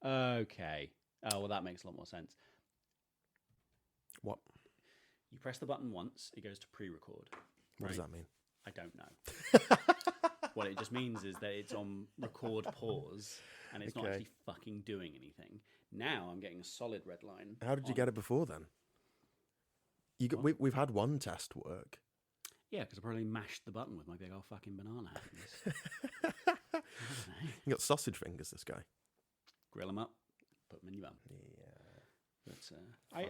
Okay. Oh, well, that makes a lot more sense. What? You press the button once, it goes to pre-record. What does that mean? I don't know. What it just means is that it's on record pause, and it's not Okay. actually fucking doing anything. Now I'm getting a solid red line. How did you get it before then? We've had one test work. Yeah, because I probably mashed the button with my big old fucking banana hands. You got sausage fingers, this guy. Grill them up, put them in your bum. Yeah. But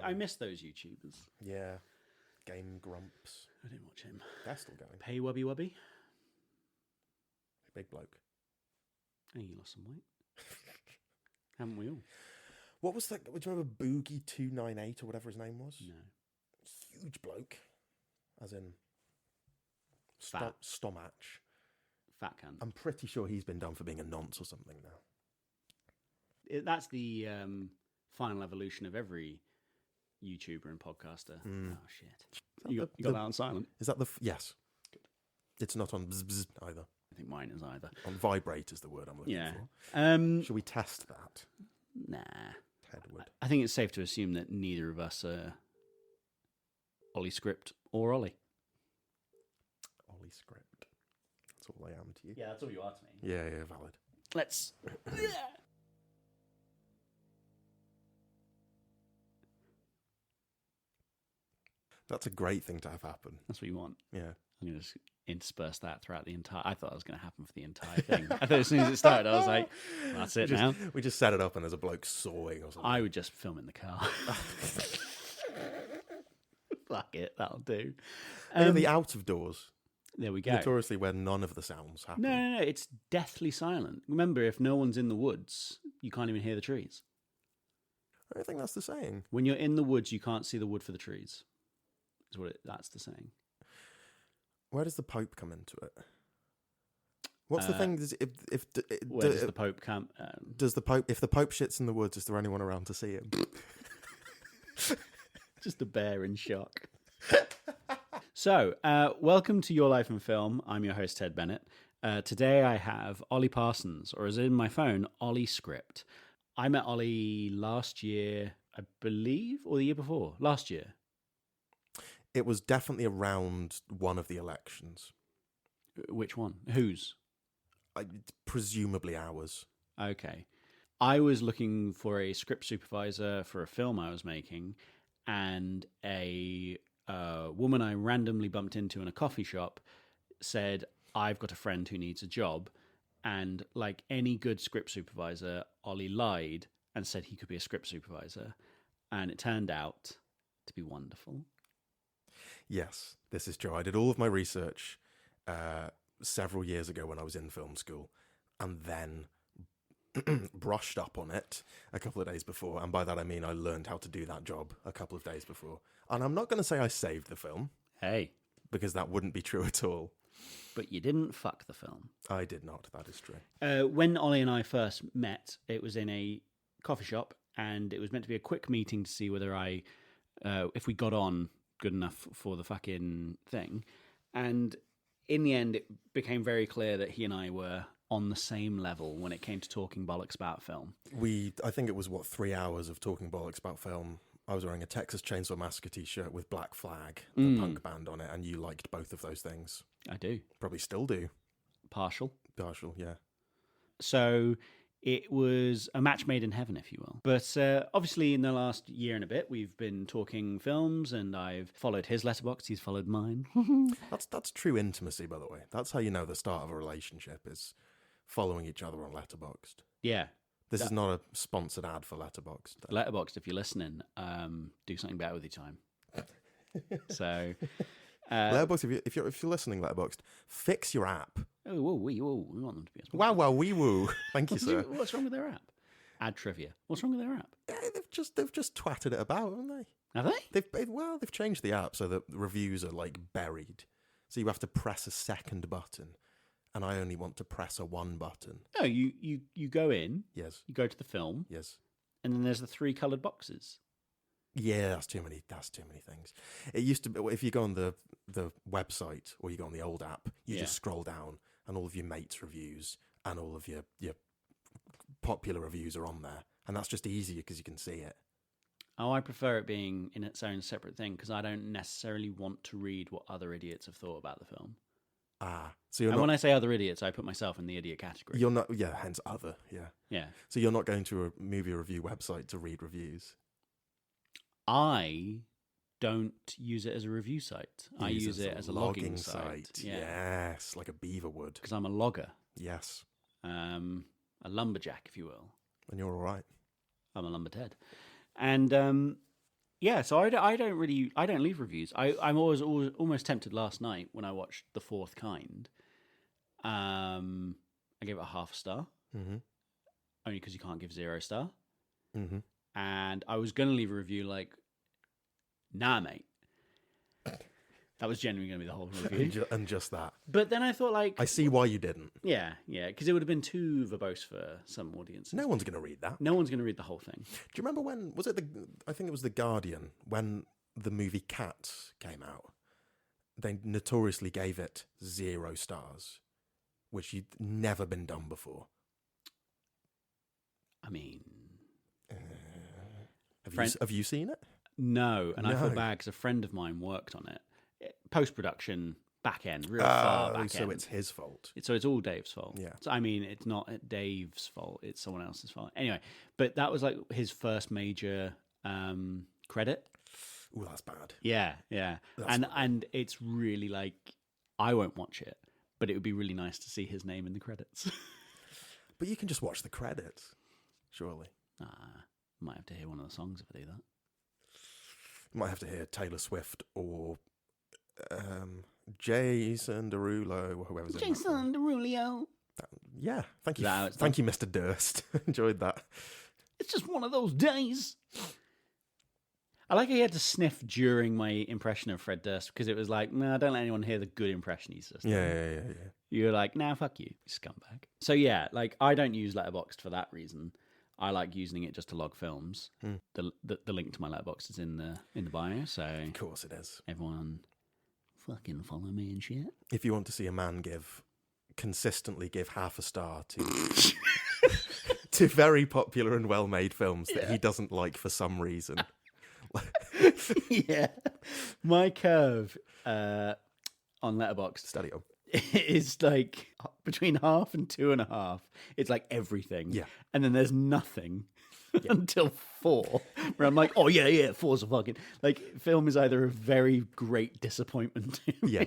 I miss those YouTubers. Yeah. Game Grumps. I didn't watch him. They're still going. Pay Wubby Wubby. Big bloke. Hey, you lost some weight. Haven't we all? What was that? Do you remember Boogie 298 or whatever his name was? No. Huge bloke. As in Fat. Stomach. Fat cunt. I'm pretty sure he's been done for being a nonce or something now. That's the final evolution of every YouTuber and podcaster. Oh, shit. You got that on silent? Is that the... Yes. Good. It's not on bzz either. I think mine is either. On vibrate is the word I'm looking for. Shall we test that? Nah. Tedward. I think it's safe to assume that neither of us are Ollie Script or Ollie. Ollie Script. That's all I am to you. Yeah, that's all you are to me. Yeah, valid. Let's... That's a great thing to have happen. That's what you want. Yeah. I'm going to just intersperse that throughout the entire... I thought that was going to happen for the entire thing. I thought as soon as it started, I was like, well, that's it now. We just set it up and there's a bloke sawing or something. I would just film in the car. Fuck it, that'll do. The out of doors. There we go. Notoriously where none of the sounds happen. No, it's deathly silent. Remember, if no one's in the woods, you can't even hear the trees. I don't think that's the saying. When you're in the woods, you can't see the wood for the trees. That's the saying. Where does the Pope come into it? What's the thing? Where does the Pope come? Does the Pope? If the Pope shits in the woods, is there anyone around to see him? Just a bear in shock. So, welcome to Your Life in Film. I'm your host, Ted Bennett. Today I have Ollie Parsons, or as in my phone, Ollie Script. I met Ollie last year, I believe, or the year before. Last year. It was definitely around one of the elections. Which one? Whose? Presumably ours. Okay. I was looking for a script supervisor for a film I was making, and a woman I randomly bumped into in a coffee shop said, I've got a friend who needs a job. And like any good script supervisor, Ollie lied and said he could be a script supervisor. And it turned out to be wonderful. Yes, this is true. I did all of my research several years ago when I was in film school, and then brushed up on it a couple of days before. And by that I mean I learned how to do that job a couple of days before. And I'm not going to say I saved the film. Hey. Because that wouldn't be true at all. But you didn't fuck the film. I did not, that is true. When Ollie and I first met, it was in a coffee shop, and it was meant to be a quick meeting to see whether if we got on good enough for the fucking thing. And in the end, it became very clear that he and I were on the same level when it came to talking bollocks about film. I think it was, 3 hours of talking bollocks about film. I was wearing a Texas Chainsaw Massacre t-shirt with Black Flag, the punk band on it, and you liked both of those things. I do. Probably still do. Partial, yeah. So it was a match made in heaven, if you will. But obviously in the last year and a bit, we've been talking films, and I've followed his letterbox, he's followed mine. That's true intimacy, by the way. That's how you know the start of a relationship is following each other on Letterboxd. Yeah. This is not a sponsored ad for Letterboxd. Letterboxd, if you're listening, do something better with your time. So... Letterboxd, if you're listening, Letterboxd, fix your app. Oh, whoa, we want them to be a sponsor. Wow, wee woo. Thank you, sir. What's wrong with their app? Ad trivia. What's wrong with their app? Yeah, they've just twatted it about, haven't they? Have they? They've changed the app so that reviews are like buried. So you have to press a second button, and I only want to press a one button. No, you go in. Yes. You go to the film. Yes. And then there's the 3 coloured boxes. Yeah, that's too many things. It used to be, if you go on the website or you go on the old app, you just scroll down and all of your mates' reviews and all of your popular reviews are on there. and that's just easier because you can see it. Oh, I prefer it being in its own separate thing because I don't necessarily want to read what other idiots have thought about the film. So you're And not. when I say other idiots, I put myself in the idiot category. You're not. Yeah, hence other. Yeah. Yeah. So you're not going to a movie review website to read reviews. I don't use it as a review site. I use it as a logging site. Yeah. Yes, like a beaver would. Because I'm a logger. Yes. A lumberjack, if you will. And you're all right. I'm a lumber Ted. And yeah, so I don't leave reviews. I'm always almost tempted last night when I watched The Fourth Kind. I gave it a half star. Mm-hmm. Only because you can't give 0 star. Mm-hmm. And I was going to leave a review like, nah, mate. That was genuinely going to be the whole review. And just that. But then I thought, like... I see why you didn't. Yeah, because it would have been too verbose for some audiences. No one's going to read that. No one's going to read the whole thing. Do you remember when... Was it I think it was The Guardian, when the movie Cats came out. They notoriously gave it 0 stars, which had never been done before. I mean... Have you seen it? No, and I feel bad because a friend of mine worked on it. Post-production, back end, real far back end. So it's his fault. So it's all Dave's fault. Yeah. So, I mean, it's not Dave's fault. It's someone else's fault. Anyway, but that was like his first major credit. Ooh, that's bad. Yeah. And it's really like, I won't watch it, but it would be really nice to see his name in the credits. But you can just watch the credits, surely. Might have to hear one of the songs if I do that. You might have to hear Taylor Swift or Jason Derulo or whoever's in that. Jason Derulo. Yeah, thank you. Thank you, Mr. Durst. Enjoyed that. It's just one of those days. I like how he had to sniff during my impression of Fred Durst because it was like, no, don't let anyone hear the good impression he's just Yeah. You're like, nah, fuck you scumbag. So yeah, like I don't use Letterboxd for that reason. I like using it just to log films. The link to my Letterboxd is in the bio, so of course it is. Everyone fucking follow me and shit. If you want to see a man consistently give half a star to to very popular and well-made films that he doesn't like for some reason. Yeah. My curve on Letterboxd Steady on. is like between 1/2 and 2.5. It's like everything. Yeah. And then there's nothing until 4, where I'm like, oh, yeah, 4's a fucking... Like, film is either a very great disappointment to me,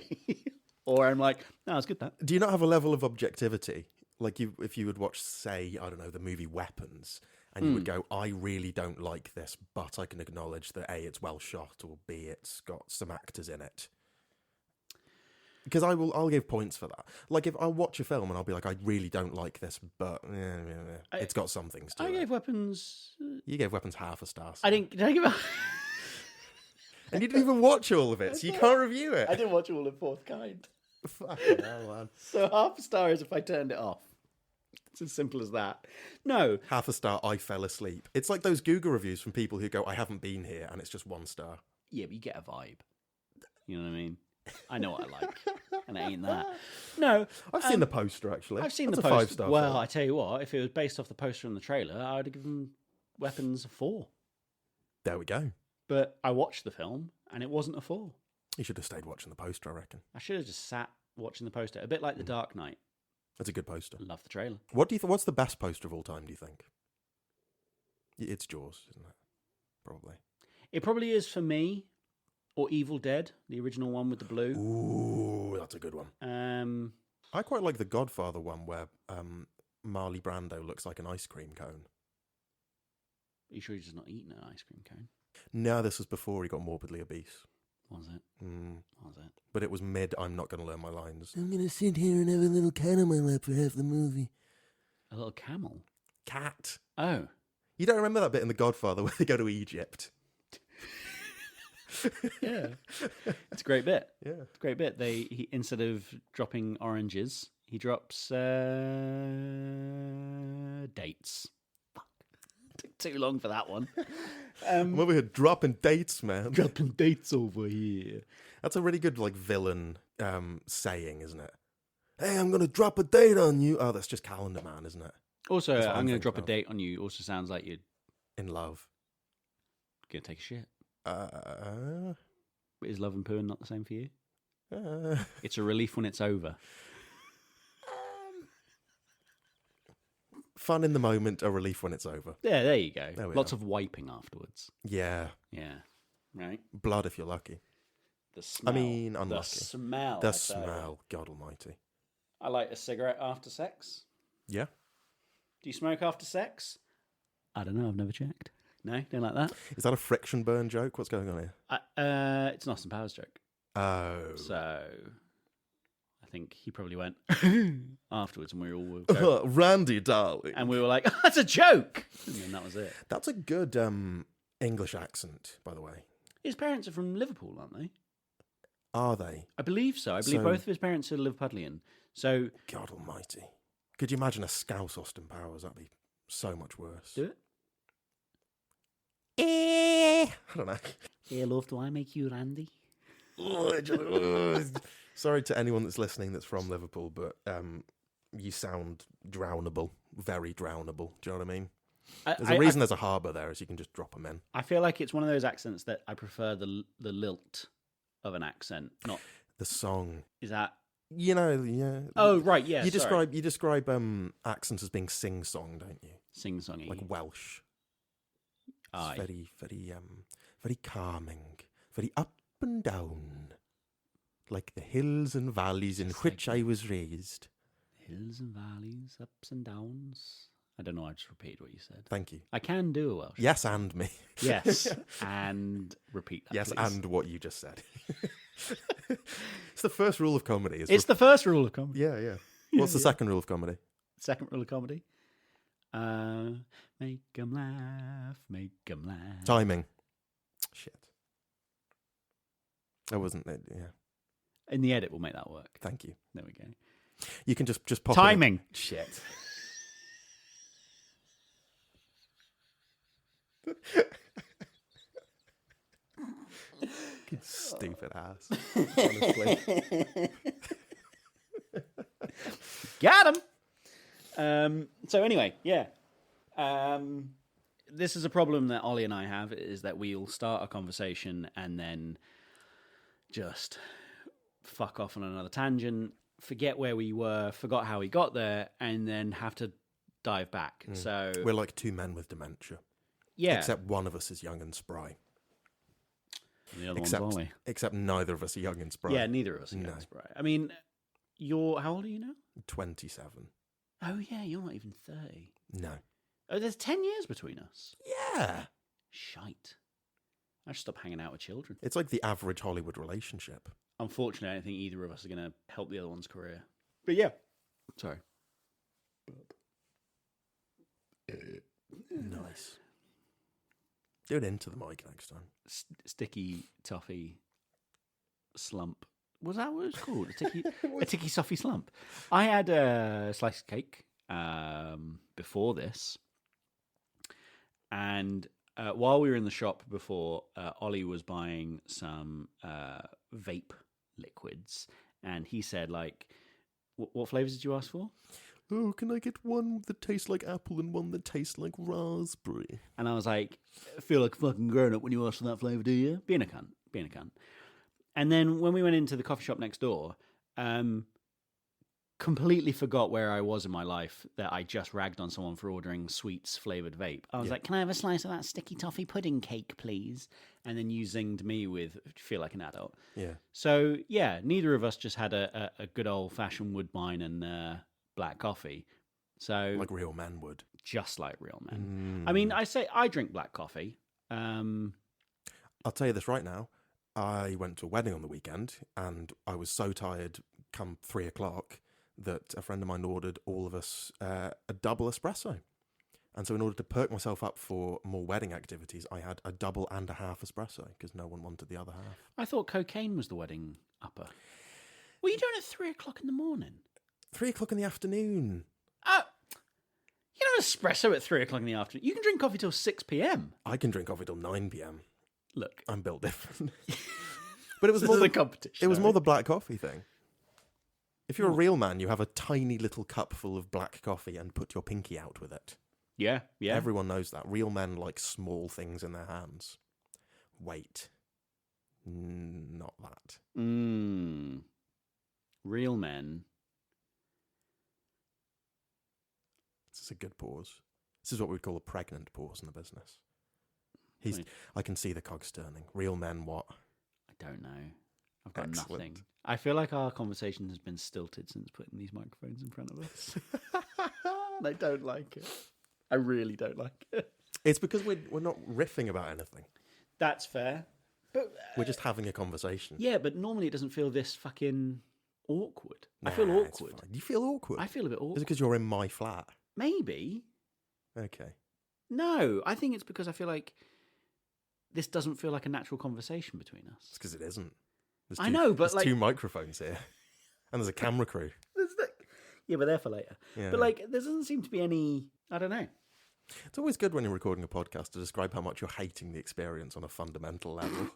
or I'm like, no, it's good, that. Do you not have a level of objectivity? Like, if you would watch, say, I don't know, the movie Weapons, and you would go, I really don't like this, but I can acknowledge that A, it's well shot, or B, it's got some actors in it. Because I'll give points for that. Like, if I watch a film and I'll be like, I really don't like this, but it's got some things to it. I gave Weapons... You gave Weapons half a star. So. I didn't... Did I give... And you didn't even watch all of it, so you can't review it. I didn't watch all of Fourth Kind. Fucking hell, man. So half a star is if I turned it off. It's as simple as that. No. Half a star, I fell asleep. It's like those Google reviews from people who go, I haven't been here, and it's just 1 star. Yeah, but you get a vibe. You know what I mean? I know what I like, and it ain't that. No. I've seen the poster, actually. I've seen That's the a poster. 5-star Well, film. I tell you what, if it was based off the poster and the trailer, I would have given Weapons a 4. There we go. But I watched the film, and it wasn't a 4. You should have stayed watching the poster, I reckon. I should have just sat watching the poster. A bit like The Dark Knight. That's a good poster. Love the trailer. What do you what's the best poster of all time, do you think? It's Jaws, isn't it? Probably. It probably is for me, or Evil Dead, the original one with the blue. Ooh, that's a good one. I quite like the Godfather one where Marley Brando looks like an ice cream cone. Are you sure he's just not eating an ice cream cone? No, this was before he got morbidly obese. Was it? Was it? But it was mid, I'm not going to learn my lines. I'm going to sit here and have a little cat on my lap for half the movie. A little camel? Cat. Oh. You don't remember that bit in The Godfather where they go to Egypt? Yeah. It's a great bit. Yeah. It's a great bit. He instead of dropping oranges, he drops dates. Fuck. Took too long for that one. I'm over here dropping dates, man. Dropping dates over here. That's a really good villain saying, isn't it? Hey, I'm going to drop a date on you. Oh, that's just Calendar Man, isn't it? Also, That's what I'm I'm going to thinking drop a of. date on you. Also sounds like you're In love. Gonna take a shit. Uh, But is love and pooing not the same for you? uh, It's a relief when it's over. Fun in the moment, a relief when it's over. Yeah, there you go. There we Lots are. of wiping afterwards. Yeah. Yeah. Right? Blood if you're lucky. The smell. I mean, The unlucky. smell. The I tell you. smell. God almighty. I light a cigarette after sex. Yeah. Do you smoke after sex? I don't know. I've never checked. No, don't like that. Is that a friction burn joke? What's going on here? It's an Austin Powers joke. Oh. So I think he probably went afterwards, and we all were go, Randy, darling. and we were like, "That's a joke," and then that was it. That's a good English accent, by the way. His parents are from Liverpool, aren't they? Are they? I believe so. I believe So- both of his parents are Liverpudlian. So God almighty. Could you imagine a Scouse Austin Powers? That'd be so much worse. do it. I don't know. Hey, love, do I make you Randy? Sorry to anyone that's listening that's from Liverpool, but you sound drownable. Very drownable. Do you know what I mean? There's a reason there's a harbour there, is you can just drop them in. I feel like it's one of those accents that I prefer the lilt of an accent. Not The song. is that? You know, yeah. Oh right, yeah. You sorry. describe accents as being sing-song, don't you? Sing-songy. Like Welsh. Aye. It's very calming, very up and down, like the hills and valleys in Just which like I was raised. Hills and valleys, ups and downs. I don't know. I just repeated what you said. Thank you. I can do a Welsh. Yes, and me. Yes, and repeat that. Yes, please. and what you just said. It's the first rule of comedy. It's the first rule of comedy. Yeah, yeah. What's the second rule of comedy? Second rule of comedy. Make 'em laugh, make 'em laugh. Timing. Shit. That wasn't it. Yeah. In the edit, we'll make that work. Thank you. There we go. You can just pop Timing. Shit. You stupid ass. Honestly. Got him. So anyway, yeah. This is a problem that Ollie and I have, is that we'll start a conversation and then just fuck off on another tangent, forget where we were, forgot how we got there, and then have to dive back. So We're like two men with dementia. yeah, Except one of us is young and spry. and the other Except, one's Ollie. except neither of us are young and spry. Yeah, neither of us are No. young, right? I mean, you're how old are you now? 27. Oh yeah, you're not even 30. No. Oh, there's 10 years between us. Yeah. Shite. I should stop hanging out with children. It's like the average Hollywood relationship. Unfortunately, I don't think either of us are going to help the other one's career. But yeah. Sorry. Nice. Do it into the mic next time. Sticky toffee slump. Was that what it was called? A ticky toffee slump. I had a slice of cake before this. And while we were in the shop before, Ollie was buying some vape liquids. And he said, like, what flavors did you ask for? Oh, can I get one that tastes like apple and one that tastes like raspberry? And I was like, I feel like a fucking grown up when you ask for that flavour, do you? Being a cunt. And then when we went into the coffee shop next door, completely forgot where I was in my life, that I just ragged on someone for ordering sweets flavoured vape. I was like, can I have a slice of that sticky toffee pudding cake, please? And then you zinged me with feel like an adult. Yeah. So, yeah, neither of us just had a good old-fashioned Woodbine and black coffee. So Like real men would. just like real men. I mean, I drink black coffee. I'll tell you this right now. I went to a wedding on the weekend and I was so tired come 3 o'clock that a friend of mine ordered all of us a double espresso. And so in order to perk myself up for more wedding activities, I had a double and a half espresso because no one wanted the other half. I thought cocaine was the wedding upper. What are you doing at 3 o'clock in the morning? 3 o'clock in the afternoon. You know, espresso at 3 o'clock in the afternoon. You can drink coffee till 6 p.m. I can drink coffee till 9 p.m. Look, I'm built different. But it was this more is the the competition. It was more the black coffee thing. If you're a real man, you have a tiny little cup full of black coffee and put your pinky out with it. Yeah, yeah. Everyone knows that. Real men like small things in their hands. Wait. Not that. Real men. This is a good pause. This is what we'd call a pregnant pause in the business. Right. I can see the cogs turning. Real men what? I don't know. I've got Excellent. nothing. I feel like our conversation has been stilted since putting these microphones in front of us. I don't like it. I really don't like it. It's because we're not riffing about anything. That's fair. But We're just having a conversation. yeah, but normally it doesn't feel this fucking awkward. I Nah, feel it's awkward. fine. You feel awkward? I feel a bit Is it awkward. because you're in my flat? Maybe. Okay. No, I think it's because I feel like this doesn't feel like a natural conversation between us. It's because it isn't. I know, but there's two microphones here. And there's a camera crew. Yeah, but they're for later. Yeah. But like, there doesn't seem to be any. I don't know. It's always good when you're recording a podcast to describe how much you're hating the experience on a fundamental level.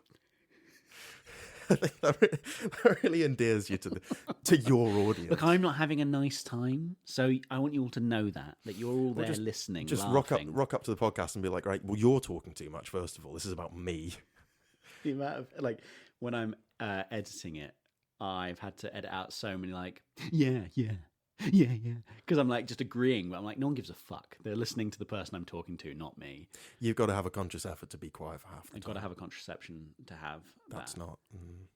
I think that really endears you to your audience. Look, I'm not having a nice time, so I want you all to know that you're all there listening. Just laughing. rock up to the podcast and be like, right, well, you're talking too much. First of all, this is about me. The amount of when I'm editing it, I've had to edit out so many yeah, because I'm just agreeing, but I'm like, no one gives a fuck. They're listening to the person I'm talking to, not me. You've got to have a conscious effort to be quiet for half the time. I've got to have a contraception to have. That's not.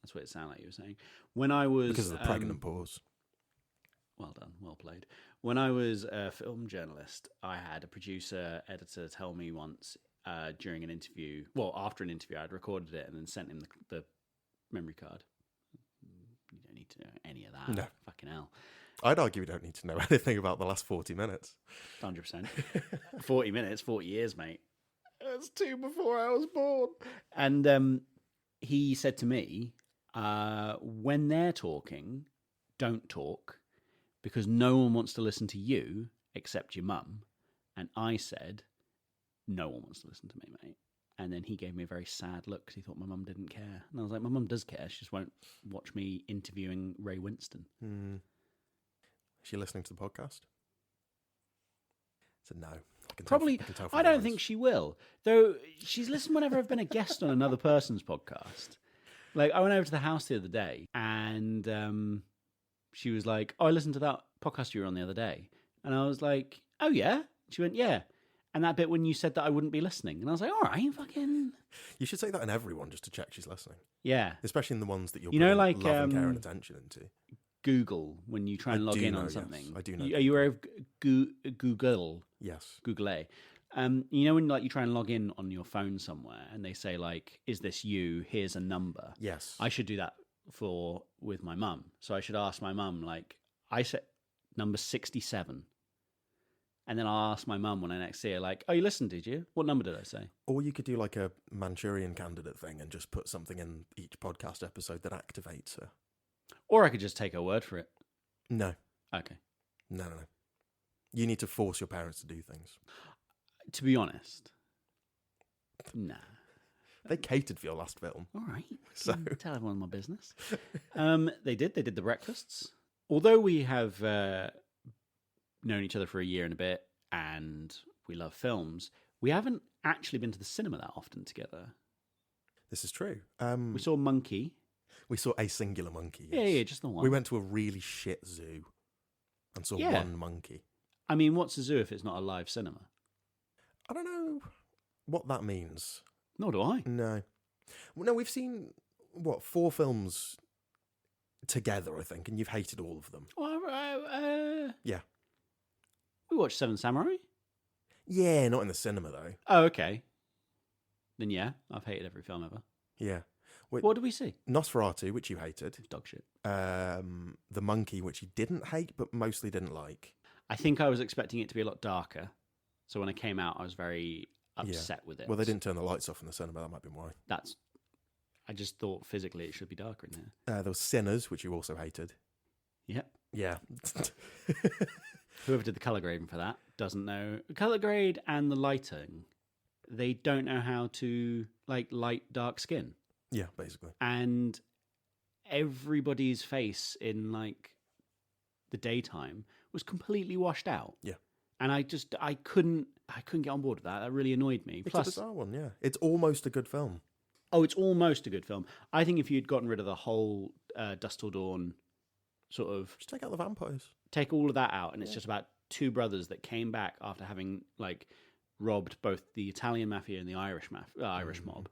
That's what it sounded like you were saying. When I was Because of the pregnant pause. Well done, well played. When I was a film journalist, I had a producer editor tell me once during an interview. Well, after an interview, I'd recorded it and then sent him the memory card. You don't need to know any of that. No. Fucking hell. I'd argue we don't need to know anything about the last 40 minutes. 100%. 40 minutes, 40 years, mate. That's 2 before I was born. And he said to me, when they're talking, don't talk because no one wants to listen to you except your mum. And I said, no one wants to listen to me, mate. And then he gave me a very sad look because he thought my mum didn't care. And I was like, my mum does care. She just won't watch me interviewing Ray Winston. Is she listening to the podcast? So no. Probably, I don't think she will. Though she's listened whenever I've been a guest on another person's podcast. Like, I went over to the house the other day and she was like, oh, I listened to that podcast you were on the other day. And I was like, oh, yeah? She went, yeah. And that bit when you said that I wouldn't be listening. And I was like, all right, fucking... You should say that in everyone just to check she's listening. Yeah. Especially in the ones that you're putting love and care and attention into. Google, when you try and log in on something. Yes, I do know. Are you aware of Google? Yes. Google A. You know when you try and log in on your phone somewhere and they say is this you? Here's a number. Yes. I should do that with my mum. So I should ask my mum, I said number 67. And then I'll ask my mum when I next see her, oh, you listened, did you? What number did I say? Or you could do like a Manchurian Candidate thing and just put something in each podcast episode that activates her. Or I could just take her word for it. No. Okay. No. You need to force your parents to do things. To be honest, nah. They catered for your last film. All right. So tell everyone my business. They did. They did the breakfasts. Although we have known each other for a year and a bit and we love films, we haven't actually been to the cinema that often together. This is true. We saw Monkey. We saw a singular monkey. Yes. Yeah, just the one. We went to a really shit zoo and saw one monkey. I mean, what's a zoo if it's not a live cinema? I don't know what that means. Nor do I. No. Well, no, we've seen, 4 films together, I think, and you've hated all of them. Yeah. We watched Seven Samurai. Yeah, not in the cinema, though. Oh, okay. Then yeah, I've hated every film ever. Yeah. What did we see? Nosferatu, which you hated. Dog shit. The Monkey, which you didn't hate, but mostly didn't like. I think I was expecting it to be a lot darker. So when I came out, I was very upset with it. Well, they didn't turn the lights off in the cinema. That might be why. I just thought physically it should be darker in here. There was Sinners, which you also hated. Yep. Yeah. Whoever did the colour grading for that doesn't know. The colour grade and the lighting, they don't know how to light dark skin. Yeah, basically. And everybody's face in the daytime was completely washed out. Yeah. And I couldn't get on board with that. That really annoyed me. It's Plus, a bizarre one, yeah. It's almost a good film. oh, it's almost a good film. I think if you'd gotten rid of the whole Dusk Till Dawn sort of, Just take out the vampires. take all of that out, and it's just about two brothers that came back after having like robbed both the Italian mafia and the Irish mob,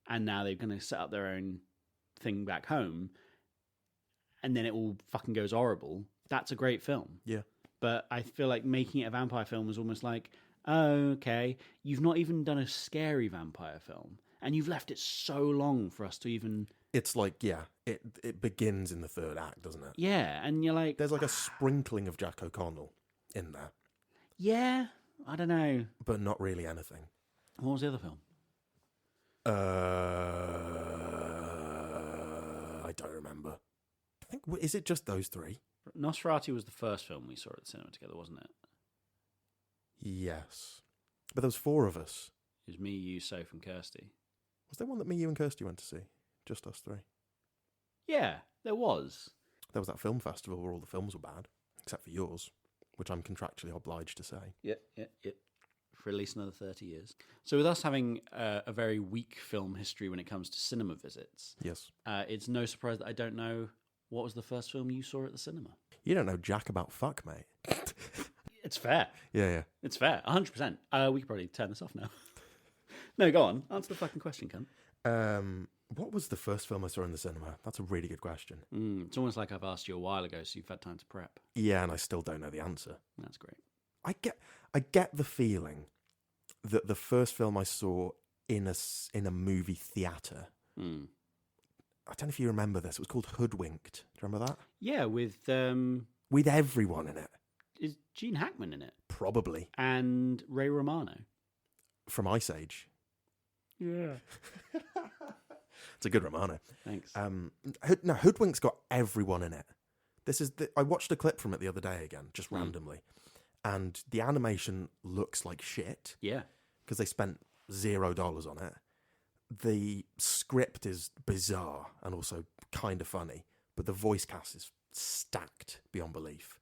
and now they're going to set up their own thing back home, and then it all fucking goes horrible. That's a great film. Yeah. But I feel like making it a vampire film was almost like, oh, okay, you've not even done a scary vampire film, and you've left it so long for us to even... It's like, yeah, it begins in the third act, doesn't it? Yeah, and you're like... There's like a sprinkling of Jack O'Connell in there, Yeah, I don't know. but not really anything. What was the other film? I don't remember. I think, is it just those three? Nosferatu was the first film we saw at the cinema together, wasn't it? Yes. But there was four of us. It was me, you, Soph, and Kirsty. Was there one that me, you, and Kirsty went to see? Just us three. Yeah, there was. There was that film festival where all the films were bad, except for yours, which I'm contractually obliged to say. Yeah. For at least another 30 years. So with us having a very weak film history when it comes to cinema visits, Yes. it's no surprise that I don't know what was the first film you saw at the cinema. You don't know jack about fuck, mate. It's fair. Yeah. It's fair. 100%. We could probably turn this off now. No, go on. Answer the fucking question, cunt. What was the first film I saw in the cinema? That's a really good question. It's almost like I've asked you a while ago, so you've had time to prep. Yeah, and I still don't know the answer. That's great. I get the feeling that the first film I saw in a movie theater. I don't know if you remember this. It was called Hoodwinked. Do you remember that? Yeah, with everyone in it. is Gene Hackman in it? Probably And Ray Romano. from Ice Age. Yeah. It's a good Romano. Thanks. No, Hoodwink's got everyone in it. I watched a clip from it the other day again, just randomly, and the animation looks like shit. Yeah. Because they spent $0 on it. The script is bizarre and also kind of funny, but the voice cast is stacked beyond belief.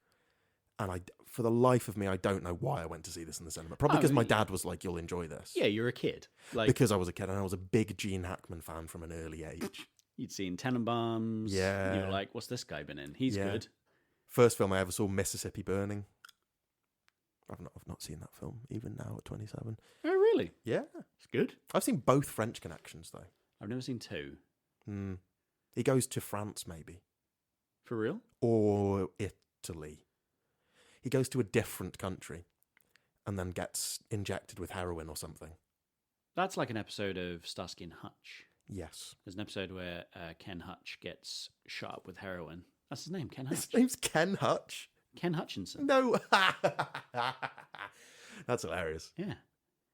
And for the life of me, I don't know why I went to see this in the cinema. Probably because my dad was like, "You'll enjoy this." Yeah, you're a kid. Like Because I was a kid and I was a big Gene Hackman fan from an early age. you'd seen Tenenbaums. Yeah. You were like, "What's this guy been in? He's Yeah. good." First film I ever saw, Mississippi Burning. I've not seen that film even now at 27. Oh, really? Yeah, It's good. I've seen both French Connections though. I've never seen two. He goes to France maybe, For real? or Italy. He goes to a different country and then gets injected with heroin or something. That's like an episode of Starsky and Hutch. Yes. There's an episode where Ken Hutch gets shot up with heroin. That's his name, Ken His Hutch. name's Ken Hutch. Ken Hutchinson. No. That's hilarious. Yeah.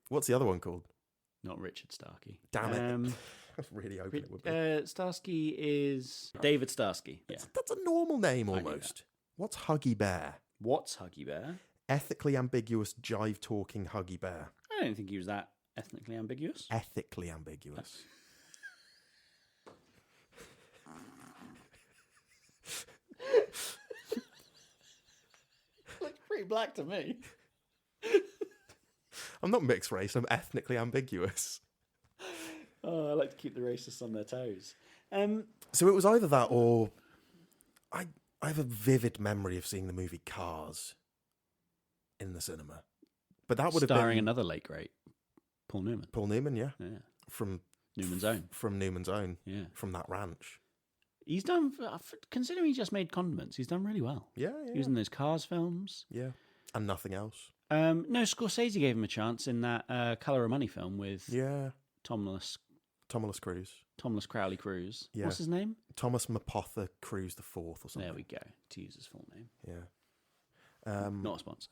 What's the other one called? Not Richard Starkey. Damn it. I was really hoping it would be. Starsky is David Starsky. Yeah. That's a normal name I knew almost. What's Huggy Bear? What's Huggy Bear? Ethically ambiguous, jive-talking Huggy Bear. I don't think he was that ethnically ambiguous. Ethically ambiguous. Looks pretty black to me. I'm not mixed race, I'm ethnically ambiguous. Oh, I like to keep the racists on their toes. So it was either that or... I have a vivid memory of seeing the movie Cars in the cinema. But that would have been... Starring another late great, Paul Newman. Paul Newman, yeah. Yeah. From Newman's Own. From Newman's Own. Yeah. From that ranch. He's done, considering he just made Condiments, he's done really well. Yeah. He was in those Cars films. Yeah. And nothing else. No, Scorsese gave him a chance in that Colour of Money film with Thomas Crowley Cruz. Yeah. What's his name? Thomas Mapotha Cruz the Fourth or something. There we go. To use his full name. Yeah. Not a sponsor.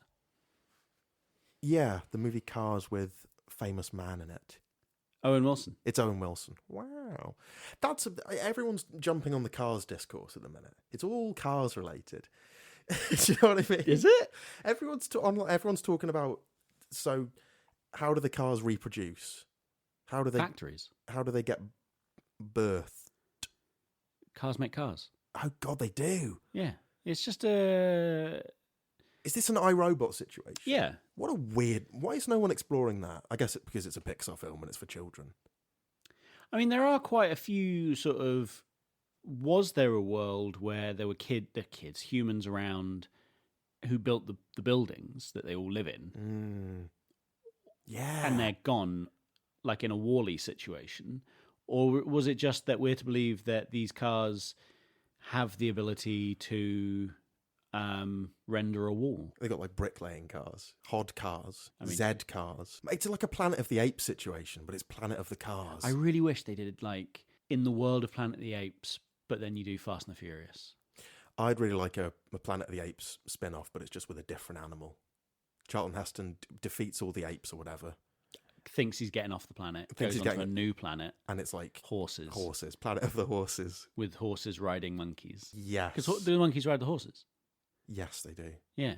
Yeah, the movie Cars with famous man in it. Owen Wilson. It's Owen Wilson. Wow. Everyone's jumping on the Cars discourse at the minute. It's all Cars related. Do you know what I mean? Is it? Everyone's talking about, so how do the cars reproduce? How do they... Factories. How do they get birthed? Cars make cars. Oh, God, they do. Yeah. It's just a Is this an iRobot situation? Yeah. What a weird... Why is no one exploring that? I guess because it's a Pixar film and it's for children. I mean, there are quite a few sort of... Was there a world where there were humans around who built the buildings that they all live in? Yeah. And they're gone, like in a Wall-E situation? Or was it just that we're to believe that these cars have the ability to render a wall? They got like bricklaying cars, Hod cars, I mean, Z cars. It's like a Planet of the Apes situation, but it's Planet of the Cars. I really wish they did it like in the world of Planet of the Apes, but then you do Fast and the Furious. I'd really like a Planet of the Apes spin-off, but it's just with a different animal. Charlton Heston defeats all the apes or whatever. Thinks he's getting off the planet, Thinks goes he's on to getting a new planet. And it's like... Horses. Planet of the Horses. With horses riding monkeys. Yes. Because do the monkeys ride the horses? Yes, they do. Yeah.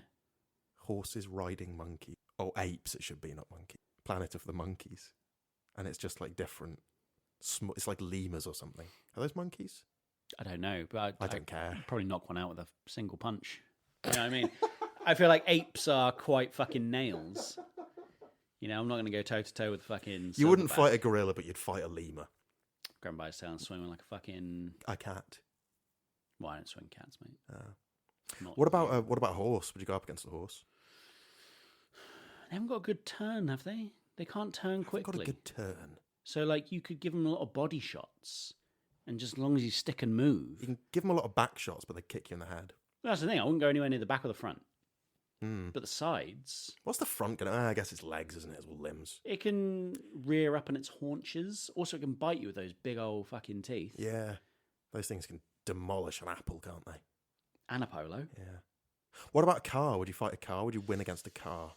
Horses riding monkeys. Oh, apes it should be, not monkey. Planet of the Monkeys. And it's just like different... It's like lemurs or something. Are those monkeys? I don't know, but I don't care. I'd probably knock one out with a single punch. You know what I mean? I feel like apes are quite fucking nails. You know, I'm not going to go toe-to-toe with fucking... You wouldn't silverback. fight a gorilla, but you'd fight a lemur. Grab by his tail and swing like a fucking... A cat. Well, I don't swing cats, mate. Not What about a horse? Would you go up against a horse? They haven't got a good turn, have they? They can't turn quickly. Got a good turn. So, like, you could give them a lot of body shots, and just as long as you stick and move... You can give them a lot of back shots, but they kick you in the head. That's the thing. I wouldn't go anywhere near the back or the front. Mm. But the sides... What's the front going to... I guess it's legs, isn't it? It's all limbs. It can rear up on its haunches. Also, it can bite you with those big old fucking teeth. Yeah. Those things can demolish an apple, can't they? And a polo. Yeah. What about a car? Would you fight a car? Would you win against a car?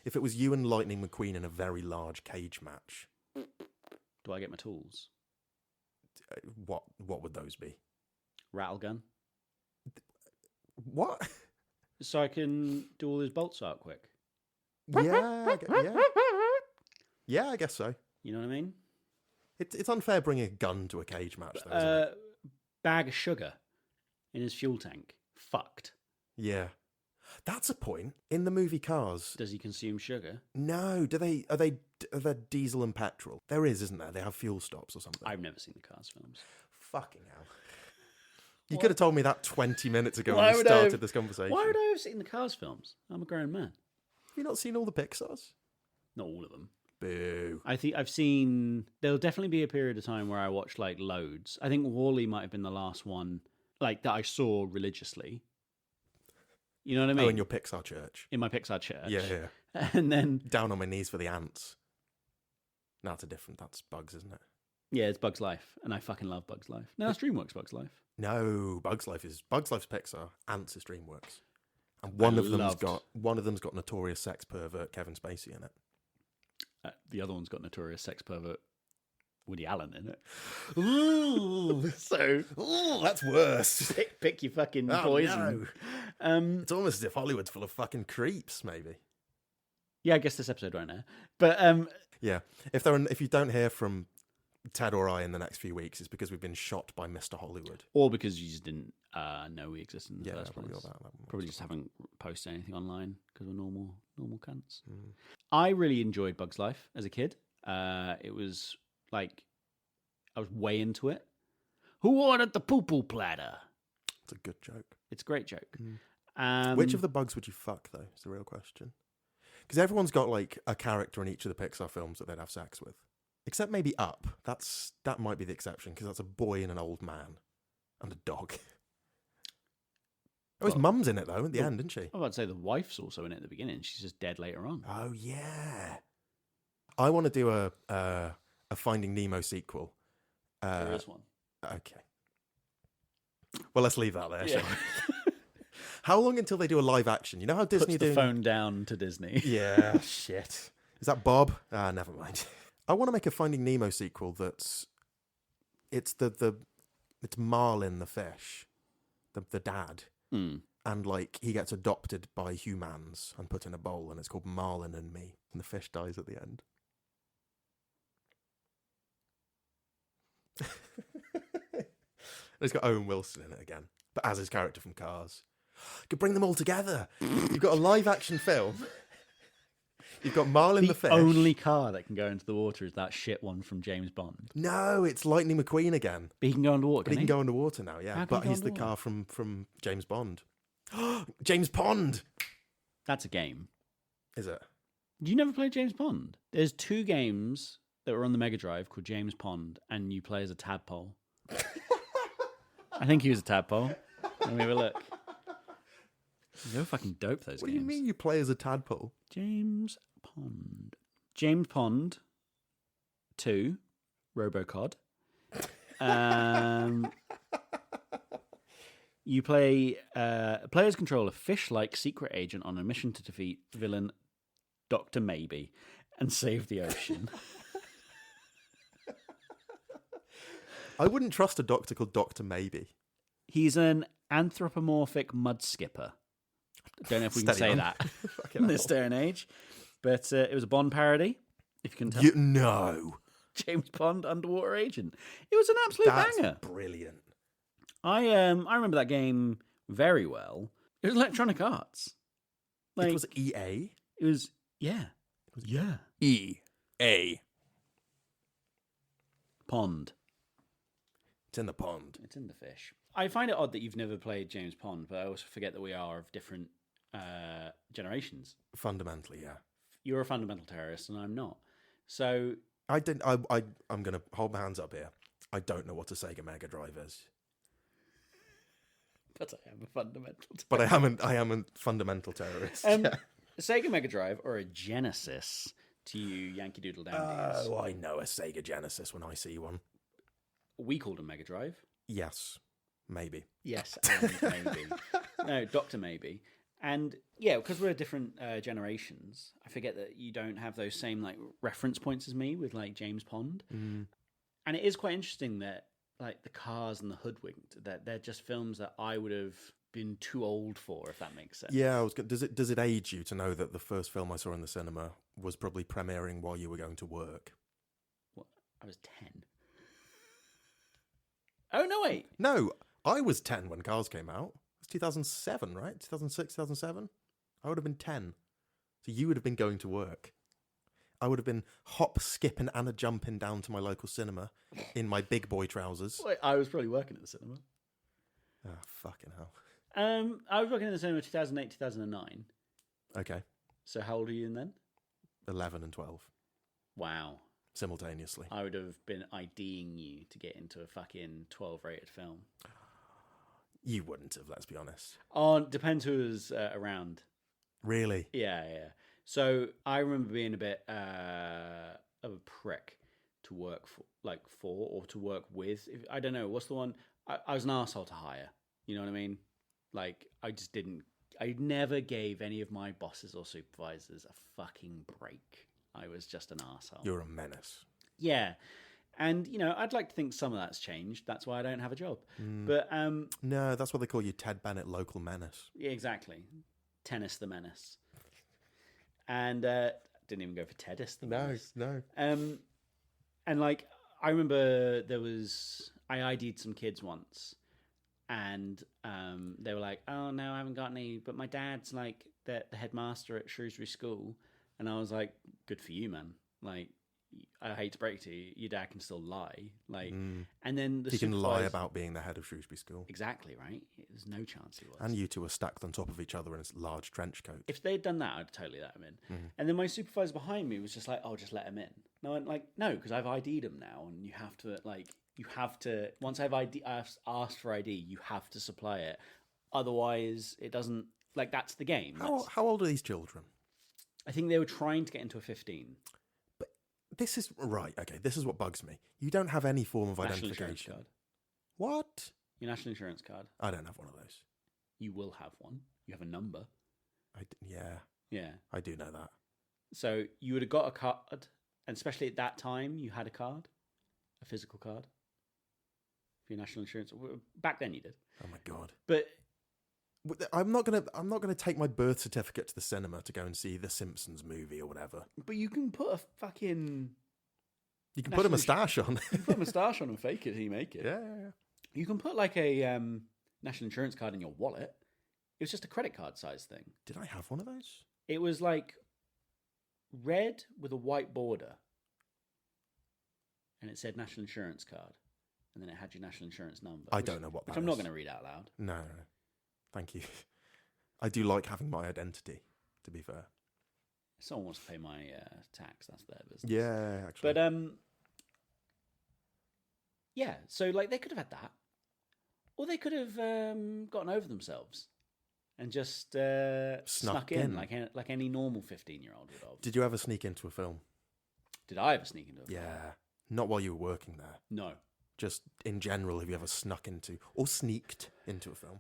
If it was you and Lightning McQueen in a very large cage match... Do I get my tools? What would those be? Rattle gun. What? So I can do all those bolts out quick. Yeah. Yeah, I guess so. You know what I mean? It's unfair bringing a gun to a cage match, though, isn't it? Bag of sugar in his fuel tank. Fucked. Yeah. That's a point. In the movie Cars... Does he consume sugar? No. Are they diesel and petrol? There is, isn't there? They have fuel stops or something. I've never seen the Cars films. Fucking hell. You could have told me that 20 minutes ago Why when we would I started have- this conversation. Why would I have seen the Cars films? I'm a grown man. Have you not seen all the Pixars? Not all of them. Boo. I think I've seen... There'll definitely be a period of time where I watch, like, loads. I think Wall-E might have been the last one, like, that I saw religiously. You know what I mean? Oh, in your Pixar church. In my Pixar church. Yeah. And then... Down on my knees for the ants. No, that's Bugs, isn't it? Yeah, it's Bug's Life. And I fucking love Bug's Life. No, that's DreamWorks Bug's Life. No, Bug's Life's Pixar. Ants is DreamWorks. And one of them's got notorious sex pervert Kevin Spacey in it. The other one's got notorious sex pervert Woody Allen in it. Ooh, So that's worse. pick your fucking Oh, poison. no. It's almost as if Hollywood's full of fucking creeps, maybe. Yeah, I guess this episode right now. But Yeah, if you don't hear from Ted or I in the next few weeks, it's because we've been shot by Mr. Hollywood. or because you just didn't know we existed in the first probably place. all that. Probably just haven't posted anything online because we're normal cunts. Mm. I really enjoyed Bug's Life as a kid. It was like I was way into it. Who ordered the poo-poo platter? It's a good joke. It's a great joke. Which of the bugs would you fuck, though, is the real question. Because everyone's got, like, a character in each of the Pixar films that they'd have sex with. Except maybe Up. That might be the exception, because that's a boy and an old man. And a dog. His mum's in it, though, at the end, isn't she? I was about to say the wife's also in it at the beginning. She's just dead later on. Oh, yeah. I want to do a Finding Nemo sequel. There is one. Okay. Well, let's leave that there, Yeah. shall we? How long until they do a live action? You know how Disney Puts the do... phone down to Disney. Yeah, shit. Is that Bob? Never mind. I want to make a Finding Nemo sequel that's... It's it's Marlin the fish, the dad. Mm. And, like, he gets adopted by humans and put in a bowl, and it's called Marlin and Me. And the fish dies at the end. It's got Owen Wilson in it again, but as his character from Cars. You could bring them all together. You've got a live action film. You've got Marlin the fish. The only car that can go into the water is that shit one from James Bond. No, it's Lightning McQueen again. But he can go underwater, But he can go underwater now, yeah. How can But he go he's the underwater? car from James Bond. James Pond! That's a game. Is it? You never played James Pond? There's 2 games that were on the Mega Drive called James Pond, and you play as a tadpole. I think he was a tadpole. Let me have a look. They were fucking dope, those What games. do you mean you play as a tadpole? James Pond. James Pond 2, Robocod. You play players control a fish-like secret agent on a mission to defeat villain Dr. Maybe and save the ocean. I wouldn't trust a doctor called Dr. Maybe. He's an anthropomorphic mud skipper. Don't know if we can Steady say on. that Fucking in this hell. day and age. But it was a Bond parody, if you can tell. No. James Bond underwater agent. It was an absolute That's banger. brilliant. I remember that game very well. It was Electronic Arts. It was EA? It was yeah. Yeah. EA. Pond. It's in the pond. It's in the fish. I find it odd that you've never played James Pond, but I also forget that we are of different generations. Fundamentally, yeah. You're a fundamental terrorist, and I'm not. So I'm going to hold my hands up here. I don't know what a Sega Mega Drive is. but I am a fundamental terrorist. But I am a fundamental terrorist. A Sega Mega Drive or a Genesis to you Yankee Doodle Dandies. Oh, I know a Sega Genesis when I see one. We called them Mega Drive. Yes, maybe. Yes, and maybe. No, Dr. Maybe. And yeah, because we're different generations, I forget that you don't have those same like reference points as me with like James Pond. Mm. And it is quite interesting that like the Cars and the Hoodwinked, that they're just films that I would have been too old for, if that makes sense. Yeah, does it age you to know that the first film I saw in the cinema was probably premiering while you were going to work? What? I was 10. Oh, no, wait. No, I was 10 when Cars came out. It was 2007, right? 2006, 2007? I would have been 10. So you would have been going to work. I would have been hop, skipping, and a jumping down to my local cinema in my big boy trousers. Wait, I was probably working at the cinema. Oh, fucking hell. I was working in the cinema 2008, 2009. Okay, So how old are you in then? 11 and 12, Wow. simultaneously. I would have been IDing you to get into a fucking 12 rated film. You wouldn't have, let's be honest. Oh, depends who was around. Really? Yeah. So I remember being a bit of a prick to work for or to work with. I don't know. What's the one? I was an arsehole to hire. You know what I mean? Like, I just didn't. I never gave any of my bosses or supervisors a fucking break. I was just an arsehole. You're a menace. Yeah. And, you know, I'd like to think some of that's changed. That's why I don't have a job. But, No, that's what they call you, Ted Bennett, local menace. yeah, exactly. Tennis the Menace. And didn't even go for Tennis the Menace. No. And, like, I remember I ID'd some kids once. And they were like, oh, no, I haven't got any. But my dad's, like, the headmaster at Shrewsbury School. And I was like, good for you, man. Like, I hate to break it to you, your dad can still lie. Like, and then He can lie about being the head of Shrewsbury School. Exactly, right? There's no chance he was. And you two are stacked on top of each other in a large trench coat. If they'd done that, I'd totally let him in. And then my supervisor behind me was just like, "Oh, just let him in." And I went like, "No, because I've ID'd him now, and you have to once I've asked for ID, you have to supply it. Otherwise, it doesn't like that's the game." How old are these children? I think they were trying to get into a 15. This is right. Okay, this is what bugs me. You don't have any form of National insurance identification. card. What? Your national insurance card. I don't have one of those. You will have one. You have a number. Yeah. I do know that. So you would have got a card, and especially at that time, you had a card, a physical card for your national insurance. Back then, you did. Oh my god. But I'm not gonna take my birth certificate to the cinema to go and see the Simpsons movie or whatever. you can put a fucking You can put a moustache on. you can put a moustache on and fake it till you make it. Yeah. You can put like a national insurance card in your wallet. It was just a credit card size thing. Did I have one of those? It was like red with a white border. And it said national insurance card. And then it had your national insurance number. I don't know what that Which I'm not is. going to read out loud. No. Thank you. I do like having my identity, to be fair. If someone wants to pay my tax, that's their business. Yeah, actually. But, yeah, so, like, they could have had that. Or they could have gotten over themselves and just snuck in like any normal 15-year-old would have. Did you ever sneak into a film? Did I ever sneak into a film? Yeah. Not while you were working there. No. Just in general, have you ever snuck into or sneaked into a film?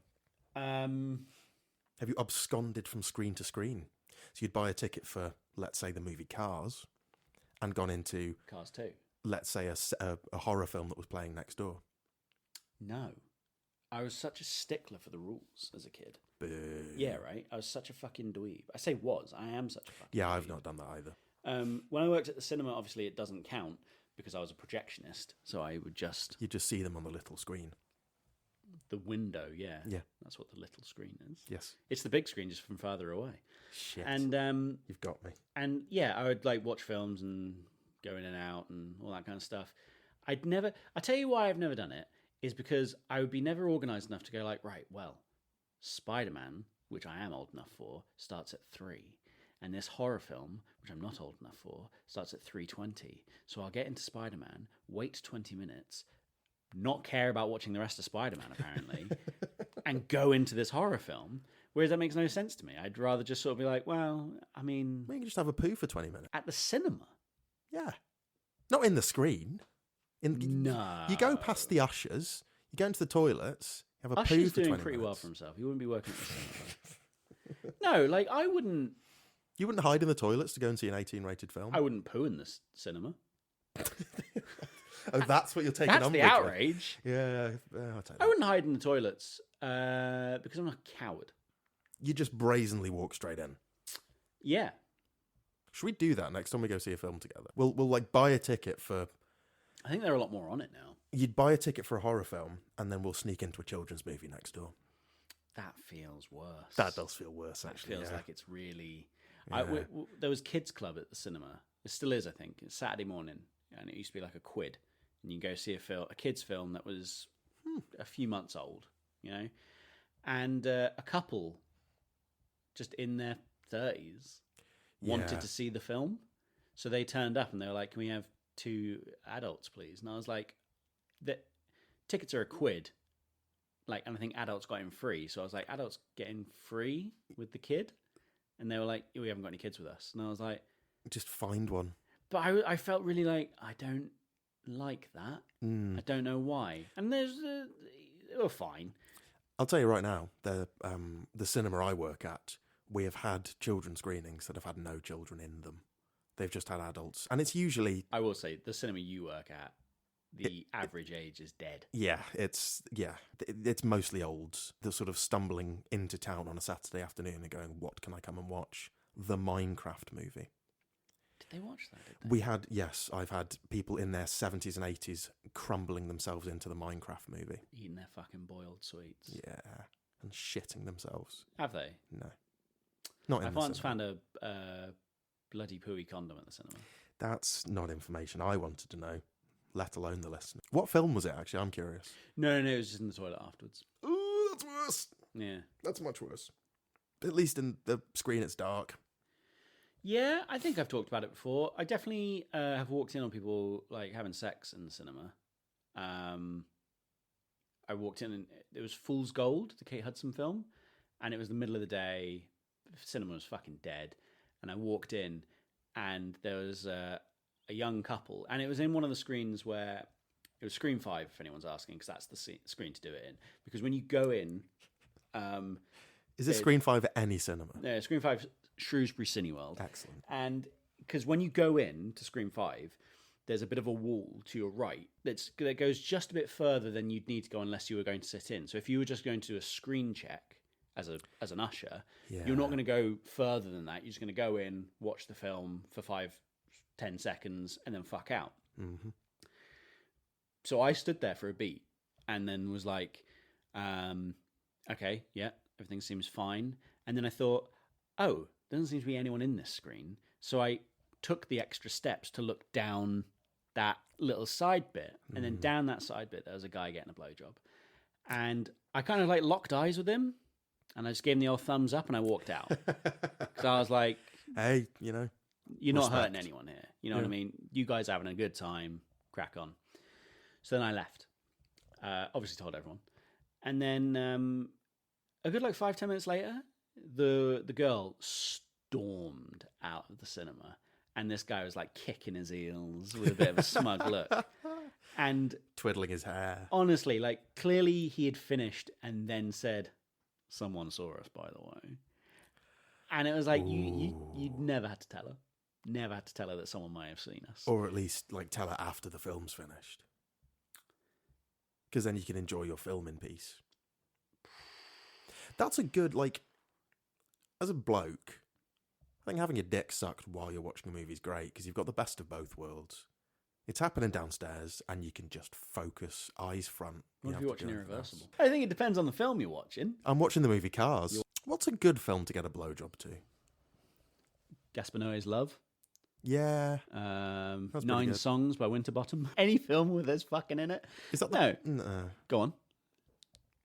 Have you absconded from screen to screen? So you'd buy a ticket for, let's say, the movie Cars and gone into... Cars 2? Let's say a horror film that was playing next door. No. I was such a stickler for the rules as a kid. Boo. Yeah, right? I was such a fucking dweeb. I say was. I am such a fucking Yeah, dweeb. I've not done that either. When I worked at the cinema, obviously it doesn't count because I was a projectionist. So I would just... You just see them on the little screen. The window, yeah. Yeah. That's what the little screen is. Yes. It's the big screen just from farther away. Shit. And you've got me. And yeah, I would like watch films and go in and out and all that kind of stuff. I tell you why I've never done it is because I would be never organised enough to go like, right, well, Spider-Man, which I am old enough for, starts at 3. And this horror film, which I'm not old enough for, starts at 3:20. So I'll get into Spider-Man, wait 20 minutes, not care about watching the rest of Spider-Man, apparently, and go into this horror film. Whereas that makes no sense to me. I'd rather just sort of be like, well, I mean... Well, you can just have a poo for 20 minutes. At the cinema? Yeah. Not in the screen. No. You go past the ushers, you go into the toilets, you have a poo Usher's for 20 doing pretty well minutes. for himself. He wouldn't be working at the cinema. No, like, I wouldn't... You wouldn't hide in the toilets to go and see an 18-rated film? I wouldn't poo in the cinema. Oh, that's what you're taking That's umbrage the with. outrage. Yeah, I'll take that. I wouldn't hide in the toilets because I'm not a coward. You just brazenly walk straight in. Yeah. Should we do that next time we go see a film together? We'll like buy a ticket for... I think there are a lot more on it now. You'd buy a ticket for a horror film and then we'll sneak into a children's movie next door. That feels worse. That does feel worse, That actually. feels yeah. like it's really... Yeah. There was Kids Club at the cinema. It still is, I think. It's Saturday morning, and it used to be like a quid. And you can go see a kids' film that was a few months old, you know? And a couple, just in their 30s, wanted to see the film. So they turned up and they were like, can we have 2 adults, please? And I was like, the tickets are a quid. Like, and I think adults got in free. So I was like, adults getting free with the kid? And they were like, we haven't got any kids with us. And I was like... Just find one. But I felt really like, I don't like that. I don't know why. And they were fine. I'll tell you right now, the cinema I work at, we have had children screenings that have had no children in them. They've just had adults. And it's usually... I will say, the cinema you work at, the average age is dead. Yeah, it's mostly olds. They're sort of stumbling into town on a Saturday afternoon and going, what can I come and watch? The Minecraft movie. Did they watch that? Did they? We had, yes, I've had people in their 70s and 80s crumbling themselves into the Minecraft movie. Eating their fucking boiled sweets. Yeah, and shitting themselves. Have they? No. Not in I've the once cinema. found a bloody pooey condom at the cinema. That's not information I wanted to know, let alone the listener. What film was it, actually? I'm curious. No, it was just in the toilet afterwards. Ooh, that's worse. Yeah. That's much worse. At least in the screen, it's dark. Yeah, I think I've talked about it before. I definitely have walked in on people like having sex in the cinema. I walked in and it was Fool's Gold, the Kate Hudson film, and it was the middle of the day. The cinema was fucking dead, and I walked in, and there was a young couple, and it was in one of the screens where it was Screen 5, if anyone's asking, because that's the screen to do it in. Because when you go in, is it Screen 5 at any cinema? no, Screen 5, Shrewsbury Cineworld. Excellent. And because when you go in to Screen 5, there's a bit of a wall to your right that goes just a bit further than you'd need to go unless you were going to sit in. So if you were just going to do a screen check as an usher, you're not going to go further than that. You're just going to go in, watch the film for 5-10 seconds, and then fuck out. Mm-hmm. So I stood there for a beat and then was like, okay, yeah, Everything seems fine. And then I thought, oh, there doesn't seem to be anyone in this screen. So I took the extra steps to look down that little side bit. And then down that side bit, there was a guy getting a blowjob. And I kind of like locked eyes with him. And I just gave him the old thumbs up and I walked out. Because I was like, hey, you know, you're respect. not hurting anyone here. You know what I mean? You guys are having a good time. Crack on. So then I left. Obviously told everyone. And then a good 5-10 minutes later, the girl stormed out of the cinema. And this guy was like kicking his heels with a bit of a smug look. And twiddling his hair. Honestly, like clearly he had finished and then said, someone saw us, by the way. And it was like, you never had to tell her. Never had to tell her that someone might have seen us. Or at least like tell her after the film's finished. Because then you can enjoy your film in peace. That's a good, like, as a bloke, I think having your dick sucked while you're watching a movie is great because you've got the best of both worlds. It's happening downstairs and you can just focus, eyes front. What if you're watching Irreversible? I think it depends on the film you're watching. I'm watching the movie Cars. What's a good film to get a blowjob to? Gaspar Noé's Love. Yeah. 9 Songs by Winterbottom. Any film with there's fucking in it. Is that No. Go on.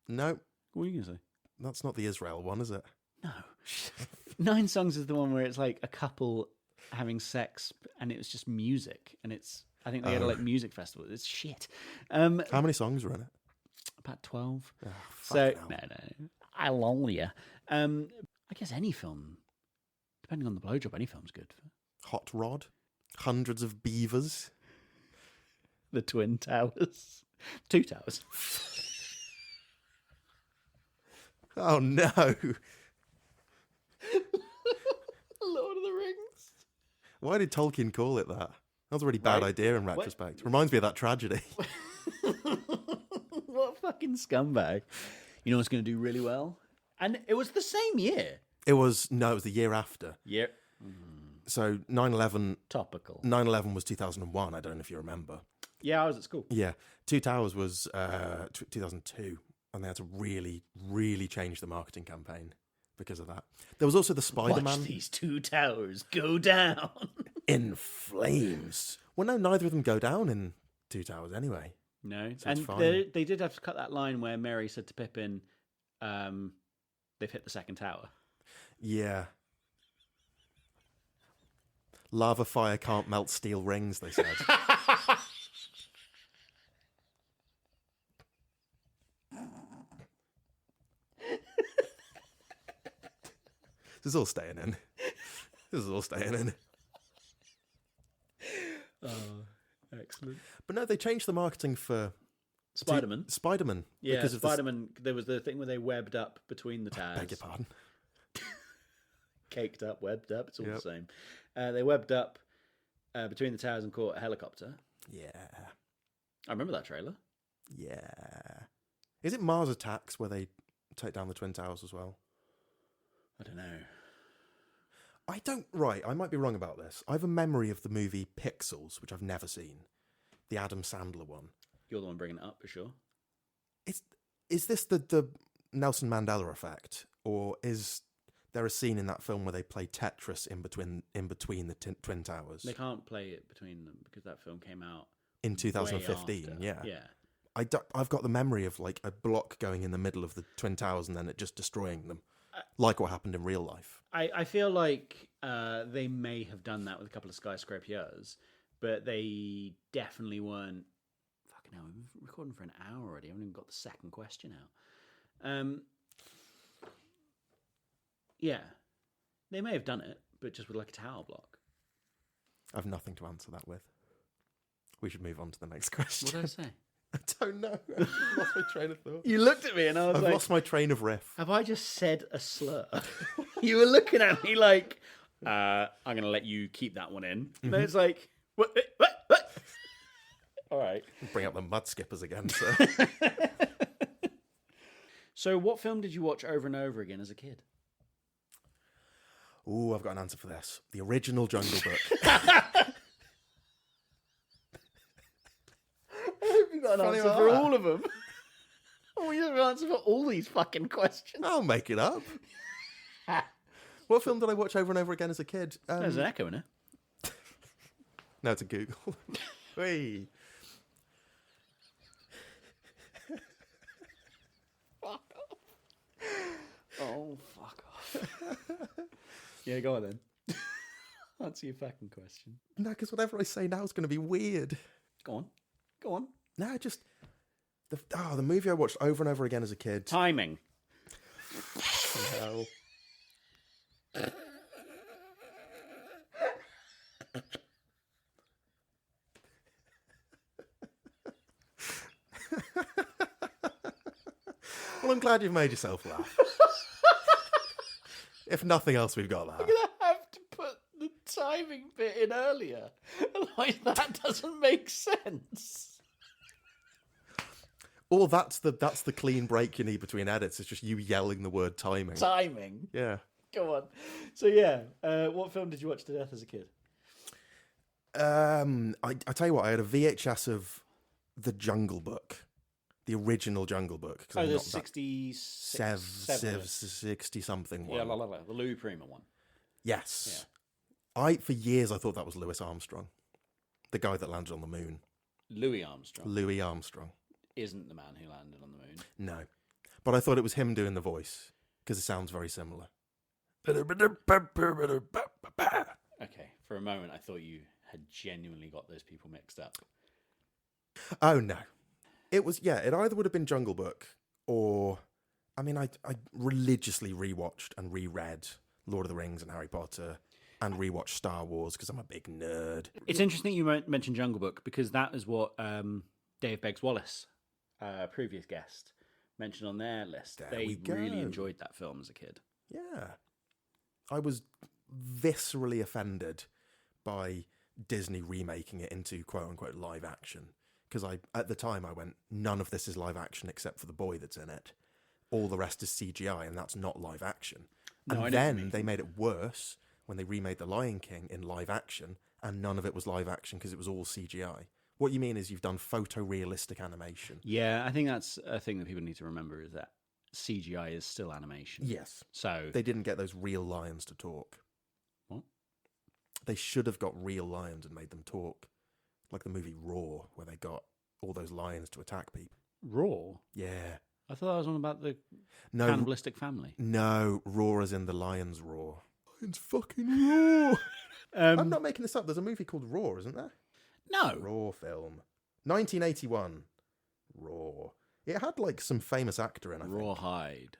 No. What are you going to say? That's not the Israel one, is it? No. 9 Songs is the one where it's like a couple having sex and it was just music. And I think they had a music festival. It's shit. How many songs were in it? About 12. Oh, so, no. I love you. I guess any film, depending on the blowjob, any film's good. Hot Rod. Hundreds of beavers. The Twin Towers. 2 towers. Oh, no. Lord of the Rings. Why did Tolkien call it that? That was a really bad idea in retrospect. Reminds me of that tragedy. What a fucking scumbag. You know what's going to do really well? And it was the same year. It was the year after. Yeah. So 9/11. Topical. 9/11 was 2001. I don't know if you remember. Yeah, I was at school. Yeah. Two Towers was 2002. And they had to really, really change the marketing campaign because of that. There was also the Spider-Man. Watch these 2 towers go down. In flames. Well, no, neither of them go down in 2 Towers anyway. No. So and it's fine. they did have to cut that line where Mary said to Pippin, they've hit the second tower. Yeah. Lava fire can't melt steel rings, they said. This is all staying in. This is all staying in. Oh, excellent. But no, they changed the marketing for Spider-Man. Spider-Man. Yeah, because of Spider-Man. There was the thing where they webbed up between the towers. Beg your pardon. Caked up, webbed up. It's all the same. They webbed up between the towers and caught a helicopter. Yeah. I remember that trailer. Yeah. Is it Mars Attacks where they take down the Twin Towers as well? I don't know. Right, I might be wrong about this. I have a memory of the movie Pixels, which I've never seen. The Adam Sandler one. You're the one bringing it up, for sure. Is this the Nelson Mandela effect? Or is there a scene in that film where they play Tetris in between the Twin Towers? They can't play it between them because that film came out in 2015, yeah. I've got the memory of like a block going in the middle of the Twin Towers and then it just destroying them. Like what happened in real life. I feel like they may have done that with a couple of skyscrapers, but they definitely weren't. Fucking hell, we've been recording for an hour already. I haven't even got the second question out. Yeah, they may have done it, but just with like a tower block. I have nothing to answer that with. We should move on to the next question. What did I say? I don't know. I've lost my train of thought. You looked at me and I was I've like... lost my train of riff. Have I just said a slur? You were looking at me like, I'm going to let you keep that one in. And then it's like, what? All right. Bring up the mud skippers again, sir. So what film did you watch over and over again as a kid? Ooh, I've got an answer for this. The original Jungle Book. I hope you got an answer for all of them. Well, me the answer for all these fucking questions. I'll make it up. What film did I watch over and over again as a kid? There's an echo in it. No, it's a Google. Whee. Fuck off. Oh, fuck off. Yeah, go on then. Answer your fucking question. No, because whatever I say now is going to be weird. Go on. Go on. No, just... the movie I watched over and over again as a kid. Timing. Hell. Well, I'm glad you've made yourself laugh. If nothing else, we've got that. I'm going to have to put the timing bit in earlier. Otherwise, that doesn't make sense. Or that's the clean break you need between edits. It's just you yelling the word timing. Timing. Yeah. Go on. So, yeah. What film did you watch to death as a kid? I tell you what, I had a VHS of The Jungle Book. The original Jungle Book. Oh, the 60 something one. Yeah, the Louis Prima one. Yes. Yeah. For years I thought that was Louis Armstrong. The guy that landed on the moon. Louis Armstrong. Louis Armstrong. Isn't the man who landed on the moon. No. But I thought it was him doing the voice, because it sounds very similar. Okay, for a moment I thought you had genuinely got those people mixed up. Oh, no. It was, it either would have been Jungle Book or, I mean, I religiously rewatched and reread Lord of the Rings and Harry Potter and rewatched Star Wars because I'm a big nerd. It's interesting you mentioned Jungle Book because that is what Dave Beggs Wallace, previous guest, mentioned on their list. They really enjoyed that film as a kid. Yeah. I was viscerally offended by Disney remaking it into quote-unquote live action. Because at the time I went, none of this is live action except for the boy that's in it. All the rest is CGI, and that's not live action. And then they made it worse when they remade The Lion King in live action, and none of it was live action because it was all CGI. What you mean is you've done photorealistic animation. Yeah, I think that's a thing that people need to remember is that CGI is still animation. Yes. So they didn't get those real lions to talk. What? They should have got real lions and made them talk. Like the movie Raw, where they got all those lions to attack people. Raw? Yeah. I thought that was on about the cannibalistic family. No, Raw as in the lions roar. Lions fucking roar. I'm not making this up. There's a movie called Raw, isn't there? No. Raw film. 1981. Raw. It had like some famous actor in it. Rawhide.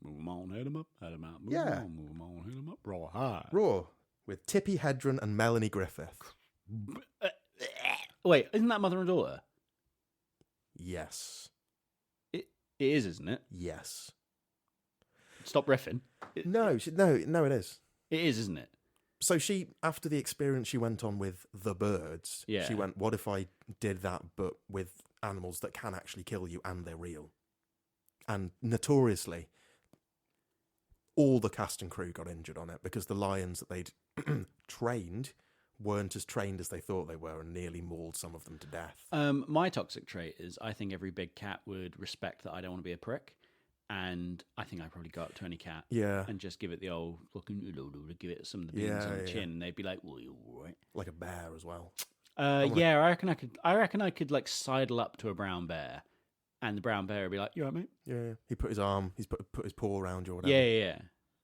Move 'em on, hit 'em up, hit 'em out. Move 'em on, move 'em on, hit 'em up. Rawhide. Raw. With Tippi Hedren and Melanie Griffith. Wait, isn't that mother and daughter? Yes. It is, isn't it? Yes. Stop riffing. No, it is. It is, isn't it? So she, after the experience she went on with the birds, she went, what if I did that but with animals that can actually kill you and they're real? And notoriously, all the cast and crew got injured on it because the lions that they'd trained weren't as trained as they thought they were and nearly mauled some of them to death. My toxic trait is I think every big cat would respect that I don't want to be a prick. And I think I'd probably go up to any cat and just give it the old looking, give it some of the beans on the chin, and they'd be like, "Well, you all right?" Like a bear as well. I reckon I could like sidle up to a brown bear, and the brown bear would be like, "You all right, mate?" Yeah. He put his arm, he's put his paw around you or whatever. Yeah.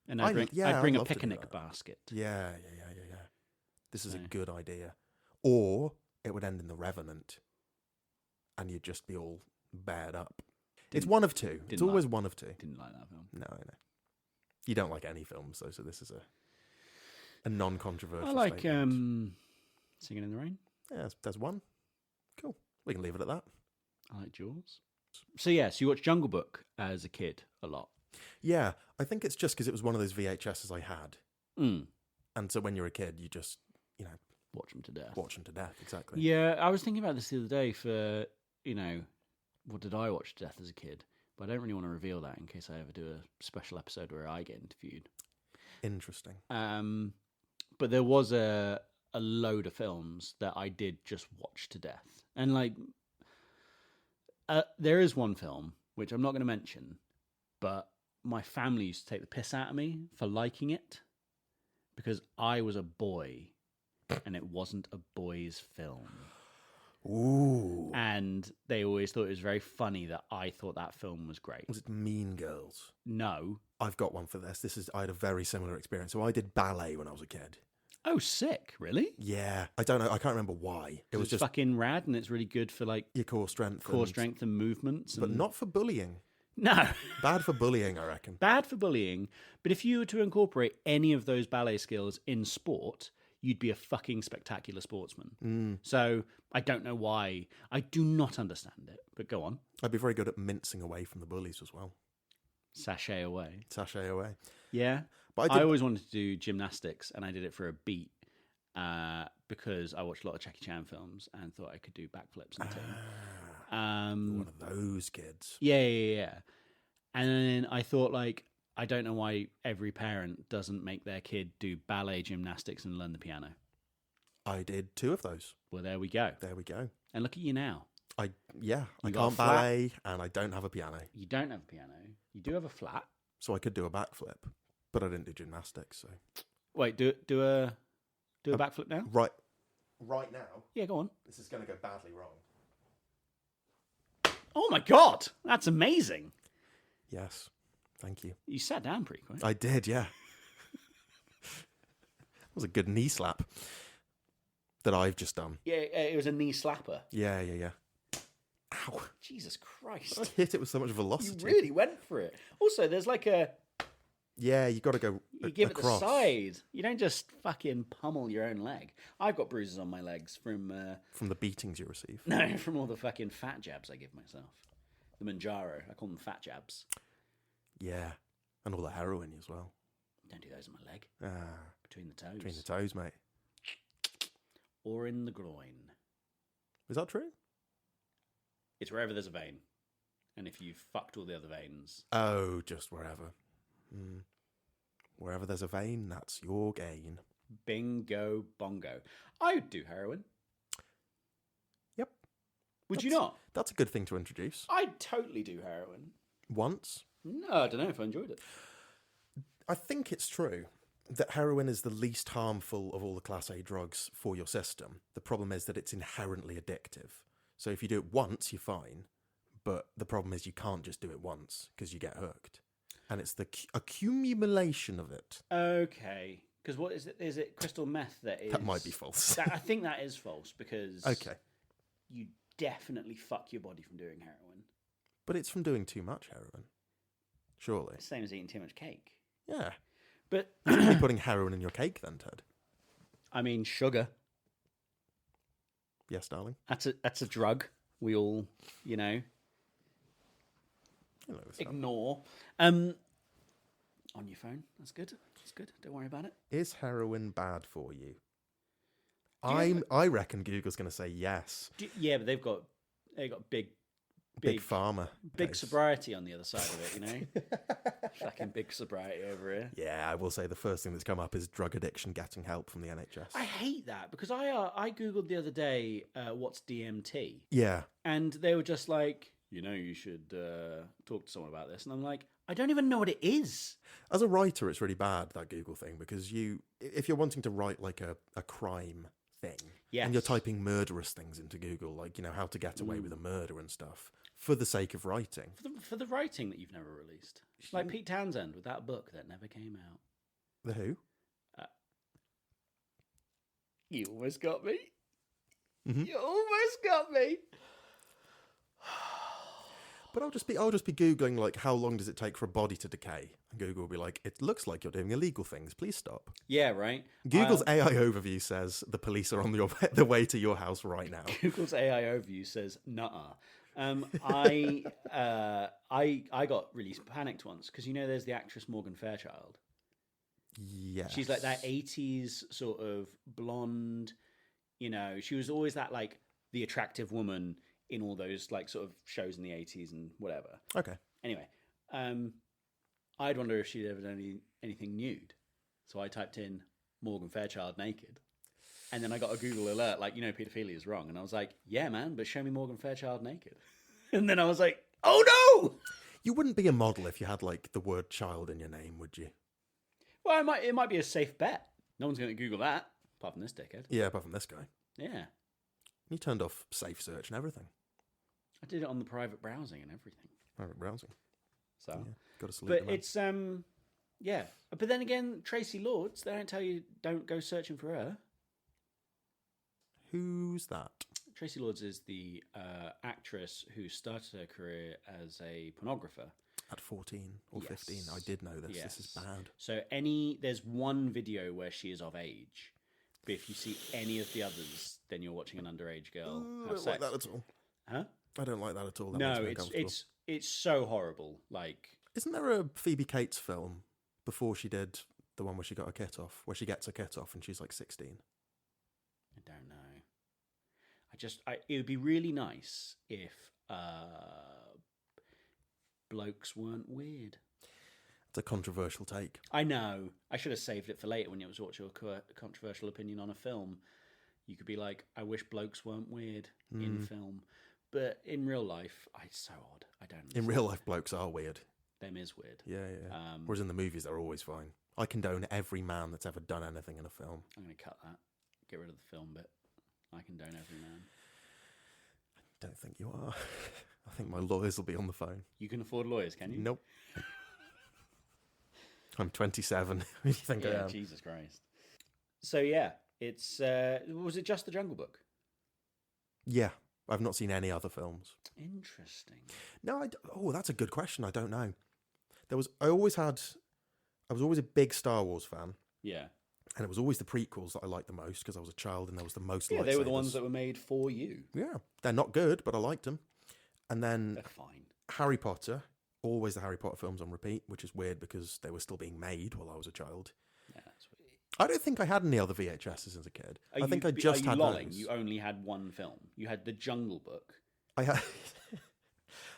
And I'd bring a picnic basket. Yeah. This is a good idea. Or it would end in The Revenant, and you'd just be all bared up. It's one of two. It's always one of two. Didn't like that film. No. You don't like any films, though, so this is a non-controversial I like statement. Singing in the Rain. Yeah, there's one. Cool. We can leave it at that. I like Jaws. So you watched Jungle Book as a kid a lot. Yeah, I think it's just because it was one of those VHSs I had. Mm. And so when you're a kid, you just, watch them to death. Watch them to death, exactly. Yeah, I was thinking about this the other day for, what did I watch to death as a kid? But I don't really want to reveal that in case I ever do a special episode where I get interviewed. Interesting. But there was a load of films that I did just watch to death. And There is one film which I'm not going to mention, but my family used to take the piss out of me for liking it because I was a boy and it wasn't a boys' film. Ooh. And they always thought it was very funny that I thought that film was great. Was it Mean Girls? No. I've got one for this. I had a very similar experience. So I did ballet when I was a kid. Oh, sick. Really? Yeah. I don't know. I can't remember why. It was just fucking rad and it's really good for like your core strength. And movements. But not for bullying. No. Bad for bullying, I reckon. Bad for bullying. But if you were to incorporate any of those ballet skills in sport, you'd be a fucking spectacular sportsman. So I don't know why. I do not understand it. But go on. I'd be very good at mincing away from the bullies as well. Sashay away. Sashay away. Yeah. But I always wanted to do gymnastics, and I did it for a beat because I watched a lot of Jackie Chan films and thought I could do backflips and things. One of those kids. Yeah. And then I thought, like, I don't know why every parent doesn't make their kid do ballet, gymnastics, and learn the piano. I did 2 of those. Well, there we go. And look at you now. I got can't a flat. ballet and I don't have a piano. You don't have a piano. You do have a flat. So I could do a backflip, but I didn't do gymnastics. So wait, do a backflip now. Right now. Yeah, go on. This is going to go badly wrong. Oh my god, that's amazing. Yes, thank you. You sat down pretty quick. I did, yeah. It was a good knee slap that I've just done. Yeah, it was a knee slapper. Yeah. Ow. Jesus Christ. I hit it with so much velocity. You really went for it. Also, there's like a... Yeah, you got to go You give across. it the side. You don't just fucking pummel your own leg. I've got bruises on my legs from... From the beatings you receive. No, from all the fucking fat jabs I give myself. The Manjaro. I call them fat jabs. Yeah, and all the heroin as well. Don't do those on my leg. Ah, Between the toes. between the toes, mate. Or in the groin. Is that true? It's wherever there's a vein. And if you've fucked all the other veins... Oh, just wherever. Wherever there's a vein, that's your gain. Bingo bongo. I would do heroin. Yep. Would you not? That's a good thing to introduce. I'd totally do heroin. Once. No, I don't know if I enjoyed it. I think it's true that heroin is the least harmful of all the Class A drugs for your system. The problem is that it's inherently addictive. So if you do it once, you're fine. But the problem is you can't just do it once because you get hooked. And it's the accumulation of it. Okay. Because what is it? Is it crystal meth that is... That might be false. I think that is false because... Okay. You definitely fuck your body from doing heroin. But it's from doing too much heroin. Surely. It's the same as eating too much cake. Yeah. But... You could be putting heroin in your cake then, Ted. I mean, sugar. Yes, darling. That's a drug. We all, you know... Ignore. On your phone. That's good. That's good. Don't worry about it. Is heroin bad for you? you I reckon Google's going to say yes. Yeah, but they've got big pharma. big case. sobriety on the other side of it. You know, fucking big sobriety over here. Yeah, I will say the first thing that's come up is drug addiction getting help from the NHS. I hate that because I googled the other day what's DMT. Yeah. And they were just like, you know, you should talk to someone about this. And I'm like, I don't even know what it is. As a writer, it's really bad, that Google thing, because if you're wanting to write like a crime thing, yes. and you're typing murderous things into Google, like, you know, how to get away with a murder and stuff, for the sake of writing. For the writing that you've never released. Like Pete Townsend with that book that never came out. The who? You almost got me. Mm-hmm. You almost got me. But I'll just be Googling, like, how long does it take for a body to decay? And Google will be like, it looks like you're doing illegal things. Please stop. Yeah, right. Google's AI overview says the police are on the way to your house right now. Google's AI overview says, nuh-uh. I got really panicked once because, you know, there's the actress Morgan Fairchild. Yeah. She's like that 80s sort of blonde, you know, she was always that, like, the attractive woman in all those, like, sort of shows in the 80s and whatever. Okay. Anyway, I'd wonder if she'd ever done anything nude. So I typed in Morgan Fairchild naked. And then I got a Google alert, like, you know, paedophilia is wrong. And I was like, yeah, man, but show me Morgan Fairchild naked. And then I was like, oh no! You wouldn't be a model if you had like the word child in your name, would you? Well, it might be a safe bet. No one's going to Google that, apart from this dickhead. Yeah, apart from this guy. Yeah. You turned off safe search and everything. I did it on the private browsing and everything. Private browsing. So, Yeah, got to salute but the man. it's yeah. But then again, Tracy Lords, they don't tell you don't go searching for her. Who's that? Tracy Lords is the actress who started her career as a pornographer. At 14 or 15. I did know this. Yes. This is bad. So there's one video where she is of age. But if you see any of the others, then you're watching an underage girl I have don't sex. like that at all. Huh? I don't like that at all. That No, makes me it's uncomfortable. it's so horrible. Like, Isn't there a Phoebe Cates film before she did the one where she got her kit off, where she gets her kit off and she's like 16? I don't know. It would be really nice if blokes weren't weird. It's a controversial take. I know. I should have saved it for later when it was what's your controversial opinion on a film. You could be like, I wish blokes weren't weird in film. But in real life, it's so odd. I don't In real life, blokes are weird. Them is weird. Yeah. Whereas in the movies, they're always fine. I condone every man that's ever done anything in a film. I'm going to cut that. Get rid of the film bit. I condone every man. Don't think you are. I think my lawyers will be on the phone. You can afford lawyers, can you? Nope. I'm 27. Who do you think I am? Jesus Christ. So yeah, it's was it just The Jungle Book? Yeah, I've not seen any other films. Interesting. No, that's a good question. I don't know. I was always a big Star Wars fan, Yeah. and it was always the prequels that I liked the most because I was a child and there was the most. Yeah, they were the lightsabers. ones that were made for you. Yeah, they're not good, but I liked them. And then They're fine. Harry Potter, always the Harry Potter films on repeat, which is weird because they were still being made while I was a child. Yeah, that's weird. I don't think I had any other VHSs as a kid. I think I just are had you lolling? those. You only had one film. You had The Jungle Book. I had,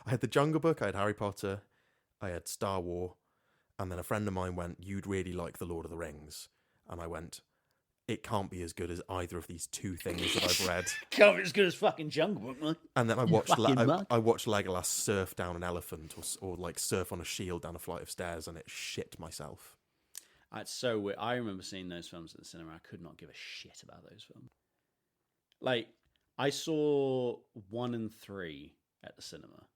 I had The Jungle Book, I had Harry Potter, I had Star Wars, and then a friend of mine went, "You'd really like The Lord of the Rings." And I went, "It can't be as good as either of these two things that I've read." Can't be as good as fucking Jungle Book, man. And then I watched fucking mug. I watched Legolas surf down an elephant or like surf on a shield down a flight of stairs, and it shit myself. That's so weird. I remember seeing those films at the cinema. I could not give a shit about those films. Like, I saw 1 and 3 at the cinema.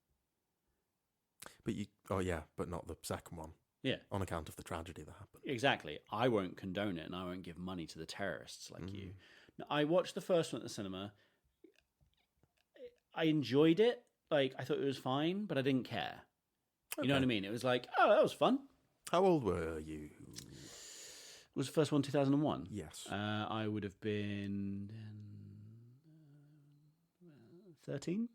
But not the second one. Yeah. On account of the tragedy that happened. Exactly. I won't condone it and I won't give money to the terrorists like you. Now, I watched the first one at the cinema. I enjoyed it. Like, I thought it was fine, but I didn't care. You know what I mean? It was like, oh, that was fun. How old were you? Was the first one 2001? Yes. I would have been 13.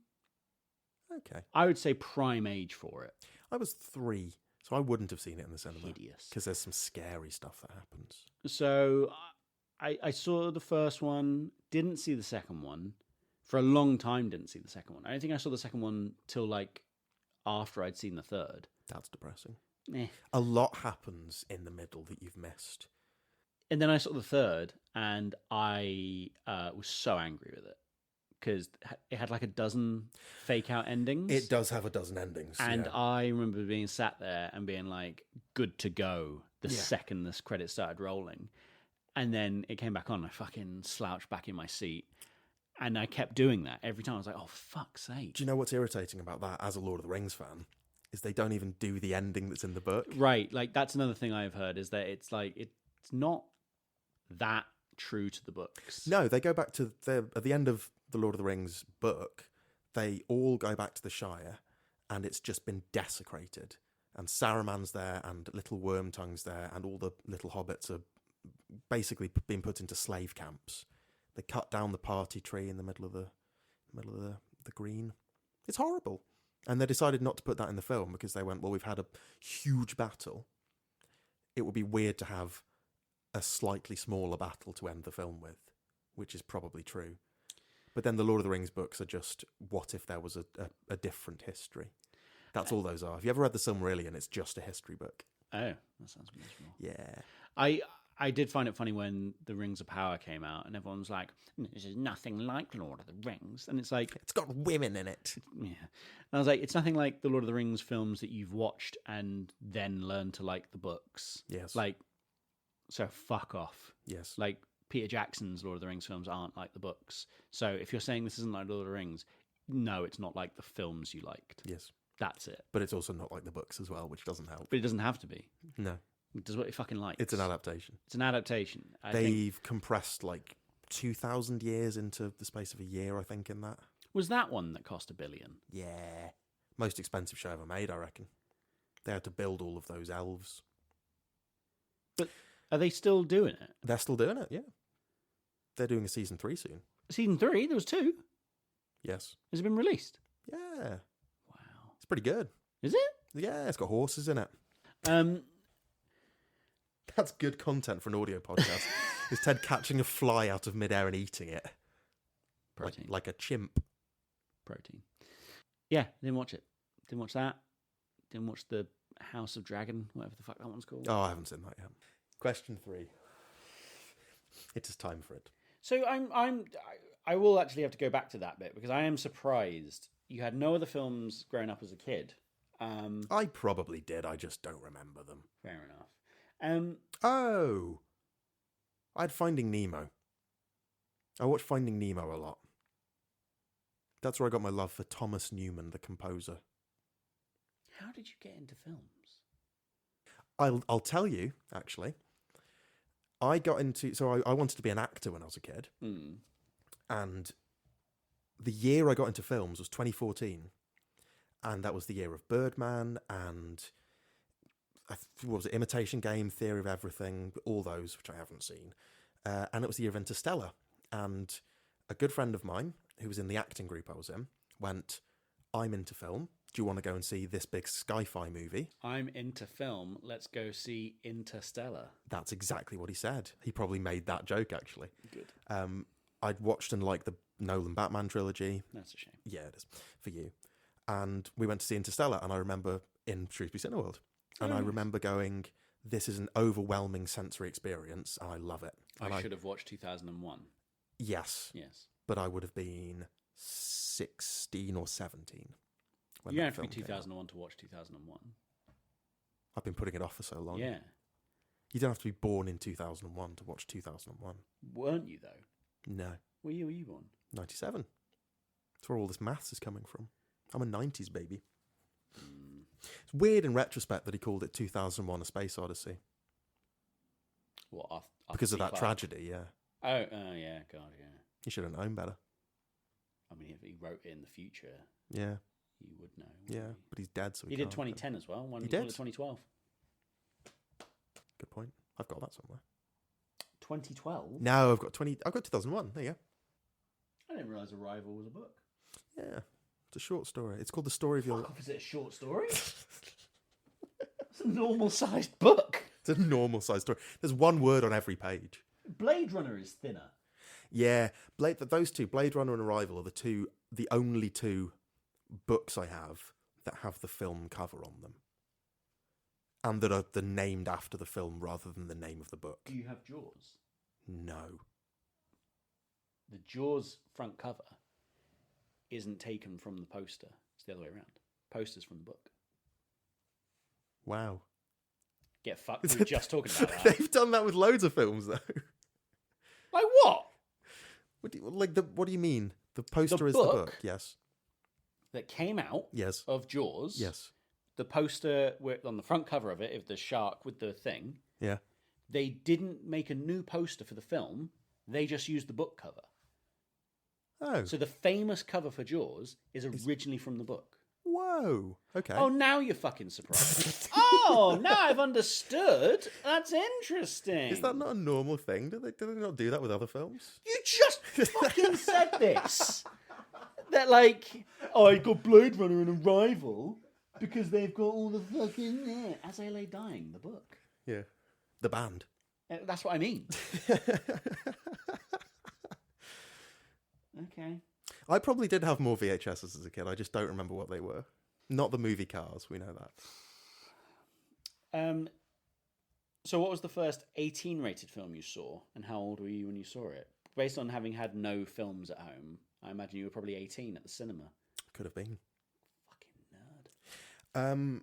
Okay. I would say prime age for it. I was 3, so I wouldn't have seen it in the cinema. Hideous. Because there's some scary stuff that happens. So I saw the first one, didn't see the second one. For a long time, didn't see the second one. I don't think I saw the second one till like after I'd seen the third. That's depressing. Eh. A lot happens in the middle that you've missed. And then I saw the third, and I was so angry with it because it had like a dozen fake out endings. It does have a dozen endings. And yeah. I remember being sat there and being like, good to go the second this credit started rolling. And then it came back on. I fucking slouched back in my seat. And I kept doing that every time. I was like, oh, fuck's sake. Do you know what's irritating about that as a Lord of the Rings fan? Is they don't even do the ending that's in the book. Right. Like, that's another thing I've heard is that it's like, it's not that true to the books. No, they go back to at the end of the Lord of the Rings book, they all go back to the Shire and it's just been desecrated. And Saruman's there and little Wormtongue's there and all the little hobbits are basically being put into slave camps. They cut down the party tree in the middle of the green. It's horrible. And they decided not to put that in the film because they went, well, we've had a huge battle. It would be weird to have a slightly smaller battle to end the film with, which is probably true. But then the Lord of the Rings books are just, what if there was a different history? That's all those are. Have you ever read The Silmarillion? It's just a history book. Oh, that sounds miserable. Yeah. I did find it funny when the Rings of Power came out, and everyone was like, "This is nothing like Lord of the Rings," and it's like, It's got women in it. yeah. And I was like, it's nothing like the Lord of the Rings films that you've watched and then learned to like the books. Yes. Like, so fuck off. Yes. Like, Peter Jackson's Lord of the Rings films aren't like the books. So if you're saying this isn't like Lord of the Rings, no, it's not like the films you liked. Yes. That's it. But it's also not like the books as well, which doesn't help. But it doesn't have to be. No. It does what you fucking like. It's an adaptation. It's an adaptation. They've compressed like 2,000 years into the space of a year, I think, in that. Was that one that cost $1 billion? Yeah. Most expensive show ever made, I reckon. They had to build all of those elves. But are they still doing it? They're still doing it, yeah. They're doing a season 3 soon. Season 3? There was 2. Yes. Has it been released? Yeah. Wow. It's pretty good. Is it? Yeah, it's got horses in it. Um, That's good content for an audio podcast. Is Ted catching a fly out of midair and eating it? Protein. Like a chimp. Protein. Yeah, didn't watch it. Didn't watch that. Didn't watch the House of Dragon, whatever the fuck that one's called. Oh, I haven't seen that yet. Question 3. It is time for it. So I will actually have to go back to that bit because I am surprised you had no other films growing up as a kid. I probably did. I just don't remember them. Fair enough. Oh. I had Finding Nemo. I watched Finding Nemo a lot. That's where I got my love for Thomas Newman, the composer. How did you get into films? I'll tell you, actually. I got into... So I wanted to be an actor when I was a kid. Mm. And the year I got into films was 2014. And that was the year of Birdman and... what was it? Imitation Game, Theory of Everything, all those, which I haven't seen. And it was the year of Interstellar. And a good friend of mine, who was in the acting group I was in, went, I'm into film. Do you want to go and see this big sci-fi movie? I'm into film. Let's go see Interstellar. That's exactly what he said. He probably made that joke, actually. Good. I'd watched and liked the Nolan Batman trilogy. That's a shame. Yeah, it is. For you. And we went to see Interstellar, and I remember in Shrewsbury Cineworld. And I remember going, this is an overwhelming sensory experience, and I love it. And I should have watched 2001. Yes. Yes. But I would have been 16 or 17. When You that have to be film came out. 2001 to watch 2001. I've been putting it off for so long. Yeah. You don't have to be born in 2001 to watch 2001. Weren't you, though? No. What year were you born? 97. That's where all this maths is coming from. I'm a 90s baby. It's weird in retrospect that he called it 2001 A Space Odyssey. What? Because of that tragedy, yeah. Oh, yeah, God, yeah. He should have known better. I mean, if he wrote it in the future, Yeah, you would know. yeah. wouldn't But he's dead, so He did 2010 as well. Why He didn't you call did? it 2012? Good point. I've got that somewhere. 2012? No, I've got 2001. There you go. I didn't realise Arrival was a book. Yeah. It's a short story. It's called The Story of Your... Fuck off, is it a short story? It's a normal-sized book. It's a normal sized story. There's one word on every page. Blade Runner is thinner. Yeah, those two, Blade Runner and Arrival, are the only two books I have that have the film cover on them, and that are named after the film rather than the name of the book. Do you have Jaws? No. The Jaws front cover isn't taken from the poster. It's the other way around. Poster's from the book. Wow. Get fucked. We were just talking about that. They've done that with loads of films, though. Like what? What do you mean? The poster is the book? book. Yes. That came out Yes. of Jaws. Yes. The poster on the front cover of it, of the shark with the thing, Yeah. they didn't make a new poster for the film. They just used the book cover. Oh. So the famous cover for Jaws is originally from the book. Whoa. Okay. Oh, now you're fucking surprised. Oh, now I've understood. That's interesting. Is that not a normal thing? Do they not do that with other films? You just fucking said this. That I got Blade Runner and Arrival because they've got all the fucking... As I Lay Dying, the book. Yeah. The band. That's what I mean. Okay. I probably did have more VHSs as a kid. I just don't remember what they were. Not the movie Cars. We know that. So what was the first 18 rated film you saw, and how old were you when you saw it? Based on having had no films at home, I imagine you were probably 18 at the cinema. Could have been. Fucking nerd.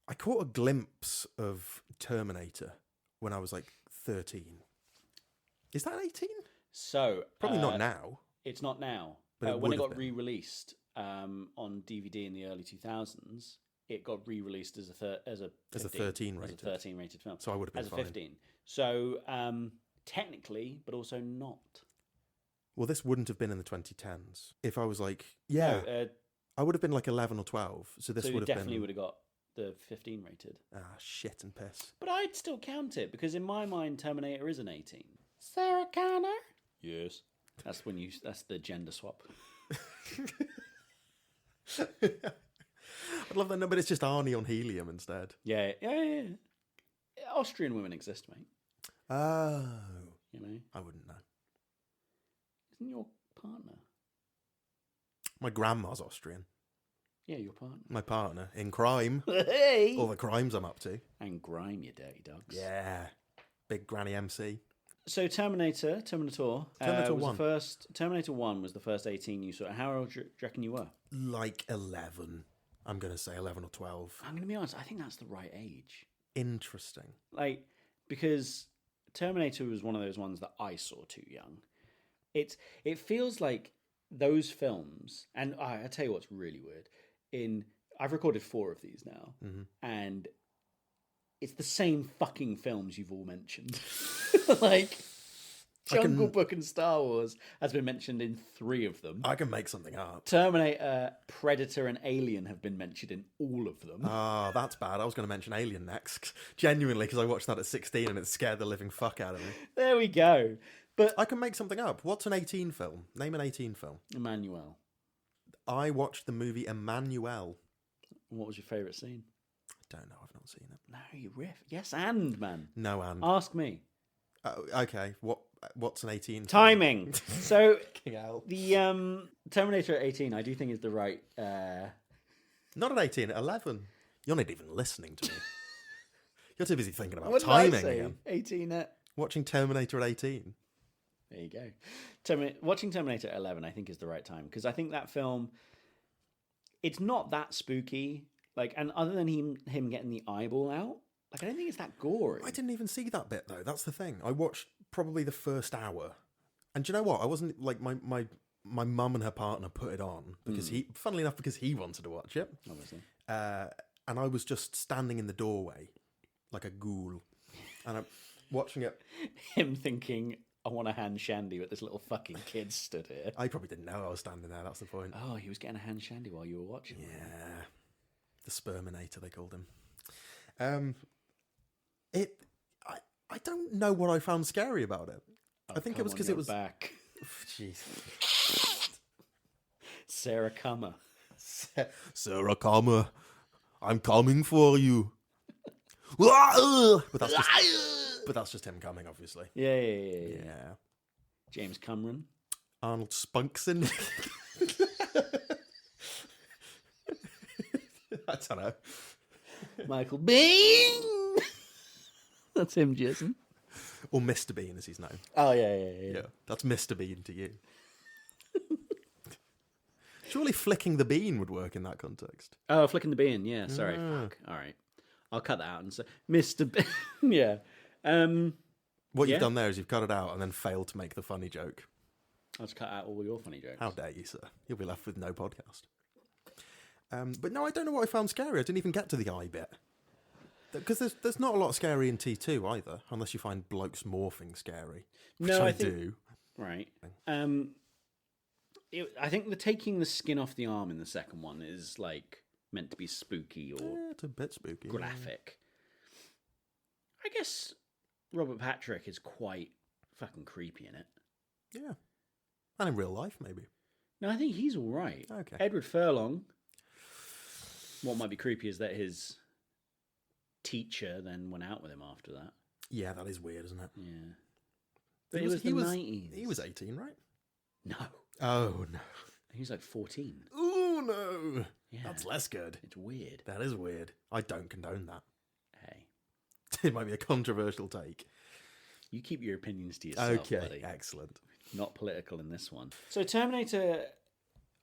I caught a glimpse of Terminator when I was like 13. Is that 18? So Probably not now. It's not now. But it when would it have got been. re-released on DVD in the early 2000s, it got re-released as a 13 rated. as a 13 rated film. So I would have been as a fine. 15. So technically, but also not. Well, this wouldn't have been in the 2010s. If I was like, yeah, No, I would have been like 11 or 12. So this so you would have definitely been... would have got the 15 rated. Ah, shit and piss. But I'd still count it because in my mind, Terminator is an 18. Sarah Connor. Yes. That's the gender swap. I'd love that. No, but it's just Arnie on helium instead. Yeah. Austrian women exist, mate. Oh, You know, I wouldn't know. isn't your partner? My grandma's Austrian. Yeah, your partner. My partner in crime. Hey. All the crimes I'm up to. And grime, you dirty dogs. Yeah. Big granny MC. So Terminator Terminator was 1. the first. Terminator 1 was the first 18 you saw. How old do you reckon you were? Like 11. I'm going to say 11 or 12. I'm going to be honest. I think that's the right age. Interesting. Like, because Terminator was one of those ones that I saw too young. It feels like those films, and I tell you what's really weird. I've recorded 4 of these now, and it's the same fucking films you've all mentioned. Like Jungle Book and Star Wars has been mentioned in 3 of them. I can make something up. Terminator, Predator, and Alien have been mentioned in all of them. Ah, that's bad. I was going to mention Alien next. Genuinely, because I watched that at 16 and it scared the living fuck out of me. There we go. But I can make something up. What's an 18 film? Name an 18 film. Emmanuel, I watched the movie Emmanuel. what was your favourite scene? Don't know. I've not seen it. No, you riff. Yes, and man. No, and. Ask me. Okay. What's an 18 film? Timing. So Fucking hell. the Terminator at 18, I do think is the right. Not an 18, 11. You're not even listening to me. You're too busy thinking about What did I timing say? again. 18 at. Watching Terminator at 18. There you go. Watching Terminator at 11, I think, is the right time because I think that film. It's not that spooky, like, and other than him getting the eyeball out, like, I don't think it's that gory. I didn't even see that bit, though. That's the thing. I watched probably the first hour. And do you know what? I wasn't, like, my mum and her partner put it on because funnily enough, because he wanted to watch it. Obviously. And I was just standing in the doorway like a ghoul. And I'm watching it. Him thinking, I want a hand shandy, but this little fucking kid stood here. I probably didn't know I was standing there. That's the point. Oh, he was getting a hand shandy while you were watching. Yeah. The Sperminator, they called him. I don't know what I found scary about it. I think it was because it was back. Jeez. Sarah Cummer. Sarah Connor, I'm coming for you. But that's just him coming, obviously. Yeah. James Cameron. Arnold Spunkson. I don't know. Michael Bean. That's him, Jason. Or Mr. Bean, as he's known. Oh, yeah. Yeah, that's Mr. Bean to you. Surely flicking the bean would work in that context. Oh, flicking the bean. Yeah, sorry. Fuck. All right. I'll cut that out and say, Mr. Bean. Yeah. What Yeah. you've done there is you've cut it out and then failed to make the funny joke. I'll just cut out all your funny jokes. How dare you, sir? You'll be left with no podcast. But no, I don't know what I found scary. I didn't even get to the eye bit. Because there's not a lot scary in T2 either, unless you find blokes morphing scary. Which No, I I think- do. Right. I think the taking the skin off the arm in the second one is like meant to be spooky or Yeah, it's a bit spooky. graphic. I guess Robert Patrick is quite fucking creepy in it. Yeah. And in real life, maybe. No, I think he's all right. Okay. Edward Furlong. What might be creepy is that his teacher then went out with him after that. Yeah, that is weird, isn't it? Yeah. But it was the 90s. He was 18, right? No. Oh, no. He was like 14. Oh, no. Yeah. That's less good. It's weird. That is weird. I don't condone that. Hey. It might be a controversial take. You keep your opinions to yourself, buddy. Excellent. Not political in this one. So Terminator,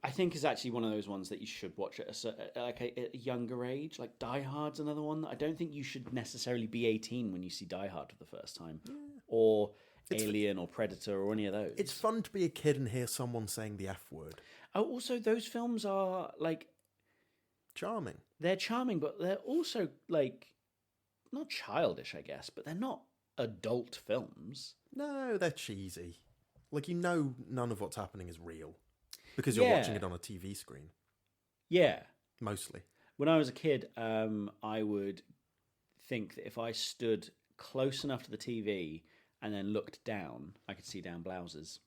I think, is actually one of those ones that you should watch at a younger age. Like Die Hard's another one that I don't think you should necessarily be 18 when you see Die Hard for the first time, or Alien or Predator or any of those. It's fun to be a kid and hear someone saying the F word. Oh, also those films are like Charming. they're charming, but they're also like not childish, I guess, but they're not adult films. No, they're cheesy. Like, you know, none of what's happening is real because you're watching it on a TV screen. Yeah. Mostly. When I was a kid, I would think that if I stood close enough to the TV and then looked down, I could see down blouses.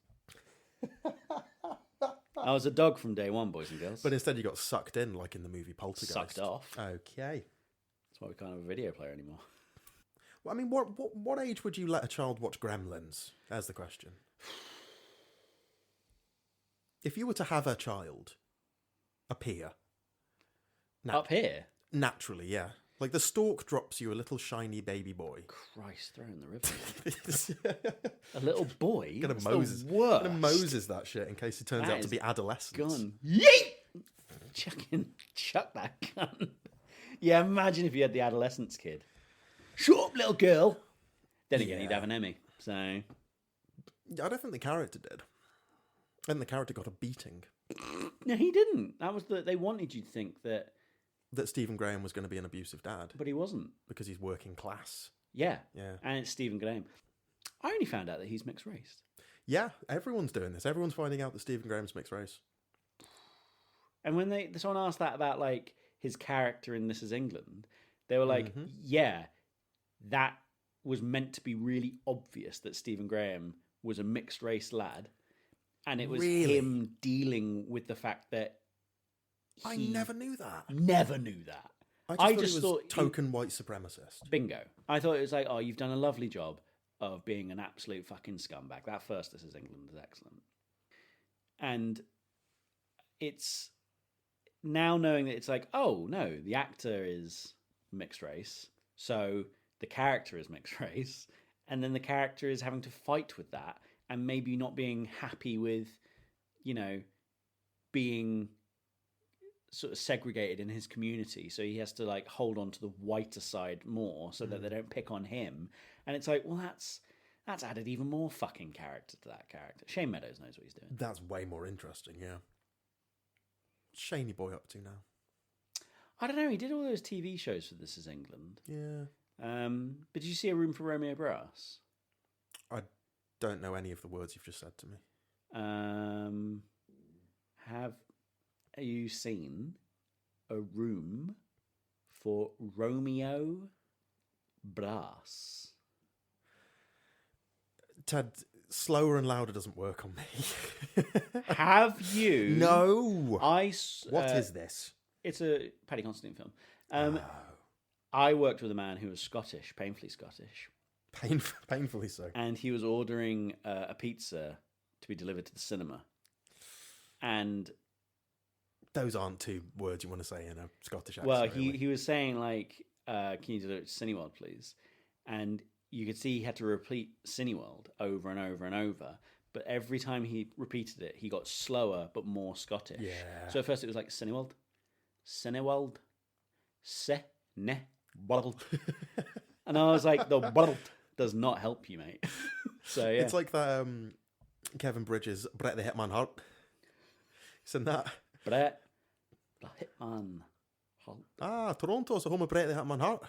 I was a dog from day one, boys and girls. But instead you got sucked in, like in the movie Poltergeist. Sucked off. Okay. That's why we can't have a video player anymore. Well, I mean, what age would you let a child watch Gremlins? There's the question. If you were to have a child appear... Up here? Naturally, yeah. Like the stork drops you a little shiny baby boy. Christ, throwing the ribbon. A little boy? Gonna That's Moses, the worst. gonna Moses that shit in case he turns That out to is be adolescent. Gun. Yeet! Chuck that gun. Yeah, imagine if you had the adolescence kid. Shut up, little girl. Then again, he'd have an Emmy. So I don't think the character did. I think the character got a beating. no, he didn't. That was they wanted you to think that, Stephen Graham was going to be an abusive dad but he wasn't. because he's working class. Yeah, Yeah. and it's Stephen Graham. I only found out that he's mixed race. Yeah, everyone's doing this. Everyone's finding out that Stephen Graham's mixed race. And when someone asked that about like his character in This Is England, they were like, "Yeah, that was meant to be really obvious that Stephen Graham was a mixed race lad, and it was Really? him dealing with the fact that I he never knew that. never knew that." I just thought token white supremacist. Bingo. I thought it was like, "Oh, you've done a lovely job of being an absolute fucking scumbag." That first This Is England is excellent, and it's now knowing that it's like, oh no, the actor is mixed race, so the character is mixed race, and then the character is having to fight with that and maybe not being happy with, being sort of segregated in his community, so he has to like hold on to the whiter side more so that they don't pick on him. And it's like, well, that's added even more fucking character to that character. Shane Meadows knows what he's doing. That's way more interesting, yeah. What's Shaney boy up to now? I don't know, he did all those TV shows for This Is England. Yeah. But did you see A Room for Romeo Brass? I don't know any of the words you've just said to me. Have you seen A Room for Romeo Brass? Ted, slower and louder doesn't work on me. Have you? No. What is this? It's a Paddy Considine film. I worked with a man who was Scottish, painfully Scottish. Painfully so. And he was ordering a pizza to be delivered to the cinema. And those aren't two words you want to say in a Scottish accent. well, really. he was saying like, can you deliver it to Cineworld, please? And you could see he had to repeat Cineworld over and over and over. But every time he repeated it, he got slower but more Scottish. Yeah. So at first it was like Cineworld, Cineworld, Cineworld. And I was like, the world does not help you, mate. So yeah. It's like that Kevin Bridges, Bret the Hitman Hart. Isn't that? Bret the Hitman Hart. Toronto's a home of Bret the Hitman Hart.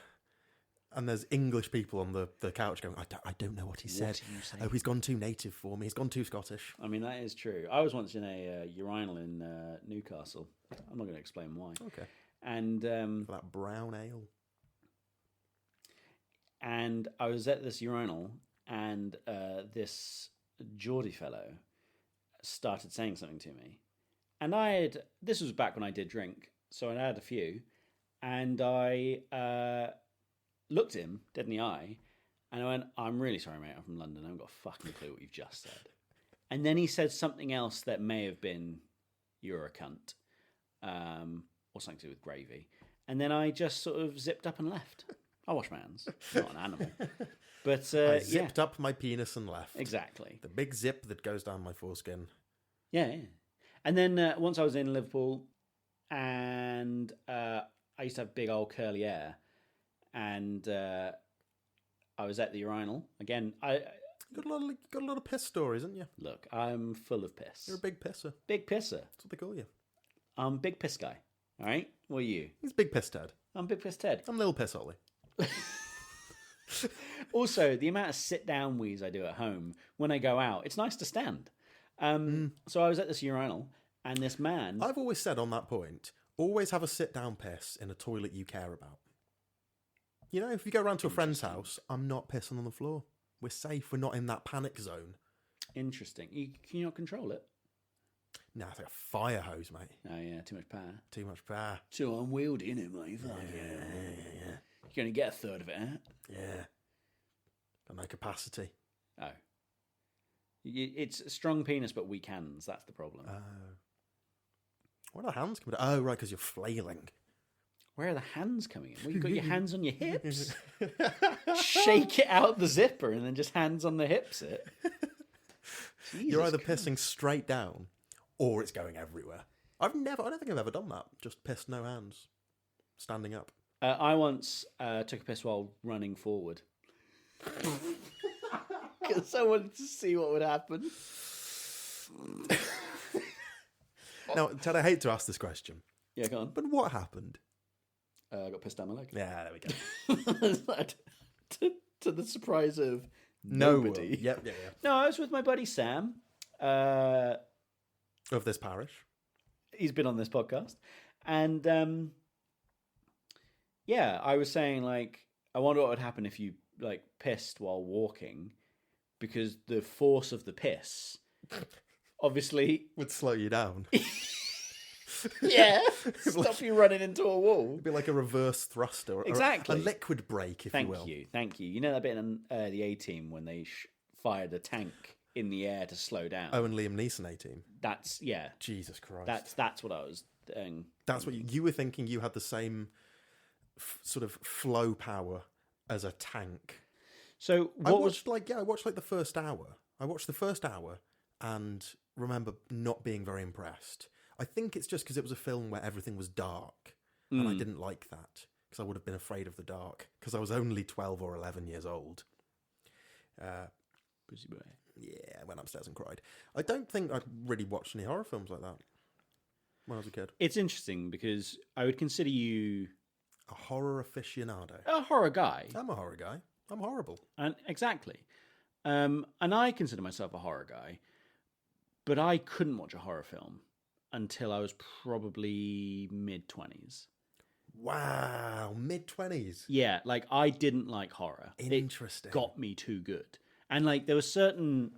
And there's English people on the couch going, I don't know what he said. Oh, he's gone too native for me. He's gone too Scottish. I mean, that is true. I was once in a urinal in Newcastle. I'm not going to explain why. Okay. And For that brown ale. And I was at this urinal, and this Geordie fellow started saying something to me. And this was back when I did drink, so I had a few. And I looked him dead in the eye, and I went, "I'm really sorry, mate. I'm from London. I haven't got a fucking clue what you've just said." And then he said something else that may have been, "You're a cunt," or something to do with gravy. And then I just sort of zipped up and left. I wash my hands. I'm not an animal. But I zipped up my penis and left. exactly. The big zip that goes down my foreskin. Yeah. And then once I was in Liverpool, and I used to have big old curly hair, and I was at the urinal again. You got a lot of piss stories, haven't you? Look, I'm full of piss. You're a big pisser. Big pisser. That's what they call you. I'm big piss guy. All right. What are you? He's Big Piss Ted. I'm big piss Ted. I'm Little Piss Ollie. Also, the amount of sit-down wheeze I do at home when I go out, it's nice to stand. So I was at this urinal, and this man... I've always said on that point, always have a sit-down piss in a toilet you care about. You know, if you go around to a friend's house, I'm not pissing on the floor. We're safe. We're not in that panic zone. Interesting. Can you not control it? Nah, it's like a fire hose, mate. Oh, yeah, too much power. Too much power. Too unwieldy, isn't it, mate? Yeah. You're going to get a third of it, huh? Yeah. Got no capacity. Oh. It's a strong penis, but weak hands. That's the problem. Where are the hands coming? Oh, right, because you're flailing. Where are the hands coming in? Well, you've got your hands on your hips. Shake it out the zipper and then just hands on the hips it. You're either Christ. pissing straight down or it's going everywhere. I don't think I've ever done that. Just pissed no hands. Standing up. I once took a piss while running forward. Because I wanted to see what would happen. Now, Ted, I hate to ask this question, Yeah, go on. but what happened? I got pissed down my leg. Yeah, there we go. to the surprise of No nobody. one. Yep. No, I was with my buddy Sam. Of this parish. He's been on this podcast. And yeah, I was saying, like, I wonder what would happen if you, like, pissed while walking, because the force of the piss obviously Would slow you down. yeah, stop you running into a wall. It'd be like a reverse thruster. Or Exactly. A liquid brake, if you will. Thank you. You know that bit in the A-Team when they fired a tank in the air to slow down? Oh, and Liam Neeson A-Team. That's, yeah. Jesus Christ. That's what I was doing. That's what you were thinking. You had the same sort of flow power as a tank. So I watched like the first hour. I watched the first hour and remember not being very impressed. I think it's just because it was a film where everything was dark, and I didn't like that because I would have been afraid of the dark because I was only 12 or 11 years old. Pussy boy. Yeah, I went upstairs and cried. I don't think I'd really watched any horror films like that when I was a kid. It's interesting because I would consider you A horror aficionado. a horror guy. I'm a horror guy. I'm horrible. And exactly. And I consider myself a horror guy, but I couldn't watch a horror film until I was probably mid-20s. Wow, mid-20s. Yeah, like I didn't like horror. Interesting. It got me too good. And like there were certain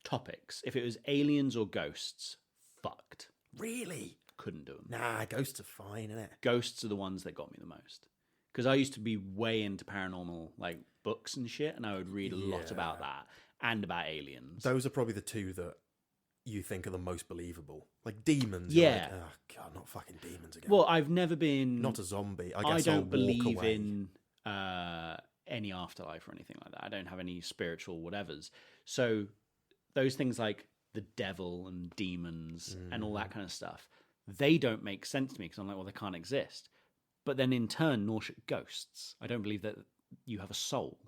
topics. If it was aliens or ghosts, fucked. Really? Couldn't do them. Nah, ghosts are fine, innit? Ghosts are the ones that got me the most. Because I used to be way into paranormal like books and shit, and I would read a lot about that and about aliens. Those are probably the two that you think are the most believable. Like demons. Yeah. You're like, oh, God, not fucking demons again. Well, I've never been... Not a zombie. I I guess don't I'll walk believe away. in any afterlife or anything like that. I don't have any spiritual whatevers. So those things like the devil and demons and all that kind of stuff, they don't make sense to me because I'm like, well, they can't exist. But then in turn, nor should ghosts. I don't believe that you have a soul.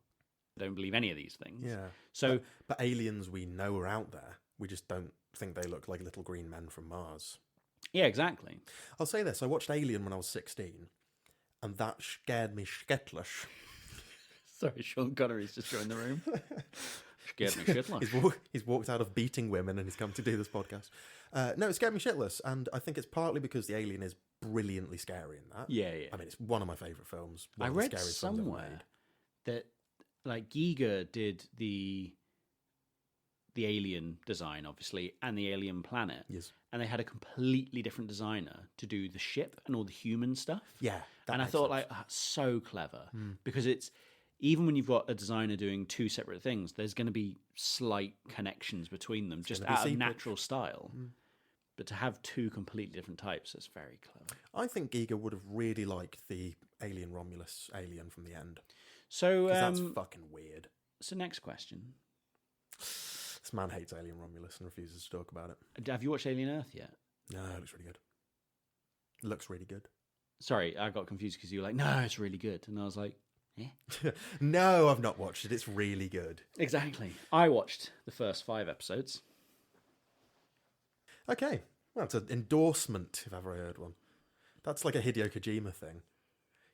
I don't believe any of these things. Yeah. So, But aliens we know are out there. We just don't think they look like little green men from Mars. yeah, exactly. I'll say this. I watched Alien when I was 16, and that scared me shitless. Sorry, Sean Connery's just joined the room. Scared me shitless. He's walked out of beating women and he's come to do this podcast. No, it scared me shitless, and I think it's partly because the alien is brilliantly scary in that. Yeah, yeah. I mean, it's one of my favourite films. I read somewhere that like Giger did the alien design, obviously, and the alien planet. Yes. And they had a completely different designer to do the ship and all the human stuff. Yeah. And I thought, like, so clever. Because it's, even when you've got a designer doing two separate things, there's going to be slight connections between them, just gonna be out of seepage. natural style. But to have two completely different types, that's very clever. I think Giger would have really liked the alien Romulus alien from the end. So 'Cause that's fucking weird. So next question. This man hates alien Romulus and refuses to talk about it. Have you watched Alien Earth yet? No, it looks really good. It looks really good. Sorry, I got confused because you were like, no, it's really good. And I was like, eh? No, I've not watched it. It's really good. Exactly. I watched the first 5 episodes. Okay. Well, that's an endorsement, if ever I heard one. That's like a Hideo Kojima thing.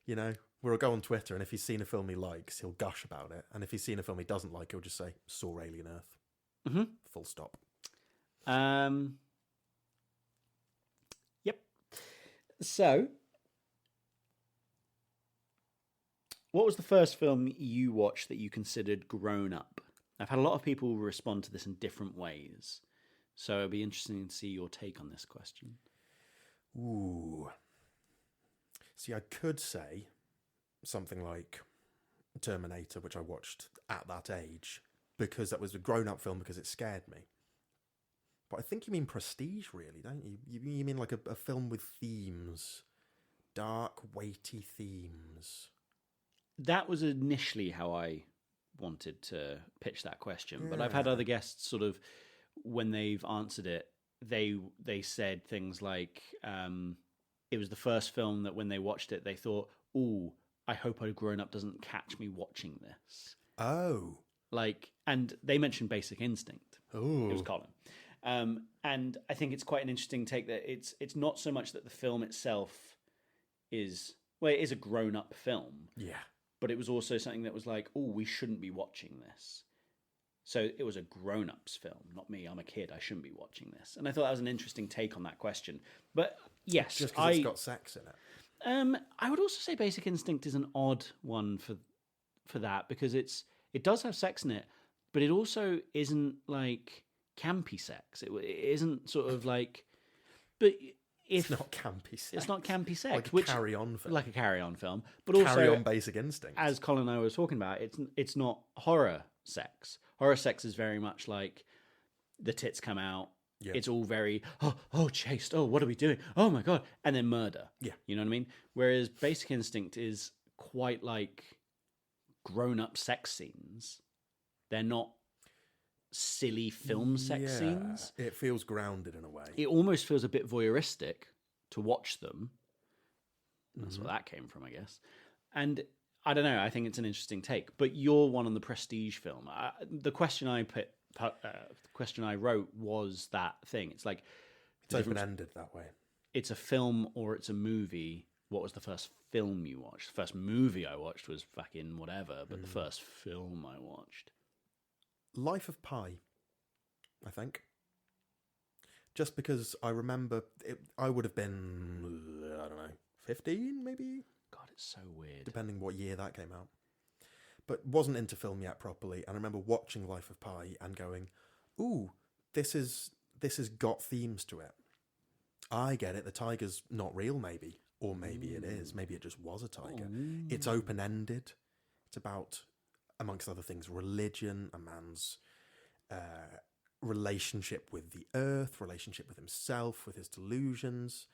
You know, where he'll go on Twitter and if he's seen a film he likes, he'll gush about it. And if he's seen a film he doesn't like, he'll just say, saw Alien Earth. Mm-hmm. Full stop. Yep. So, what was the first film you watched that you considered grown up? I've had a lot of people respond to this in different ways. So it'd be interesting to see your take on this question. Ooh. See, I could say something like Terminator, which I watched at that age, because that was a grown-up film because it scared me. But I think you mean prestige, really, don't you? You mean like a film with themes. Dark, weighty themes. That was initially how I wanted to pitch that question. But I've had other guests sort of, when they've answered it, they said things like, it was the first film that when they watched it, they thought, ooh, I hope a grown-up doesn't catch me watching this. Oh. Like, and they mentioned Basic Instinct. Ooh. It was Colin. And I think it's quite an interesting take that it's not so much that the film itself is, well, it is a grown-up film. Yeah. But it was also something that was like, oh, we shouldn't be watching this. So it was a grown-ups film, not me. I'm a kid. I shouldn't be watching this. And I thought that was an interesting take on that question. But yes, just because it's got sex in it. I would also say Basic Instinct is an odd one for that because it does have sex in it, but it also isn't like campy sex. It isn't sort of like, but it's not campy sex. It's not campy sex, like a carry-on film. Like a carry-on film, but also carry-on Basic Instinct. As Colin and I was talking about, it's not horror sex. Horror sex is very much like the tits come out. Yeah. It's all very, chased. Oh, what are we doing? Oh my God. And then murder. Yeah. You know what I mean? Whereas Basic Instinct is quite like grown-up sex scenes. They're not silly film sex scenes. It feels grounded in a way. It almost feels a bit voyeuristic to watch them. That's where that came from, I guess. And I don't know. I think it's an interesting take. But you're one on the prestige film. The question I wrote was that thing. It's like it's open-ended that way. It's a film or it's a movie. What was the first film you watched? The first movie I watched was fucking whatever. But the first film I watched, Life of Pi, I think. Just because I remember I would have been, I don't know, 15 maybe? God, it's so weird. Depending what year that came out. But wasn't into film yet properly. And I remember watching Life of Pi and going, ooh, this has got themes to it. I get it. The tiger's not real, maybe. Or maybe it is. Maybe it just was a tiger. It's open-ended. It's about, amongst other things, religion, a man's relationship with the earth, relationship with himself, with his delusions.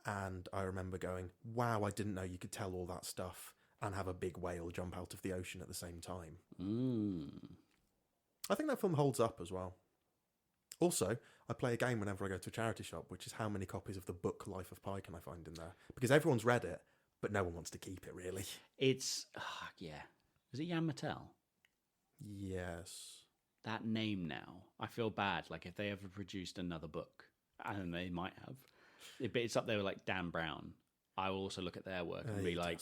And I remember going, wow, I didn't know you could tell all that stuff and have a big whale jump out of the ocean at the same time. I think that film holds up as well. Also, I play a game whenever I go to a charity shop, which is how many copies of the book Life of Pi can I find in there? Because everyone's read it, but no one wants to keep it, really. It's, yeah. Is it Jan Mattel? Yes. That name now, I feel bad. Like if they ever produced another book, and they might have, but it's up there with like Dan Brown. I will also look at their work and be like,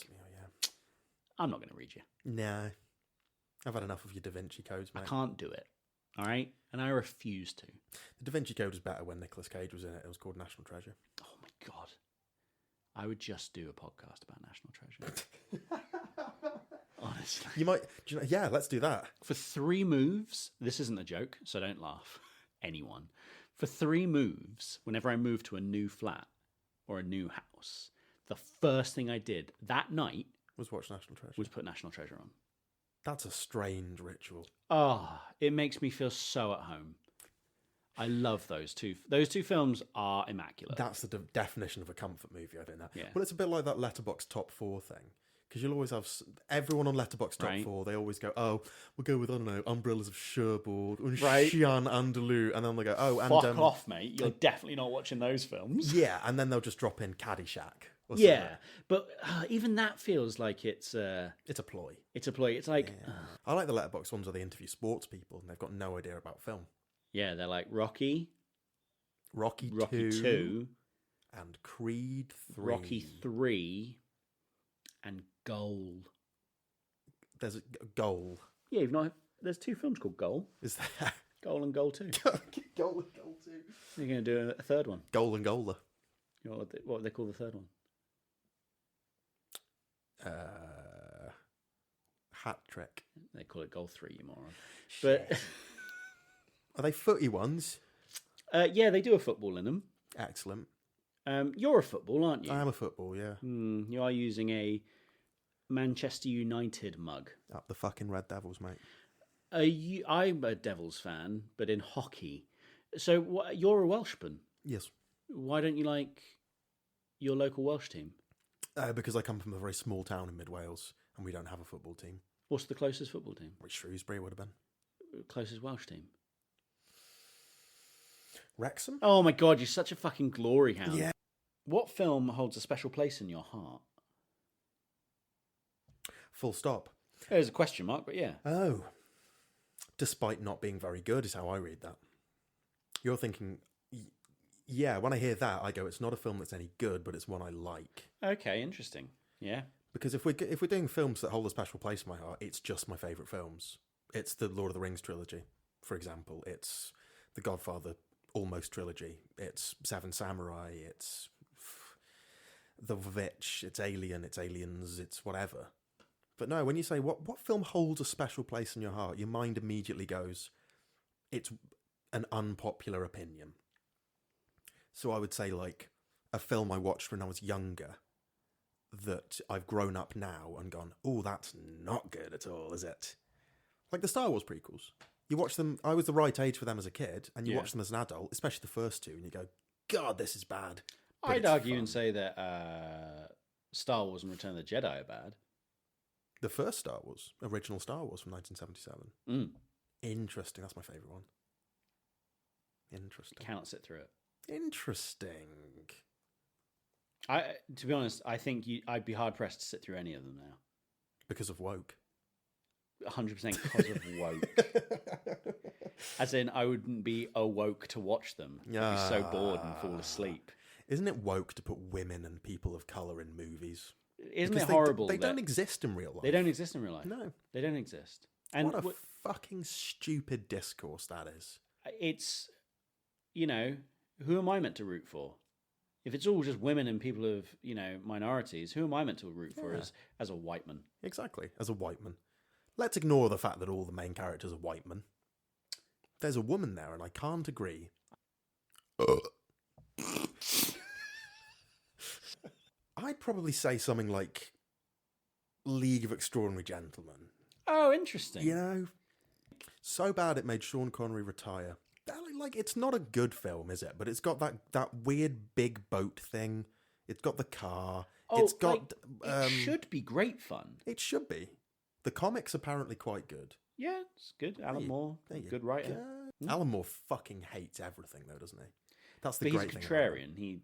I'm not going to read you. No. I've had enough of your Da Vinci Codes, mate. I can't do it. All right? And I refuse to. The Da Vinci Code was better when Nicolas Cage was in it. It was called National Treasure. Oh my God. I would just do a podcast about National Treasure. Honestly. You might, yeah, let's do that. For 3 moves, this isn't a joke, so don't laugh. Anyone. For 3 moves, whenever I moved to a new flat or a new house, the first thing I did that night was watch National Treasure. Was put National Treasure on. That's a strange ritual. Oh, it makes me feel so at home. I love those two. Those two films are immaculate. That's the definition of a comfort movie, I think. That. Yeah. Well, it's a bit like that Letterboxd top 4 thing. Because you'll always have everyone on Letterboxd top Right. 4. They always go, "Oh, we'll go with I don't know, Umbrellas of Cherbourg and Right. Xian Andalou," and then they go, "Oh, and Fuck off, mate. You're definitely not watching those films. yeah," and then they'll just drop in Caddyshack. Or Yeah, something. but even that feels like it's a ploy. It's a ploy. It's like, I like the Letterboxd ones where they interview sports people and they've got no idea about film. yeah, they're like Rocky Rocky 2, and Creed 3. Rocky 3, and Goal. There's a goal. Yeah, you've not. There's two films called Goal. Is there? Goal and Goal 2. Goal and goal 2. You're going to do a third one. Goal and goaler. You know what would they call the third one? Hat trick. They call it Goal 3, you moron. But Are they footy ones? yeah, they do a football in them. Excellent. You're a football, aren't you? I am a football, yeah. You are using a Manchester United mug. Up the fucking Red Devils, mate. I'm a Devils fan, but in hockey. So you're a Welshman. Yes. Why don't you like your local Welsh team? Because I come from a very small town in mid Wales and we don't have a football team. What's the closest football team? Which Shrewsbury would have been. Closest Welsh team? Wrexham? Oh my god, you're such a fucking glory hound. Yeah. What film holds a special place in your heart? Full stop. There's a question mark, but yeah. Oh. Despite not being very good is how I read that. You're thinking, yeah, when I hear that, I go, it's not a film that's any good, but it's one I like. Okay, interesting. Yeah. Because if we're doing films that hold a special place in my heart, it's just my favourite films. It's the Lord of the Rings trilogy, for example. It's the Godfather almost trilogy. It's Seven Samurai. It's The Witch. It's Alien. It's Aliens. It's whatever. But no, when you say what film holds a special place in your heart, your mind immediately goes, it's an unpopular opinion. So I would say like a film I watched when I was younger that I've grown up now and gone, oh, that's not good at all, is it? Like the Star Wars prequels. You watch them, I was the right age for them as a kid, and you watch them as an adult, especially the first two, and you go, God, this is bad. But I'd it's argue fun. and say that Star Wars and Return of the Jedi are bad. The first Star Wars, original Star Wars from 1977. Interesting, that's my favourite one. Interesting. Cannot sit through it. Interesting. To be honest, I think I'd be hard pressed to sit through any of them now. Because of woke. 100% because of woke. As in, I wouldn't be awoke to watch them. I'd be so bored and fall asleep. Isn't it woke to put women and people of colour in movies? Isn't Because it horrible? They don't exist in real life. They don't exist in real life. No. They don't exist. And What a fucking stupid discourse that is. it's, who am I meant to root for? If it's all just women and people of, minorities, who am I meant to root for as a white man? Exactly, as a white man. Let's ignore the fact that all the main characters are white men. There's a woman there, and I can't agree. I'd probably say something like League of Extraordinary Gentlemen. Oh, interesting. You know, so bad it made Sean Connery retire. Like, it's not a good film, is it? But it's got that weird big boat thing. It's got the car. Oh, it's got. it should be great fun. It should be. The comics apparently quite good. Yeah, it's good. Alan Moore, good writer. Alan Moore fucking hates everything, though, doesn't he? That's the But great he's a thing. about him. contrarian.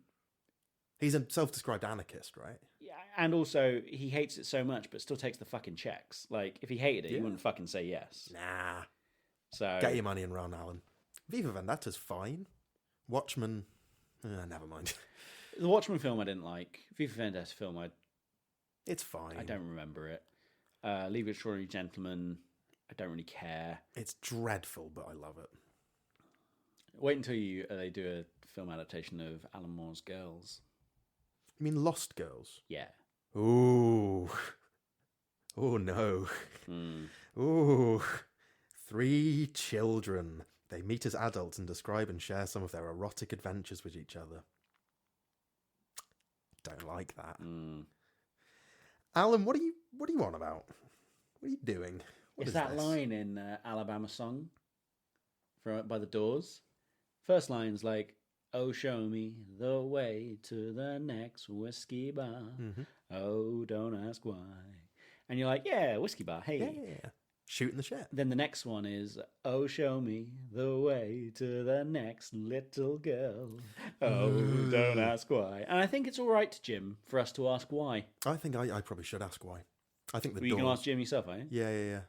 He's a self-described anarchist, right? Yeah, and also he hates it so much, but still takes the fucking checks. Like, if he hated it, he wouldn't fucking say yes. Nah. So Get your money and run, Alan. Viva Vendetta's fine. Watchmen, never mind. The Watchmen film I didn't like. Viva Vendetta film, It's fine. I don't remember it. League of Extraordinary Gentlemen, I don't really care. It's dreadful, but I love it. Wait until they do a film adaptation of Alan Moore's Girls. You mean Lost Girls? Yeah. Ooh. Oh, no. Ooh. 3 children. They meet as adults and describe and share some of their erotic adventures with each other. Don't like that. Alan, what are you on about? What are you doing? What It's is that this? line in Alabama Song by The Doors. First line's like, "Oh, show me the way to the next whiskey bar. Oh, don't ask why." And you're like, "Yeah, whiskey bar. Hey." Yeah. Shooting the shit. Then the next one is, "Oh, show me the way to the next little girl. Oh, don't ask why." And I think it's all right, Jim, for us to ask why. I think I probably should ask why. I think the You doors... can ask Jim yourself, eh? Yeah.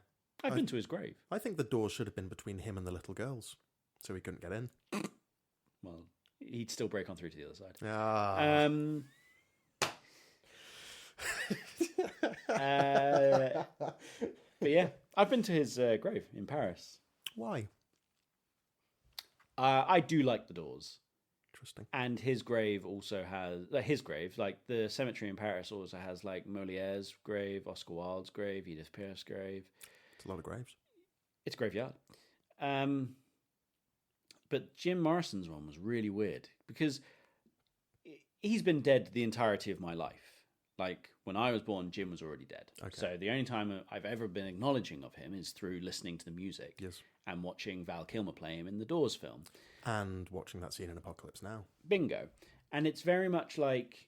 I've been to his grave. I think the doors should have been between him and the little girls, so he couldn't get in. Well, he'd still break on through to the other side. But yeah, I've been to his grave in Paris. Why? I do like the Doors. Interesting. And his grave also has his grave, like the cemetery in Paris, also has like Moliere's grave, Oscar Wilde's grave, Edith Piaf's grave. It's a lot of graves. It's a graveyard. But Jim Morrison's one was really weird because he's been dead the entirety of my life. Like when I was born, Jim was already dead. Okay. So the only time I've ever been acknowledging of him is through listening to the music and watching Val Kilmer play him in the Doors film. And watching that scene in Apocalypse Now. Bingo. And it's very much like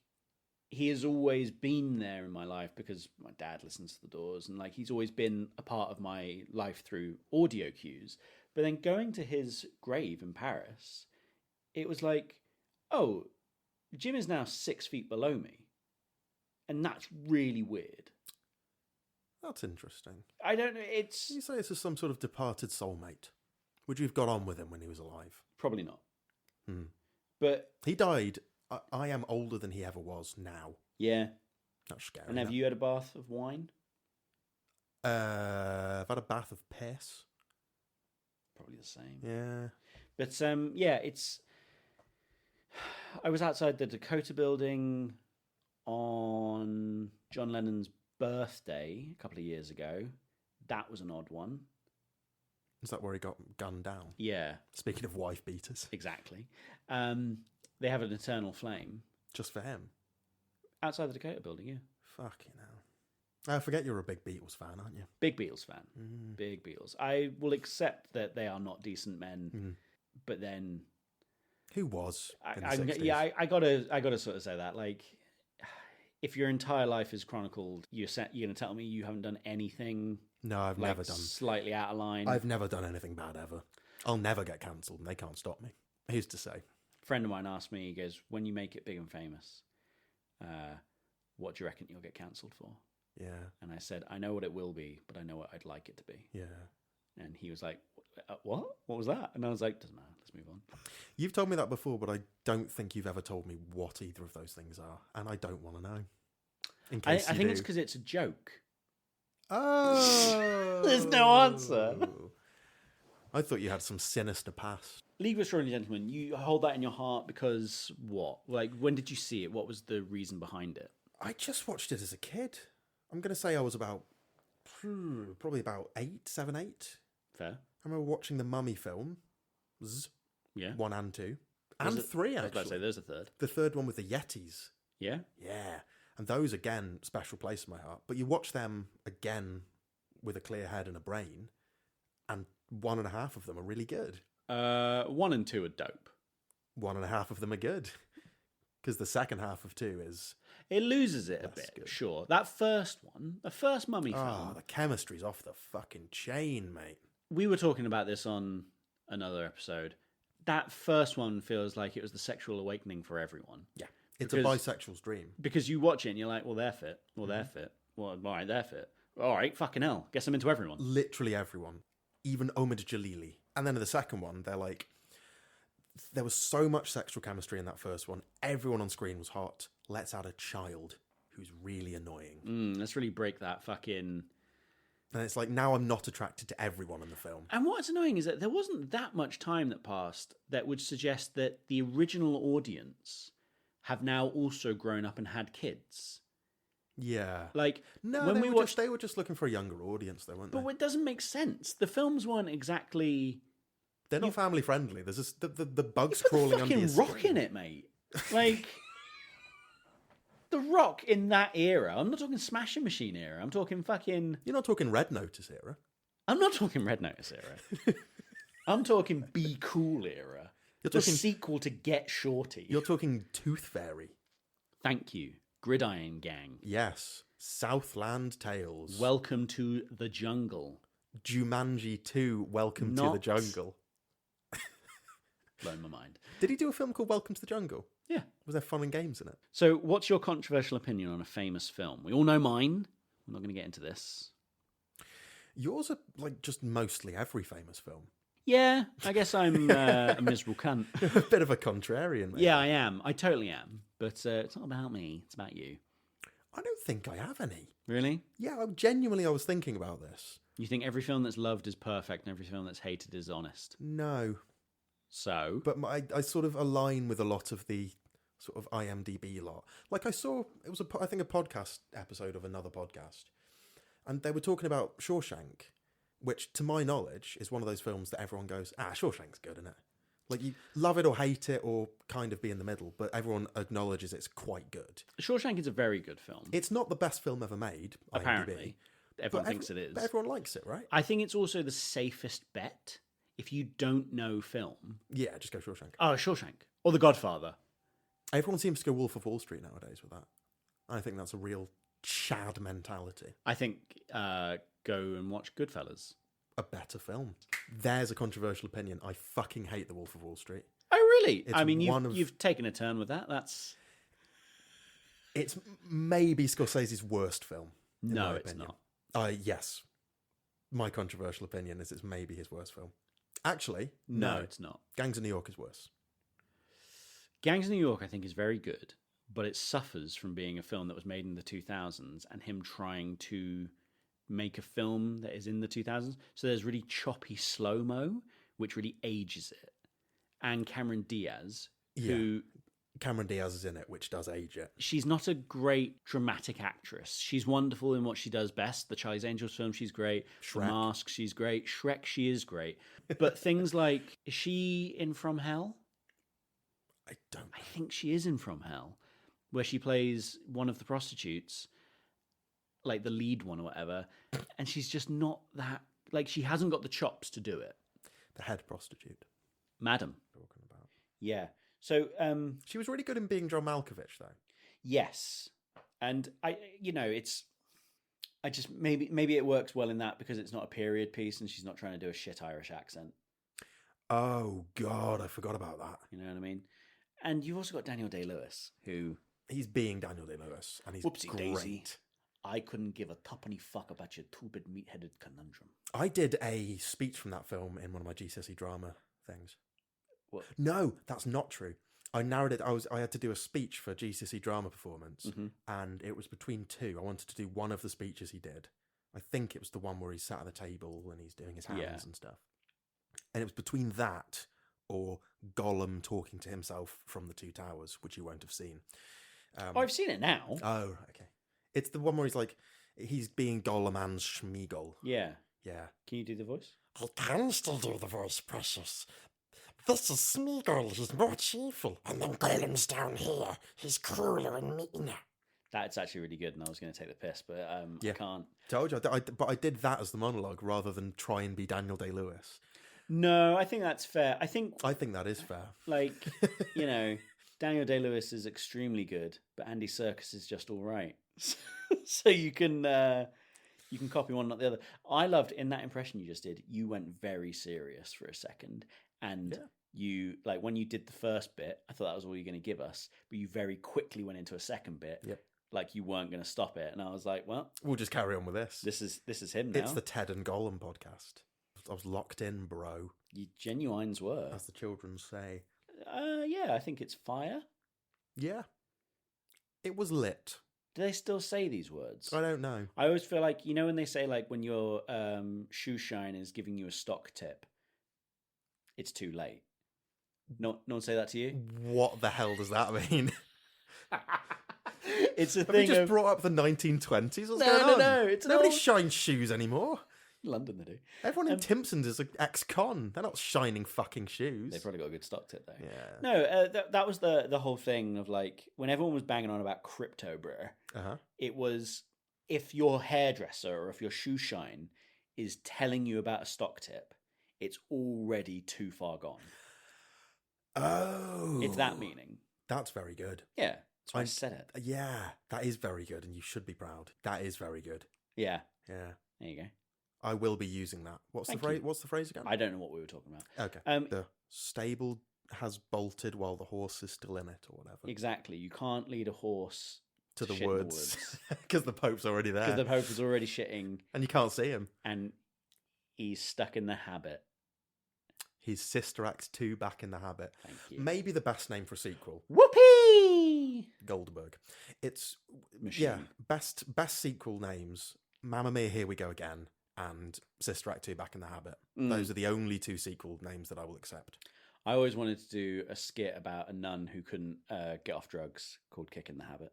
he has always been there in my life because my dad listens to the Doors and like he's always been a part of my life through audio cues. But then going to his grave in Paris, it was like, oh, Jim is now 6 feet below me. And that's really weird. That's interesting. I don't know, it's... You say this is some sort of departed soulmate. Would you have got on with him when he was alive? Probably not. Hmm. But... He died. I am older than he ever was now. Yeah. That's scary. And have you had a bath of wine? I've had a bath of piss. Probably the same. Yeah. But, yeah, it's... I was outside the Dakota building on John Lennon's birthday a couple of years ago. That was an odd one. Is that where he got gunned down? Yeah. Speaking of wife beaters. Exactly. They have an eternal flame. Just for him? Outside the Dakota building, yeah. Fucking hell. I forget you're a big Beatles fan, aren't you? Big Beatles fan. Big Beatles. I will accept that they are not decent men, but then... Who was in the 60s? Yeah, I gotta sort of say that. Like, if your entire life is chronicled, you're going to tell me you haven't done anything... No, I've like, never done. Slightly out of line. I've never done anything bad ever. I'll never get cancelled and they can't stop me. Who's to say? A friend of mine asked me, he goes, when you make it big and famous, what do you reckon you'll get cancelled for? Yeah. And I said, I know what it will be, but I know what I'd like it to be. Yeah. And he was like, what? What was that? And I was like, doesn't matter. Let's move on. You've told me that before, but I don't think you've ever told me what either of those things are. And I don't want to know. In case I you think do. it's because it's a joke. Oh. There's no answer. I thought you had some sinister past. League of Extraordinary Gentlemen, you hold that in your heart because what? Like, when did you see it? What was the reason behind it? I just watched it as a kid. I'm going to say I was about, probably about 7, 8. Fair. I remember watching the Mummy film. Yeah. 1 and 2. And 3, actually. I was about to say, there's a third. The third one with the Yetis. Yeah? Yeah. And those, again, special place in my heart. But you watch them again with a clear head and a brain, and 1.5 of them are really good. 1 and 2 are dope. 1.5 of them are good. Because the second half of 2 is... It loses it a bit, good. Sure. That first one, the first Mummy film... Oh, the chemistry's off the fucking chain, mate. We were talking about this on another episode. That first one feels like it was the sexual awakening for everyone. Yeah. It's a bisexual's dream. Because you watch it and you're like, well, they're fit. Well, they're fit. Well, all right, they're fit. All right, fucking hell. Guess I'm into everyone. Literally everyone. Even Omid Jalili. And then in the second one, they're like... There was so much sexual chemistry in that first one. Everyone on screen was hot. Let's add a child who's really annoying. Let's really break that fucking... And it's like, now I'm not attracted to everyone in the film. And what's annoying is that there wasn't that much time that passed that would suggest that the original audience have now also grown up and had kids. Yeah. Like, no, when they were just looking for a younger audience, though, weren't they? But it doesn't make sense. The films weren't exactly... They're not family friendly. There's the bugs crawling under your fucking Rock skin. in it, mate. Like... The Rock in that era. I'm not talking Smashing Machine era. I'm talking fucking... You're not talking Red Notice era. I'm not talking Red Notice era. I'm talking Be Cool era. You're The talking. sequel to Get Shorty. You're talking Tooth Fairy. Thank you. Gridiron Gang. Yes. Southland Tales. Welcome to the Jungle. Jumanji 2, Welcome to the Not- Jungle. Blown my mind. Did he do a film called Welcome to the Jungle? Yeah. Was there fun and games in it? So, what's your controversial opinion on a famous film? We all know mine. I'm not going to get into this. Yours are like just mostly every famous film. Yeah, I guess I'm a miserable cunt. A bit of a contrarian, maybe. Yeah, I am. I totally am. But it's not about me. It's about you. I don't think I have any. Really? Yeah, I was thinking about this. You think every film that's loved is perfect and every film that's hated is honest? No. So? But I sort of align with a lot of the sort of IMDb lot. Like I saw, it was I think a podcast episode of another podcast, and they were talking about Shawshank, which to my knowledge is one of those films that everyone goes, Shawshank's good, isn't it? Like you love it or hate it or kind of be in the middle, but everyone acknowledges it's quite good. Shawshank is a very good film. It's not the best film ever made, IMDb, Apparently. Everyone thinks it is. But everyone likes it, right? I think it's also the safest bet if you don't know film. Yeah, just go Shawshank. Oh, Shawshank. Or The Godfather. Everyone seems to go Wolf of Wall Street nowadays with that. I think that's a real Chad mentality. I think go and watch Goodfellas. A better film. There's a controversial opinion. I fucking hate The Wolf of Wall Street. Oh, really? It's I mean, one you've taken a turn with that. That's... It's maybe Scorsese's worst film. in No, my it's opinion. not. Yes. My controversial opinion is it's maybe his worst film. Actually, No, it's not. Gangs of New York is worse. Gangs of New York, I think, is very good, but it suffers from being a film that was made in the 2000s and him trying to make a film that is in the 2000s. So there's really choppy slow-mo, which really ages it. And Cameron Diaz, who... Cameron Diaz is in it, which does age it. She's not a great dramatic actress. She's wonderful in what she does best. The Charlie's Angels film, she's great. Shrek. The Mask, she's great. Shrek, she is great. But things like, is she in From Hell? I don't I think she is in From Hell, where she plays one of the prostitutes, like the lead one or whatever, and she's just not that, like, she hasn't got the chops to do it. The head prostitute. Madam. Talking about. Yeah. So, She was really good in being John Malkovich, though. yes. And I just, maybe it works well in that because it's not a period piece and she's not trying to do a shit Irish accent. Oh, God, I forgot about that. You know what I mean? And you've also got Daniel Day-Lewis, who... He's being Daniel Day-Lewis, and he's Whoopsie great. daisy. I couldn't give a tuppenny fuck about your two-bit meat-headed conundrum. I did a speech from that film in one of my GCSE drama things. What? No, that's not true. I narrowed it. I had to do a speech for a GCSE drama performance, and it was between two. I wanted to do one of the speeches he did. I think it was the one where he's sat at the table and he's doing his hands and stuff. And it was between that or Gollum talking to himself from the Two Towers, which you won't have seen. I've seen it now. Oh, okay. It's the one where he's being Gollum and Schmeagol. Yeah. Yeah. Can you do the voice? I can still do the voice, precious. This is Smeagol, he's more cheerful. And then Gollum's down here, he's crueler and meaner. That's actually really good, and I was going to take the piss, but I can't. Told you, but I did that as the monologue rather than try and be Daniel Day-Lewis. No, I think that's fair. I think that is fair. like, you know, Daniel Day-Lewis is extremely good, but Andy Serkis is just all right. So you can copy one, not the other. I loved in that impression you just did. You went very serious for a second, and you like when you did the first bit. I thought that was all you're going to give us, but you very quickly went into a second bit. Yep. Like you weren't going to stop it, and I was like, well, We'll just carry on with this. this is him now. It's the Ted and Gollum podcast. I was locked in, bro, You genuines were. as the children say. Yeah, I think it's fire. Yeah. It was lit. Do they still say these words? I don't know. I always feel like, you know, when they say like when your shoe shine is giving you a stock tip, it's too late. No one say that to you? What the hell does that mean? It's a Have thing we just of brought up the 1920s? What's No, going no, on? no, it's an Nobody old- shines shoes anymore. London. They do. Everyone in Timpson's is an ex-con. They're not shining fucking shoes. They've probably got a good stock tip though. Yeah. No, that was the whole thing of like when everyone was banging on about crypto, bro. Uh-huh. It was if your hairdresser or if your shoe shine is telling you about a stock tip, it's already too far gone. Oh. It's that meaning. That's very good. Yeah, that's why I said it. Yeah, that is very good, and you should be proud. That is very good. Yeah, Yeah. there you go. I will be using that. What's Thank the phrase? you. What's the phrase again? I don't know what we were talking about. Okay. The stable has bolted while the horse is still in it, or whatever. Exactly. You can't lead a horse To the shit in woods. Because the Pope's already there. Because the Pope is already shitting, And you can't see him. and he's stuck in the habit. He's Sister Act 2 back in the habit. Thank you. Maybe the best name for a sequel. Whoopee! Goldberg. It's Machine. yeah, best sequel names. Mamma Mia, Here We Go Again, and Sister Act 2 Back in the Habit. Those are the only two sequel names that I will accept. I always wanted to do a skit about a nun who couldn't get off drugs called Kick in the Habit.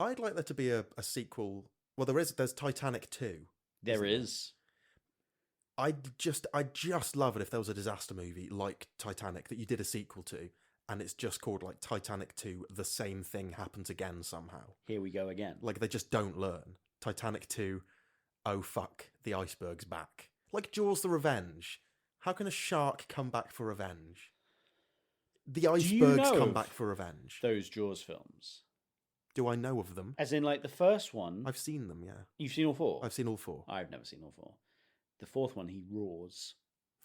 I'd like there to be a sequel. Well, there's Titanic 2. There is. I'd just love it if there was a disaster movie like Titanic that you did a sequel to, and it's just called like Titanic 2, The Same Thing Happens Again somehow. Here we go again. Like they just don't learn. Titanic 2, oh fuck, the iceberg's back. Like Jaws the Revenge. How can a shark come back for revenge? The icebergs come back for revenge. Those Jaws films. Do I know of them? As in, like, the first one... I've seen them, yeah. You've seen all four? I've seen all four. I've never seen all four. The fourth one, he roars.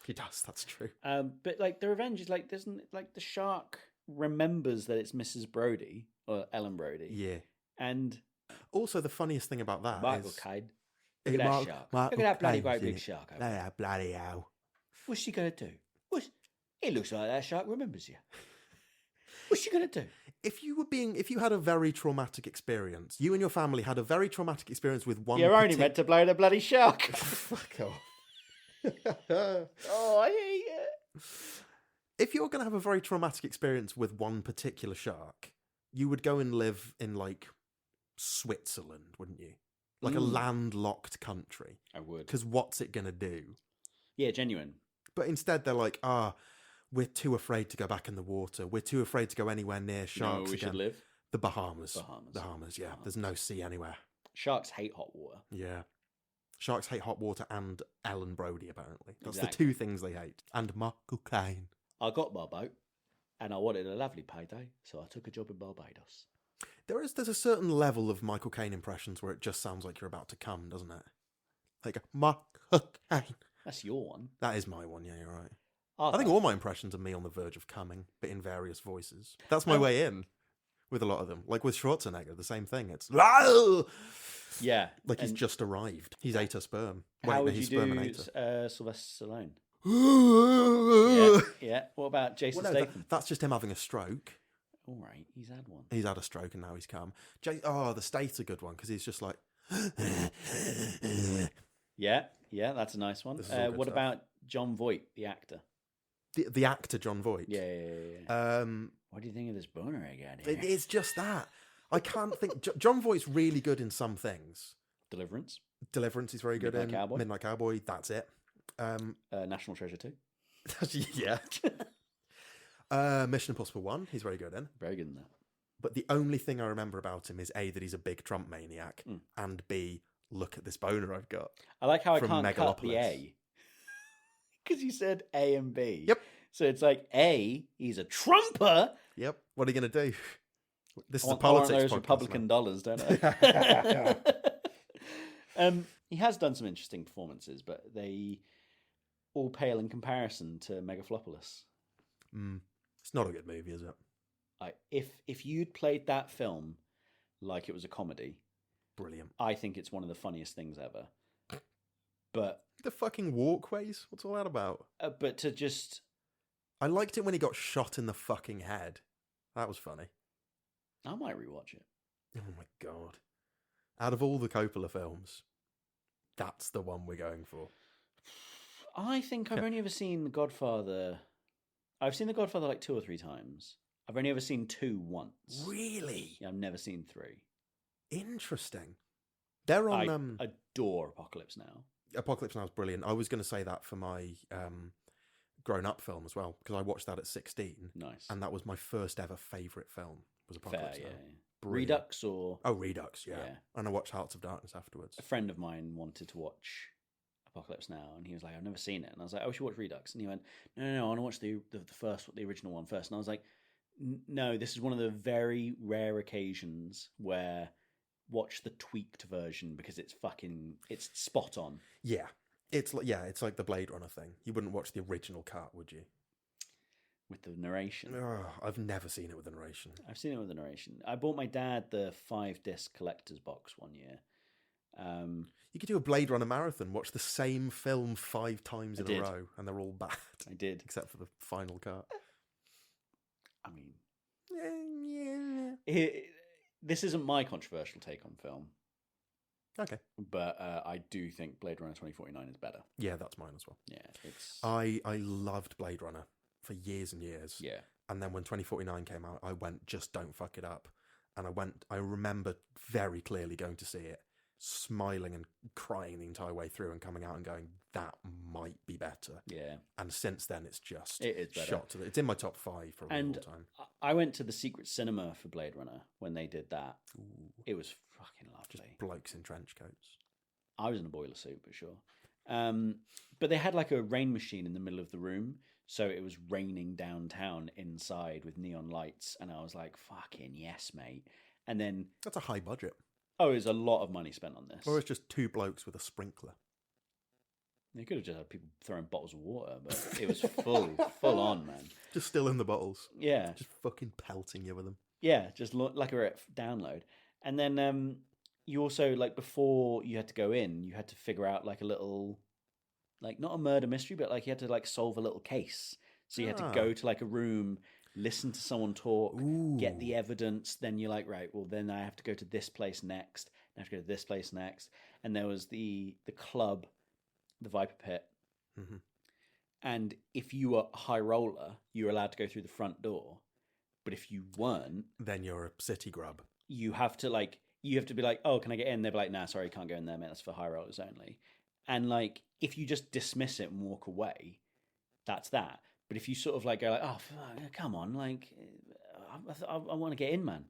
He does, that's true. But, like, the revenge is, like, doesn't... Like, the shark remembers that it's Mrs. Brody, or Ellen Brody. Yeah. And... Also, the funniest thing about that Michael is... Caine. Look at that shark. Look at that bloody great big shark. Over there. Bloody hell. What's she going to do? It looks like that shark remembers you. What's she going to do? If you had a very traumatic experience, you and your family had a very traumatic experience with one... You're only meant to blow the bloody shark. Fuck off. Oh, I hate it. If you're going to have a very traumatic experience with one particular shark, you would go and live in, like, Switzerland, wouldn't you? Like a landlocked country. I would. Because what's it going to do? Yeah, genuine. But instead they're like, we're too afraid to go back in the water. We're too afraid to go anywhere near sharks we again. should live? The Bahamas. Bahamas. Bahamas, yeah. There's no sea anywhere. Sharks hate hot water. Yeah. Sharks hate hot water and Ellen Brody, apparently. That's Exactly. the two things they hate. And Michael Caine. I got my boat, and I wanted a lovely payday, so I took a job in Barbados. There's a certain level of Michael Caine impressions where it just sounds like you're about to come, doesn't it? Like, Michael Caine. That's your one. That is my one, yeah, you're right. I think all my impressions are me on the verge of coming, but in various voices. That's my way in with a lot of them. Like with Schwarzenegger, the same thing. It's yeah, like he's just arrived. He's ate a sperm. How would he's you do sperminator. Sylvester Stallone? yeah. Yeah. What about Jason Well, no, Statham? that's just him having a stroke. All right, he's had one. He's had a stroke and now he's come. The State's a good one because he's just like. Yeah, that's a nice one. This is all good What stuff. about John Voight, the actor? The actor John Voight. Yeah. What do you think of this boner again? It's just that. I can't think. John Voight's really good in some things. Deliverance. Deliverance is very good Midnight in. Cowboy. Midnight Cowboy, that's it. National Treasure 2. yeah. Mission Impossible 1, he's very good in. Very good in that. But the only thing I remember about him is A, that he's a big Trump maniac, and B, look at this boner I've got. I like how I From can't cut the Megalopolis. A. Because you said A and B. Yep. So it's like A, he's a Trumper. Yep. What are you going to do? This is I a want politics those podcast, Republican man. dollars, don't I? He has done some interesting performances, but they all pale in comparison to Megalopolis. It's not a good movie, is it? If you'd played that film like it was a comedy, Brilliant. I think it's one of the funniest things ever. But The fucking walkways? What's all that about? to just I liked it when he got shot in the fucking head. That was funny. I might rewatch it. Oh my god. Out of all the Coppola films, that's the one we're going for. I think I've only ever seen The Godfather. I've seen The Godfather like 2 or 3 times. I've only ever seen 2 once. Really? Yeah, I've never seen 3. Interesting. They're on I adore Apocalypse Now. Apocalypse Now is brilliant. I was going to say that for my grown-up film as well, because I watched that at 16. Nice. And that was my first ever favourite film, was Apocalypse Fair, Now. yeah. Brilliant. Redux or... Oh, Redux, yeah. Yeah. And I watched Hearts of Darkness afterwards. A friend of mine wanted to watch Apocalypse Now, and he was like, I've never seen it, and I was like, oh, we should watch Redux, and he went, no, I want to watch the first, the original one first, and I was like, no, this is one of the very rare occasions where watch the tweaked version because it's spot on. Yeah, it's like the Blade Runner thing. You wouldn't watch the original cut, would you? With the narration. Oh, I've never seen it with the narration. I've seen it with the narration. I bought my dad the 5-disc collector's box one year. You could do a Blade Runner marathon, watch the same film 5 times in a row, and they're all bad. I did. Except for the final cut. I mean... This isn't my controversial take on film. Okay. But I do think Blade Runner 2049 is better. Yeah, that's mine as well. Yeah, it's... I loved Blade Runner for years and years. Yeah. And then when 2049 came out, I went, just don't fuck it up. And I remember very clearly going to see it, smiling and crying the entire way through and coming out and going, that might be better. Yeah. And since then, it's just it is better. shot to it's in my top 5 probably and all time. I went to the secret cinema for Blade Runner when they did that. Ooh. It was fucking lovely. Just blokes in trench coats. I was in a boiler suit, for sure. But they had like a rain machine in the middle of the room. So it was raining downtown inside with neon lights. And I was like, fucking yes, mate. And then... That's a high budget. Oh, there's a lot of money spent on this. Or it's just 2 blokes with a sprinkler. They could have just had people throwing bottles of water, but it was full on, man. Just still in the bottles. Yeah. Just fucking pelting you with them. Yeah, just like a download. And then you also, like, before you had to go in, you had to figure out, like, a little... Like, not a murder mystery, but, like, you had to, like, solve a little case. So you had to go to, like, a room, listen to someone talk, get the evidence. Then you're like, right, well, then I have to go to this place next. I have to go to this place next. And there was the club, the Viper Pit. Mm-hmm. And if you were a high roller, you were allowed to go through the front door. But if you weren't... Then you're a city grub. You have to be like, oh, can I get in? They'll be like, nah, sorry, you can't go in there, mate. That's for high rollers only. And, like, if you just dismiss it and walk away, that's that. But if you sort of, like, go like, oh, come on, like, I want to get in, man.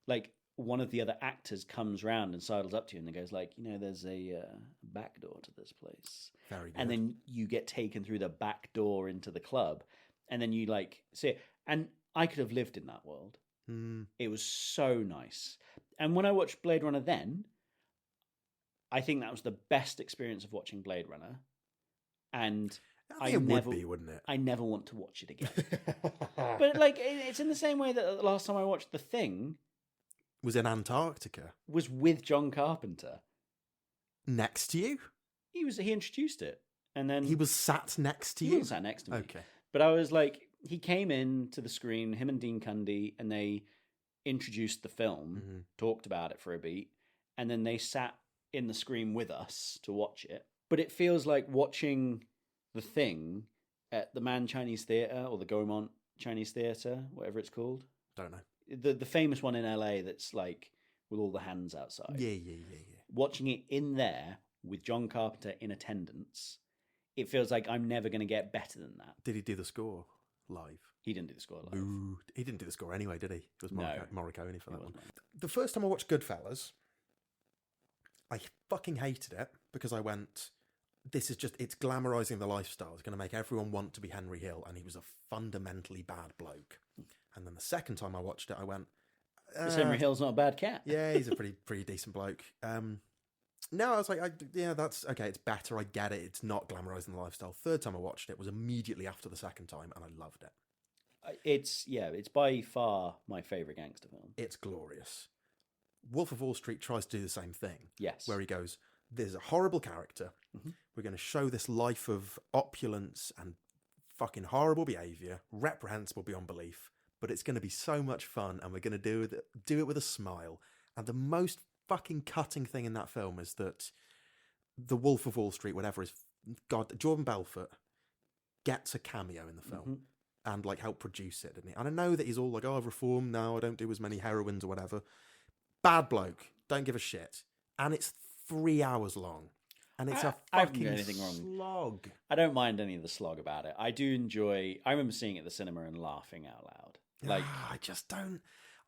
Like, one of the other actors comes round and sidles up to you and goes like, there's a back door to this place. Very good. And then you get taken through the back door into the club. And then you, like, see it. And I could have lived in that world. Mm. It was so nice. And when I watched Blade Runner then... I think that was the best experience of watching Blade Runner, and would be, wouldn't it? I never want to watch it again. But like, it's in the same way that the last time I watched The Thing was in Antarctica, was with John Carpenter next to you. He introduced it, and then he was sat next to you. He wasn't sat next to me. Okay, but I was like, he came in to the screen, him and Dean Cundy, and they introduced the film, talked about it for a beat, and then they sat in the screen with us to watch it. But it feels like watching The Thing at the Man Chinese Theatre or the Gaumont Chinese Theatre, whatever it's called. Don't know. The famous one in LA that's like with all the hands outside. Yeah. Watching it in there with John Carpenter in attendance, it feels like I'm never going to get better than that. Did he do the score live? He didn't do the score live. Boo. He didn't do the score anyway, did he? It was Morricone for that one. No. The first time I watched Goodfellas, I fucking hated it because I went, it's glamorizing the lifestyle. It's going to make everyone want to be Henry Hill. And he was a fundamentally bad bloke. And then the second time I watched it, I went... Henry Hill's not a bad cat. Yeah, he's a pretty decent bloke. No, I was like, that's okay. It's better. I get it. It's not glamorizing the lifestyle. Third time I watched it was immediately after the second time, and I loved it. It's by far my favorite gangster film. It's glorious. Wolf of Wall Street tries to do the same thing. Yes. Where he goes, there's a horrible character. Mm-hmm. We're going to show this life of opulence and fucking horrible behaviour, reprehensible beyond belief, but it's going to be so much fun, and we're going to do it with a smile. And the most fucking cutting thing in that film is that the Wolf of Wall Street, whatever is, Jordan Belfort gets a cameo in the film and like help produce it, didn't he? And I know that he's all like, oh, I've reformed now, I don't do as many heroines or whatever. Bad bloke, don't give a shit. And it's 3 hours long. And it's a fucking slog. I don't mind any of the slog about it. I do enjoy... I remember seeing it at the cinema and laughing out loud. Like,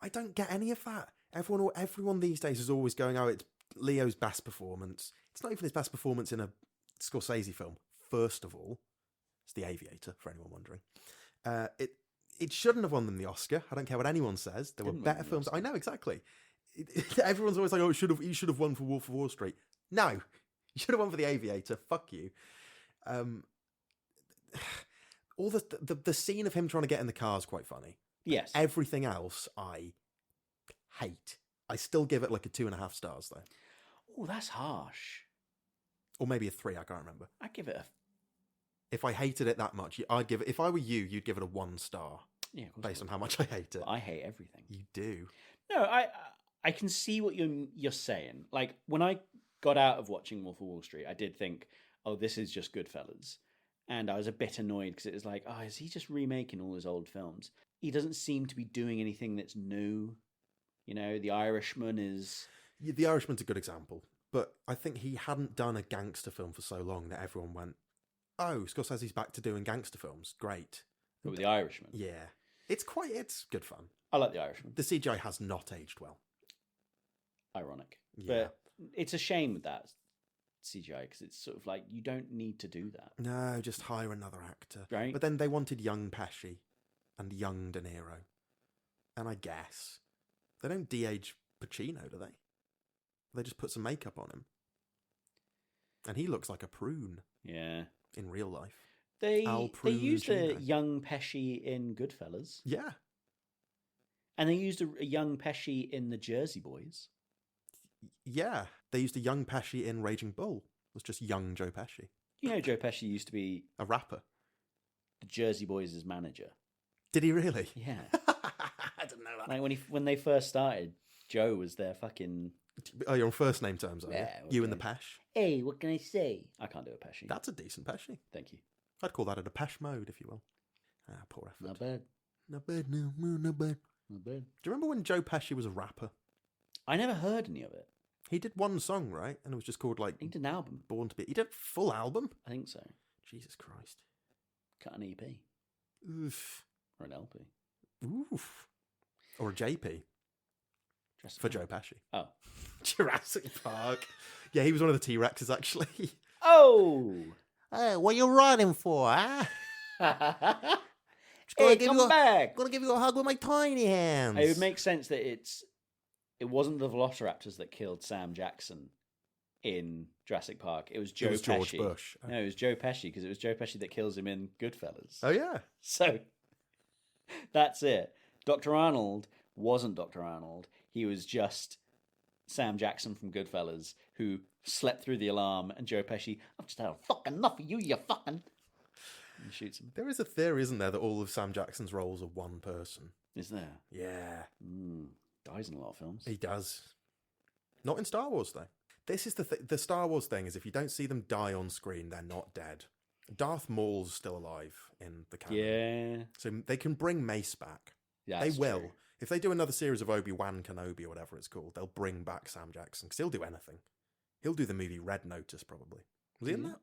I don't get any of that. Everyone these days is always going, oh, it's Leo's best performance. It's not even his best performance in a Scorsese film. First of all, it's The Aviator, for anyone wondering. It shouldn't have won them the Oscar. I don't care what anyone says. There were better films. I know, exactly. Everyone's always like, oh, you should have won for Wolf of Wall Street. No, you should have won for The Aviator. Fuck you. All the scene of him trying to get in the car is quite funny. Yes. Everything else I hate. I still give it like a 2.5 stars though. Oh, that's harsh. Or maybe a 3, I can't remember. I'd give it a... If I hated it that much, I'd give it. If I were you, you'd give it a 1 star. Yeah, of course based on how much I hate it. But I hate everything. You do. No, I can see what you're saying. Like, when I got out of watching Wolf of Wall Street, I did think, oh, this is just Goodfellas. And I was a bit annoyed because it was like, oh, is he just remaking all his old films? He doesn't seem to be doing anything that's new. You know, The Irishman is... Yeah, The Irishman's a good example. But I think he hadn't done a gangster film for so long that everyone went, oh, Scorsese's back to doing gangster films. Great. But with The Irishman. Yeah. It's good fun. I like The Irishman. The CGI has not aged well. Ironic. Yeah. But it's a shame with that CGI because it's sort of like, you don't need to do that. No, just hire another actor. Right. But then they wanted young Pesci and young De Niro. And I guess they don't de-age Pacino, do they? They just put some makeup on him. And he looks like a prune. Yeah. In real life. They used a Chino. young Pesci in Goodfellas. Yeah. And they used a young Pesci in The Jersey Boys. Yeah. They used a young Pesci in Raging Bull. It was just young Joe Pesci. You know, Joe Pesci used to be A rapper. The Jersey Boys' manager. Did he really? Yeah. I didn't know that. Like when they first started, Joe was their fucking... Oh, you're on first name terms, are Yeah, you? You okay. and the Pesh? Hey, what can I say? I can't do a Pesci. That's a decent Pesci. Thank you. I'd call that a Depeche mode, if you will. Ah, poor effort. Not bad. Not bad, no, not bad. Not bad. Do you remember when Joe Pesci was a rapper? I never heard any of it. He did one song, right? And it was just called, like, He did an album. Born to Be... He did a full album? I think so. Jesus Christ. Cut an EP. Oof. Or an LP. Oof. Or a JP. Jurassic For Park. Joe Pesci. Oh. Jurassic Park. Yeah, he was one of the T-Rexes, actually. Oh! Hey, what you running for, huh? Hey, come back! Gonna give you a hug with my tiny hands. It would make sense that it wasn't the Velociraptors that killed Sam Jackson in Jurassic Park. It was Joe was Pesci. George Bush. No, it was Joe Pesci because it was Joe Pesci that kills him in Goodfellas. Oh, yeah. So that's it. Dr. Arnold wasn't Dr. Arnold. He was just Sam Jackson from Goodfellas who slept through the alarm, and Joe Pesci, I've just had fucking enough of you, you fucking... And shoots him. There is a theory, isn't there, that all of Sam Jackson's roles are one person? Is there? Yeah. Dies in a lot of films. He does. Not in Star Wars, though. This is the Star Wars thing, is if you don't see them die on screen, they're not dead. Darth Maul's still alive in the canon. Yeah. So they can bring Mace back. Yeah, They will. If they do another series of Obi-Wan Kenobi or whatever it's called, they'll bring back Sam Jackson, because he'll do anything. He'll do the movie Red Notice, probably. Was he in that?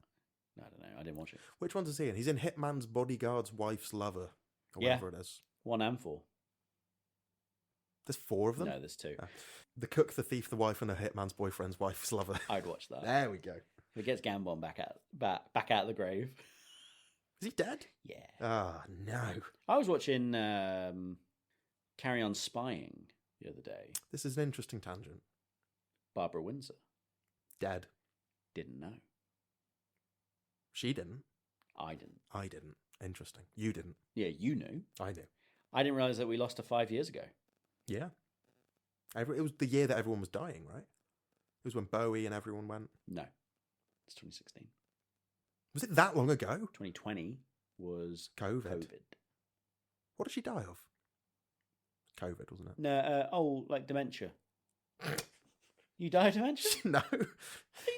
I don't know. I didn't watch it. Which one's is he in? He's in Hitman's Bodyguard's Wife's Lover, or whatever it is. 1 and 4. There's 4 of them? No, there's 2. The cook, the thief, the wife, and a hitman's boyfriend's wife's lover. I'd watch that. There we go. If it gets Gambon back out of the grave. Is he dead? Yeah. Ah, no. I was watching Carry On Spying the other day. This is an interesting tangent. Barbara Windsor. Dead. Didn't know. She didn't. I didn't. I didn't. Interesting. You didn't. Yeah, you knew. I knew. I didn't realise that we lost her 5 years ago. Yeah. It was the year that everyone was dying, right? It was when Bowie and everyone went. No. It's 2016. Was it that long ago? 2020 was COVID. What did she die of? COVID, wasn't it? No, like dementia. You die of dementia? No. You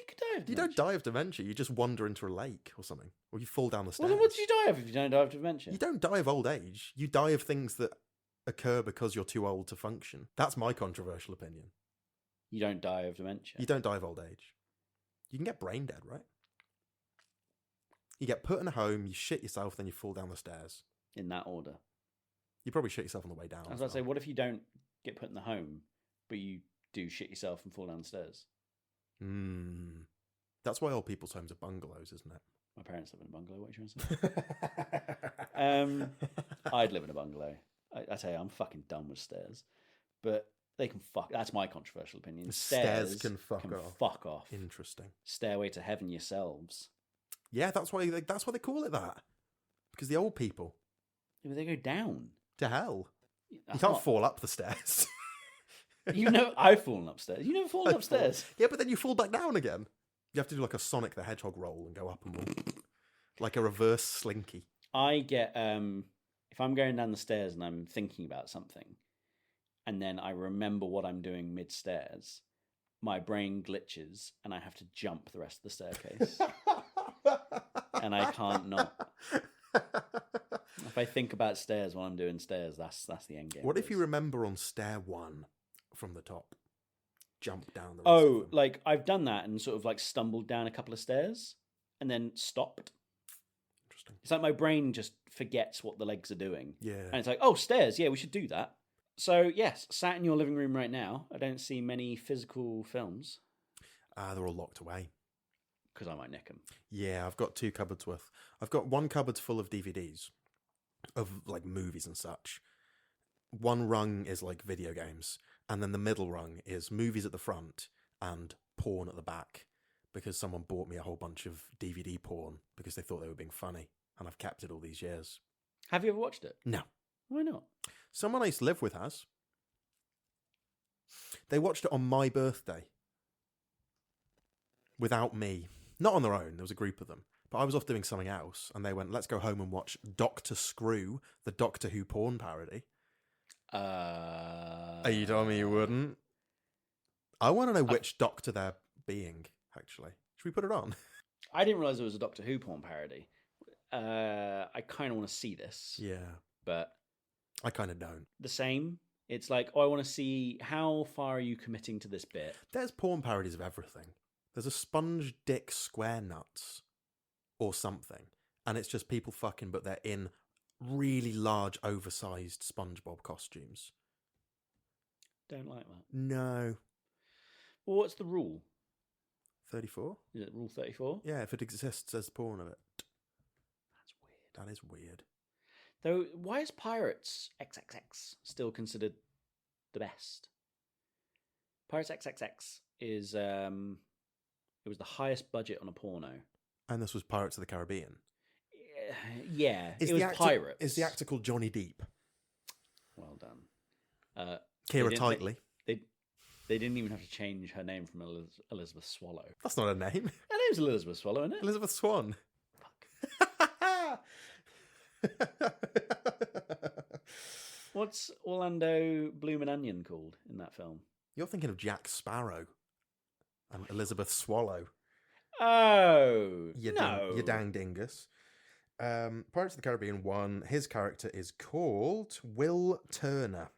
could die of dementia. You don't die of dementia. You just wander into a lake or something. Or you fall down the stairs. Well, then what do you die of if you don't die of dementia? You don't die of old age. You die of things that occur because you're too old to function. That's my controversial opinion. You don't die of dementia. You don't die of old age. You can get brain dead, right? You get put in a home, you shit yourself, then you fall down the stairs. In that order. You probably shit yourself on the way down. I was about to say, what if you don't get put in the home, but you do shit yourself and fall down the stairs? Then That's why old people's homes are bungalows, isn't it? My parents live in a bungalow. What are you trying to say? I'd live in a bungalow. I tell you, I'm fucking done with stairs. But they can fuck. That's my controversial opinion. Stairs can fuck off. Fuck off. Interesting. Stairway to heaven yourselves. Yeah, that's why they call it that. Because the old people. Yeah, but they go down. To hell. That's you can't not- fall up the stairs. You know, I've fallen upstairs. You never fallen upstairs. Yeah, but then you fall back down again. You have to do like a Sonic the Hedgehog roll and go up and roll. Like a reverse slinky. I get if I'm going down the stairs and I'm thinking about something, and then I remember what I'm doing mid-stairs, my brain glitches and I have to jump the rest of the staircase. And I can't not. If I think about stairs while I'm doing stairs, that's the end game. What if you remember on stair 1 from the top? Jump down the rest Oh, of them. like I've done that and sort of like stumbled down a couple of stairs and then stopped. Interesting. It's like my brain just forgets what the legs are doing. Yeah. And it's like, oh, stairs. Yeah, we should do that. So, yes, sat in your living room right now. I don't see many physical films. They're all locked away. Because I might nick them. Yeah, I've got 2 cupboards worth. I've got 1 cupboard full of DVDs of like movies and such. 1 rung is like video games, and then the middle rung is movies at the front and porn at the back, because someone bought me a whole bunch of DVD porn because they thought they were being funny, and I've kept it all these years. Have you ever watched it? No. Why not? Someone I used to live with has. They watched it on my birthday. Without me. Not on their own, there was a group of them. But I was off doing something else, and they went, let's go home and watch Doctor Screw, the Doctor Who porn parody. Are you telling me you wouldn't? I want to know which Doctor they're being, actually. Should we put it on? I didn't realise it was a Doctor Who porn parody. I kind of want to see this. Yeah. But I kind of don't. the same. It's like, oh, I want to see how far are you committing to this bit. There's porn parodies of everything. There's a sponge dick square nuts or something, and it's just people fucking, but they're in really large, oversized SpongeBob costumes. Don't like that. No. Well, what's the rule? 34? Is it rule 34? Yeah, if it exists, there's porn of it. That's weird. That is weird. Though, why is Pirates XXX still considered the best? Pirates XXX is it was the highest budget on a porno. And this was Pirates of the Caribbean. Yeah, Is it was the actor, Pirates. Is the actor called Johnny Depp? Well done. Keira They didn't- Knightley. They didn't even have to change her name from Elizabeth Swallow. That's not a name. Her name's Elizabeth Swallow, isn't it? Elizabeth Swan. What's Orlando Bloomin' Onion called in that film? You're thinking of Jack Sparrow and Elizabeth Swallow. Oh, You no. you dang dingus. Pirates of the Caribbean 1. His character is called Will Turner.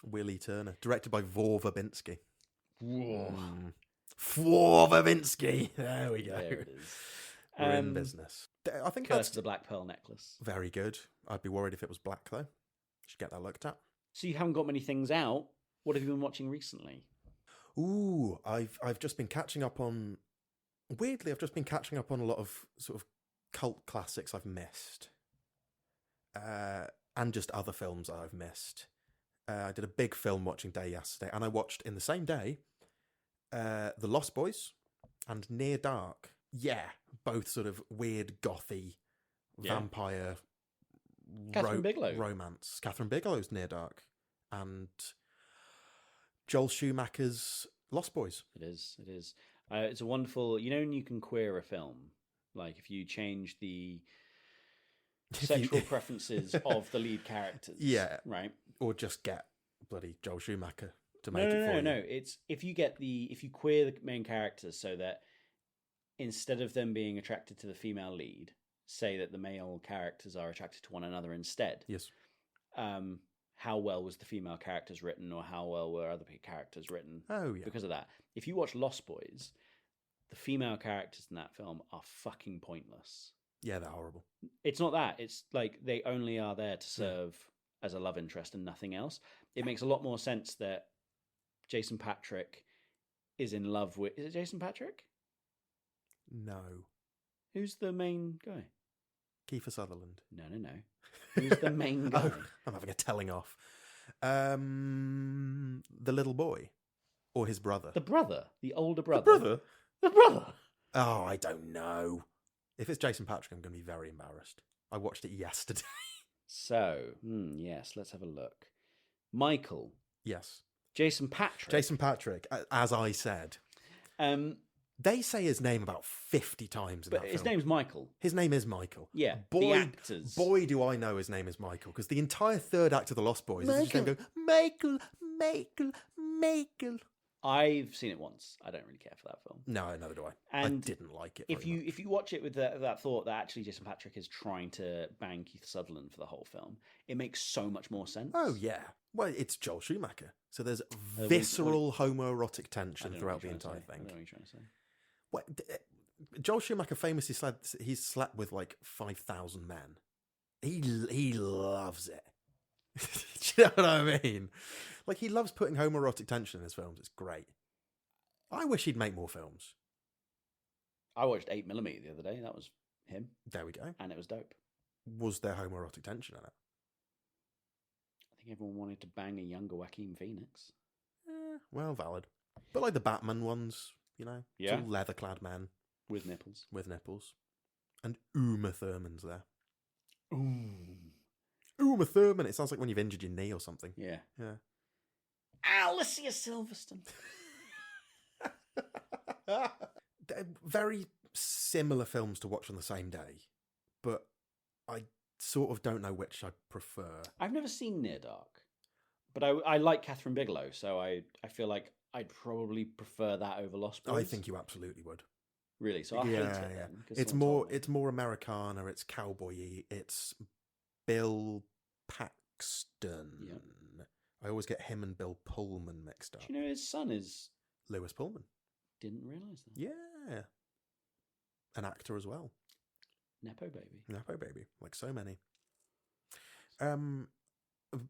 Willie Turner. Directed by Vore Verbinski. Whoa. Vore Verbinski. There we go. There it is. We're in business. I think Curse that's of the Black Pearl Necklace. very good. I'd be worried if it was black, though. Should get that looked at. So you haven't got many things out. What have you been watching recently? Ooh, I've just been catching up on... Weirdly, I've just been catching up on a lot of sort of cult classics I've missed. And just other films I've missed. I did a big film watching day yesterday, and I watched in the same day The Lost Boys and Near Dark. Yeah, both sort of weird, gothy, vampire Catherine Bigelow. romance. Catherine Bigelow's Near Dark. And Joel Schumacher's Lost Boys. It is. It is. It's a wonderful... You know when you can queer a film? Like if you change the sexual preferences of the lead characters. Yeah. Right? Or just get bloody Joel Schumacher to make it for you. No. It's if you queer the main characters so that instead of them being attracted to the female lead, say that the male characters are attracted to one another instead. Yes. How well was the female characters written, or how well were other characters written? Oh, yeah. Because of that. If you watch Lost Boys, the female characters in that film are fucking pointless. Yeah, they're horrible. It's not that. It's like they only are there to serve as a love interest and nothing else. It makes a lot more sense that Jason Patrick is in love with... Is it Jason Patrick? No. Who's the main guy? Kiefer Sutherland. No. Who's the main guy? Oh, I'm having a telling off. The little boy. Or his brother. The brother. The older brother. The brother? The brother. Oh, I don't know. If it's Jason Patrick, I'm going to be very embarrassed. I watched it yesterday. So, yes, let's have a look. Michael. Yes. Jason Patrick. Jason Patrick, as I said. They say his name about 50 times in But that his film. name's Michael. His name is Michael. Yeah, Boy, the actors. Boy, do I know his name is Michael, because the entire third act of The Lost Boys is just them going, Michael, Michael, Michael. I've seen it once. I don't really care for that film. No, neither do I. And I didn't like it. If very much. if you watch it with that thought that actually Jason Patrick is trying to bang Keith Sutherland for the whole film, it makes so much more sense. Oh, yeah. Well, it's Joel Schumacher. So there's visceral homoerotic tension throughout the entire thing. I don't know what you're trying to say. Well, Joel Schumacher famously said he's slept with like 5,000 men. He loves it. Do you know what I mean? Like, he loves putting homoerotic tension in his films. It's great. I wish he'd make more films. I watched 8mm the other day. That was him. There we go. And it was dope. Was there homoerotic tension in it? I think everyone wanted to bang a younger Joaquin Phoenix. Well, valid. But like the Batman ones, you know? Yeah. It's all leather-clad men. With nipples. With nipples. And Uma Thurman's there. Ooh. Uma Thurman. It sounds like when you've injured your knee or something. Yeah. Yeah. Alicia Silverstone. They're very similar films to watch on the same day, but I sort of don't know which I prefer. I've never seen Near Dark, but I like Catherine Bigelow, so I feel like I'd probably prefer that over Lost Boys. I think you absolutely would. Really? So I hate it then. 'Cause It's someone more told me. it's more Americana, it's cowboy-y, it's Bill Paxton. Yep. I always get him and Bill Pullman mixed up. Do you know his son is... Lewis Pullman. Didn't realise that. Yeah. An actor as well. Nepo baby. Nepo baby, like so many.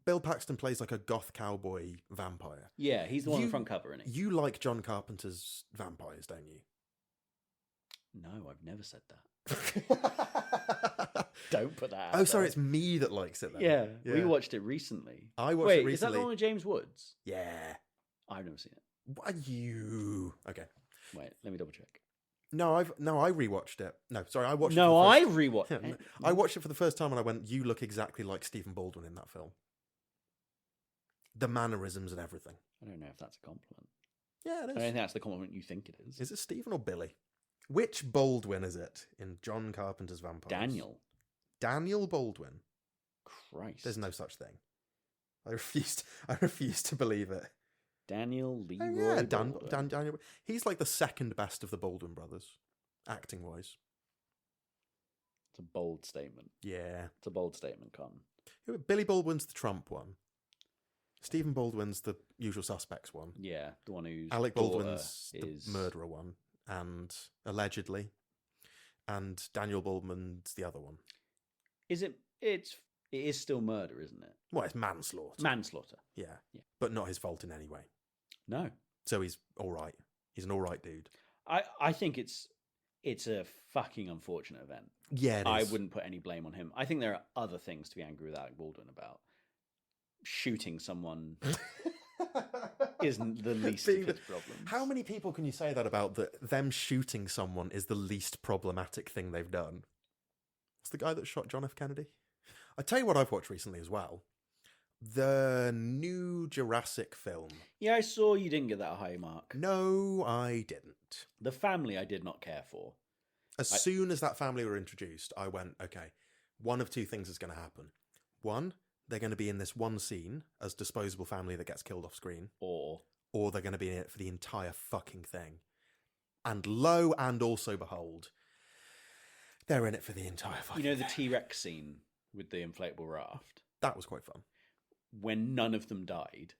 Bill Paxton plays like a goth cowboy vampire. Yeah, he's the one on the front cover, isn't he? You like John Carpenter's vampires, don't you? No, I've never said that. Don't put that out Oh, sorry, there. it's me that likes it then. Yeah, we watched it recently. I watched Wait, it recently. is that the one with James Woods? Yeah. I've never seen it. What are you? Okay. Wait, let me double check. No, I rewatched it. No, sorry, I watched it. No, for I the first... rewatched Yeah, it. I watched it for the first time and I went, you look exactly like Stephen Baldwin in that film. The mannerisms and everything. I don't know if that's a compliment. Yeah, it I don't is. think that's the compliment you think it is. Is it Stephen or Billy? Which Baldwin is it in John Carpenter's Vampires? Daniel. Daniel Baldwin. Christ. There's no such thing. I refuse to believe it. Daniel Leroy. Oh, yeah, Baldwin. Daniel. He's like the second best of the Baldwin brothers, acting wise. It's a bold statement. Yeah. It's a bold statement, Con. Billy Baldwin's the Trump one. Stephen Baldwin's the Usual Suspects one. Yeah, the one who's Alec Baldwin's is the murderer one, and allegedly, and Daniel Baldwin's the other one. Is it? It is still murder, isn't it? Well, it's manslaughter. Manslaughter. Yeah, Yeah. But not his fault in any way. No, So he's all right. He's an all right dude. I think it's a fucking unfortunate event. Yeah, it I is. wouldn't put any blame on him. I think there are other things to be angry with Alec Baldwin about. Shooting someone isn't the least of his problems. How many people can you say that about? That them shooting someone is the least problematic thing they've done? It's the guy that shot John F. Kennedy. I tell you what I've watched recently as well. The new Jurassic film. Yeah, I saw you didn't get that high mark. No, I didn't. The family I did not care for. As soon as that family were introduced, I went, okay, one of two things is going to happen. One, they're going to be in this one scene as disposable family that gets killed off screen. Or They're going to be in it for the entire fucking thing. And lo and also behold, they're in it for the entire fucking you know the thing. T-Rex scene with the inflatable raft? That was quite fun. When none of them died,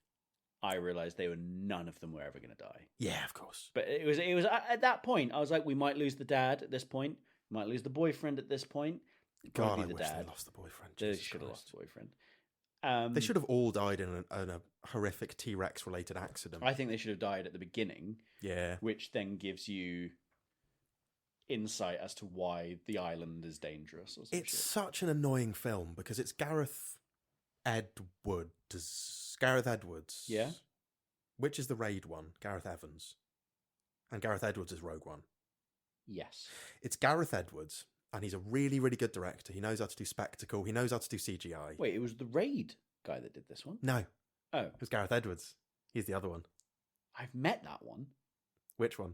I realised none of them were ever going to die. Yeah, of course. But it was at that point, I was like, we might lose the dad at this point. We might lose the boyfriend at this point. God, I the wish dad. they lost the boyfriend. They Jesus should have Christ. lost the boyfriend. They should have all died in a horrific T-Rex related accident. I think they should have died at the beginning, Yeah. which then gives you... insight as to why the island is dangerous or some It's shit. such an annoying film because it's Gareth Edwards. Gareth Edwards. Yeah. Which is the Raid one? Gareth Evans. And Gareth Edwards is Rogue One. Yes. It's Gareth Edwards, and he's a really, really good director. He knows how to do spectacle. He knows how to do CGI. Wait, it was the Raid guy that did this one? No, Oh, it was Gareth Edwards. He's the other one. I've met that one. Which one?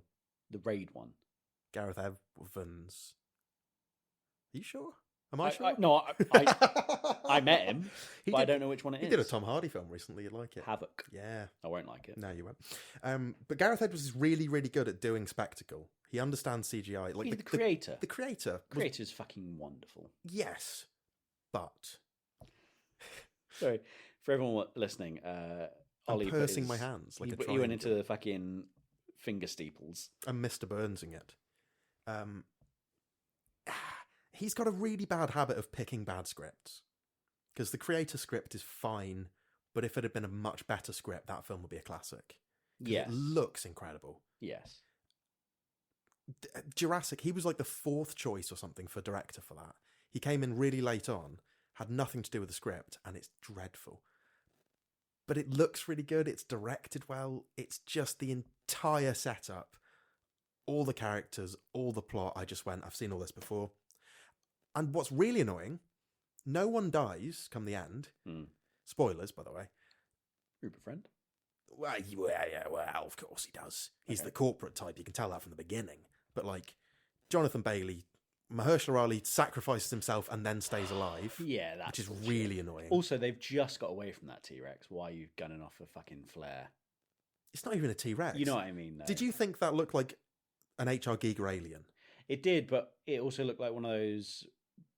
The Raid one. Gareth Evans. Are you sure? Am I sure? I met him, He but I did- don't know which one it is. He did a Tom Hardy film recently. You'd like it. Havoc. Yeah. I won't like it. No, you won't. But Gareth Edwards is really, really good at doing spectacle. He understands CGI. Like He's the creator. The creator. The creator is fucking wonderful. Yes, but Sorry, for everyone listening, Ollie I'm put pursing his- my hands like a he went triangle. into the fucking finger steeples. I'm Mr. Burnsing it. He's got a really bad habit of picking bad scripts. Because the creator script is fine, but if it had been a much better script, that film would be a classic. 'Cause Yes. It looks incredible. Yes. Jurassic, he was like the fourth choice or something for director for that. He came in really late on, had nothing to do with the script, and it's dreadful. But it looks really good, it's directed well, it's just the entire setup, all the characters, all the plot. I just went, I've seen all this before. And what's really annoying, no one dies come the end. Spoilers, by the way. Rupert Friend. Well, well, of course he does. He's Okay. the corporate type. You can tell that from the beginning. But like, Jonathan Bailey, Mahershala Ali sacrifices himself and then stays alive, Yeah, that's which is bullshit. really annoying. Also, they've just got away from that T-Rex. Why are you gunning off a fucking flare? It's not even a T-Rex. You know what I mean, though. Did you think that looked like an HR Giga alien? It did, but it also looked like one of those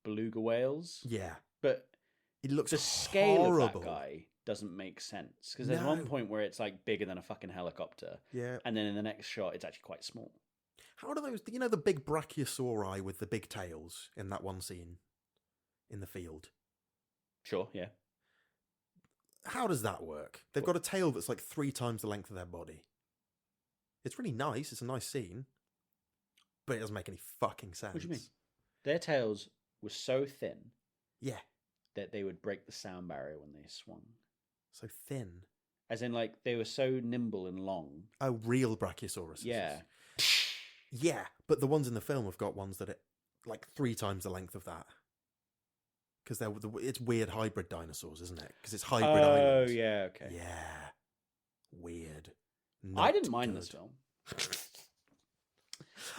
beluga whales. Yeah. But It looks the scale horrible. of that guy doesn't make sense. Because there's one No. point where it's like bigger than a fucking helicopter. Yeah. And then in the next shot, it's actually quite small. How do those, you know, the big brachiosauri with the big tails in that one scene in the field? Sure, yeah. How does that work? They've got a tail that's like 3 times the length of their body. It's really nice. It's a nice scene. But it doesn't make any fucking sense. What do you mean? Their tails were so thin Yeah. that they would break the sound barrier when they swung. So thin. As in, like, they were so nimble and long. Oh, real Brachiosaurus. Yeah. Yeah, but the ones in the film have got ones that are like 3 times the length of that. Because it's weird hybrid dinosaurs, isn't it? Because it's hybrid Oh, islands. yeah, okay. Yeah. Weird. I Not didn't mind good. this film.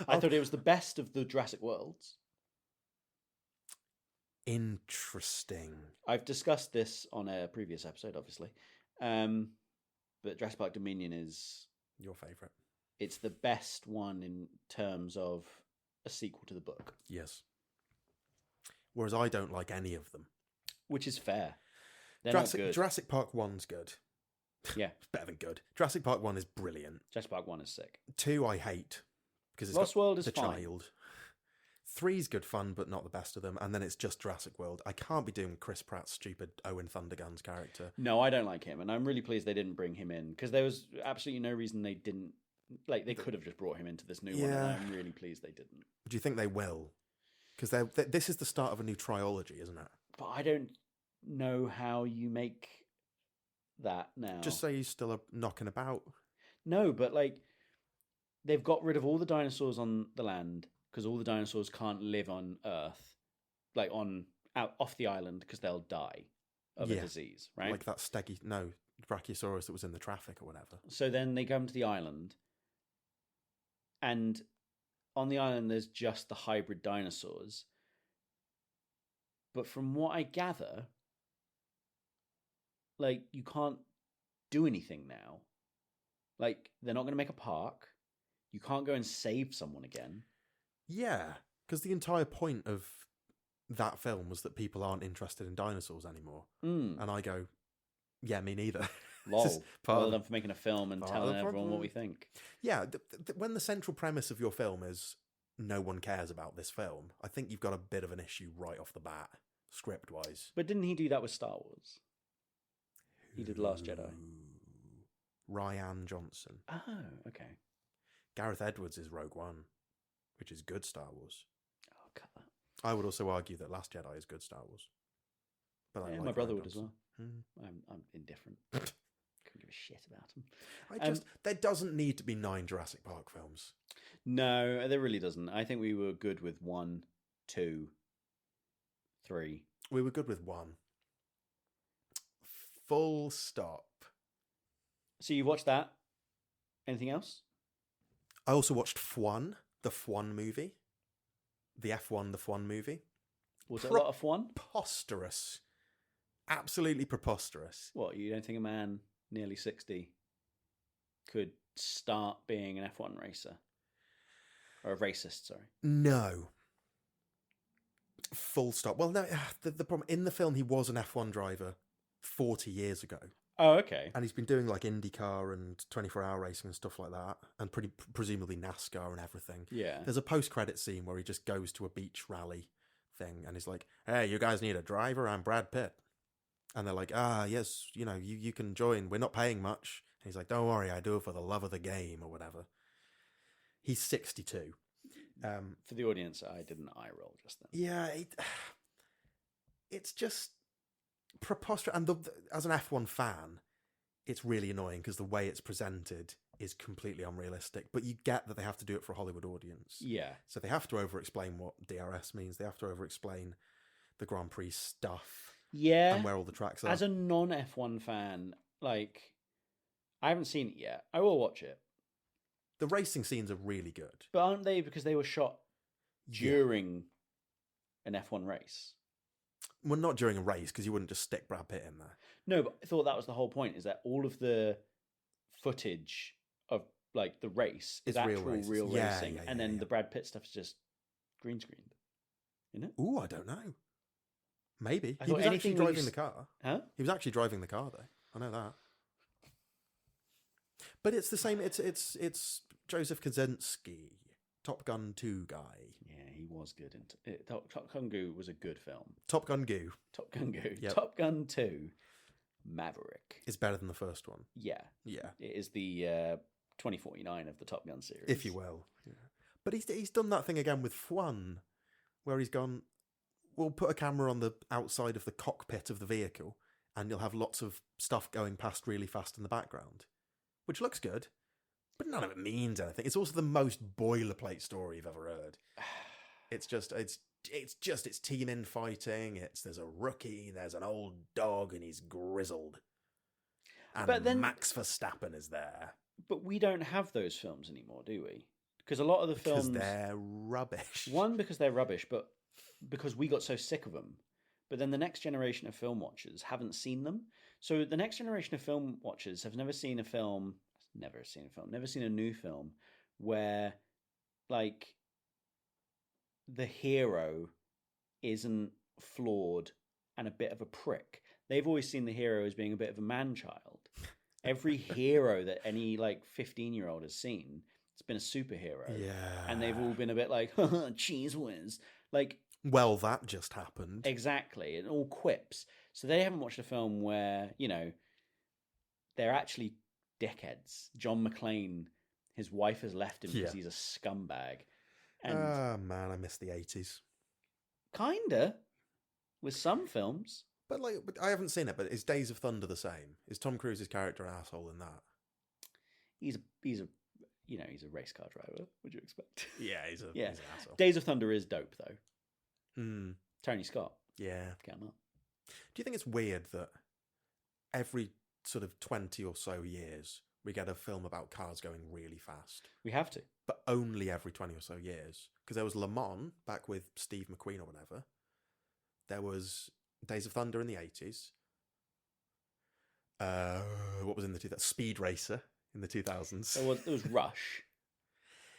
I thought it was the best of the Jurassic Worlds. Interesting. I've discussed this on a previous episode, obviously. But Jurassic Park Dominion is... Your favourite? It's the best one in terms of a sequel to the book. Yes. Whereas I don't like any of them. Which is fair. They're not good. Jurassic Park 1's good. Yeah. It's better than good. Jurassic Park 1 is brilliant. Jurassic Park 1 is sick. 2 I hate. Because it's Lost got World is the fine. child. 3's good fun, but not the best of them. And then it's just Jurassic World. I can't be doing Chris Pratt's stupid Owen Thunderguns character. No, I don't like him. And I'm really pleased they didn't bring him in. Because there was absolutely no reason they didn't... Like, they could have just brought him into this new one. And Yeah. I'm really pleased they didn't. Do you think they will? Because this is the start of a new trilogy, isn't it? But I don't know how you make that now. Just say he's still knocking about. No, but like they've got rid of all the dinosaurs on the land because all the dinosaurs can't live on Earth, like off the island because they'll die of a Yeah. disease, right? Like that Brachiosaurus that was in the traffic or whatever. So then they come to the island, and on the island there's just the hybrid dinosaurs. But from what I gather, like you can't do anything now. Like they're not going to make a park. You can't go and save someone again. Yeah, because the entire point of that film was that people aren't interested in dinosaurs anymore. And I go, yeah, me neither. Lol. This is part Well of- done for making a film and part of telling the everyone what problem. we think. Yeah, when the central premise of your film is no one cares about this film, I think you've got a bit of an issue right off the bat, script-wise. But didn't he do that with Star Wars? He did Last Jedi. Ryan Johnson. Oh, okay. Gareth Edwards is Rogue One. which is good Star Wars. Oh, cut that. I would also argue that Last Jedi is good Star Wars. But I Yeah, like my brother Rian would as Johnson. well. I'm indifferent. Couldn't give a shit about him. There doesn't need to be 9 Jurassic Park films. No, there really doesn't. I think we were good with 1, 2, 3. We were good with 1. Full stop. So you watched that? Anything else? I also watched F1, the F1 movie. The F1, the F1 movie. Was it a lot of fun? Preposterous. Absolutely preposterous. What, you don't think a man nearly 60 could start being an F1 racer? Or a racist, sorry. No. Full stop. Well, no, the problem, in the film, he was an F1 driver 40 years ago. Oh, okay. And he's been doing like IndyCar and 24-hour racing and stuff like that. And presumably NASCAR and everything. Yeah. There's a post-credit scene where he just goes to a beach rally thing. And he's like, hey, you guys need a driver? I'm Brad Pitt. And they're like, yes, you can join. We're not paying much. And he's like, don't worry, I do it for the love of the game or whatever. He's 62. For the audience, I did an eye roll just then. Yeah, it's just preposterous. And as an F1 fan, it's really annoying because the way it's presented is completely unrealistic. But you get that they have to do it for a Hollywood audience. Yeah. So they have to over-explain what DRS means. They have to over-explain the Grand Prix stuff. Yeah. And where all the tracks are. As a non-F1 fan, like, I haven't seen it yet. I will watch it. The racing scenes are really good. But aren't they because they were shot during an F1 race? Well, not during a race, because you wouldn't just stick Brad Pitt in there. No, but I thought that was the whole point, is that all of the footage of, like, the race is actual real racing. And then the Brad Pitt stuff is just green screened. Isn't it? Ooh, I don't know. Maybe. I He thought was actually anything driving the car. Huh? He was actually driving the car, though. I know that. But it's the same. It's Joseph Kosinski, Top Gun 2 guy. Yeah, he was good. Top Gun Goo was a good film. Top Gun Goo. Top Gun Goo. Yep. Top Gun 2, Maverick. Is better than the first one. Yeah. Yeah. It is the 2049 of the Top Gun series. If you will. Yeah. But he's done that thing again with F1, where he's gone, we'll put a camera on the outside of the cockpit of the vehicle, and you'll have lots of stuff going past really fast in the background, which looks good, but none of it means anything. It's also the most boilerplate story you've ever heard. It's team infighting. There's a rookie, there's an old dog, and he's grizzled. And But then- Max Verstappen is there. But we don't have those films anymore, do we? Because a lot of the films... Because they're rubbish. One, because they're rubbish, but because we got so sick of them. But then the next generation of film watchers haven't seen them. So the next generation of film watchers have never seen a new film where, like, the hero isn't flawed and a bit of a prick. They've always seen the hero as being a bit of a man-child. Every hero that any, like, 15-year-old has seen, it's been a superhero. Yeah. And they've all been a bit like, cheese whiz. Like, well, that just happened. exactly. And all quips. So they haven't watched a film where, they're actually dickheads. John McClane, his wife has left him because he's a scumbag. And man, I miss the 80s. kinda, with some films. But I haven't seen it, but is Days of Thunder the same? Is Tom Cruise's character an asshole in that? He's a race car driver. Would you expect? Yeah, he's an asshole. Days of Thunder is dope though. Mm, Tony Scott, yeah. get him up. Do you think it's weird that every sort of 20 or so years we get a film about cars going really fast? We have to. But only every 20 or so years. Because there was Le Mans back with Steve McQueen or whatever. There was Days of Thunder in the 80s. What was in the 2000s? Speed Racer in the 2000s. There was Rush.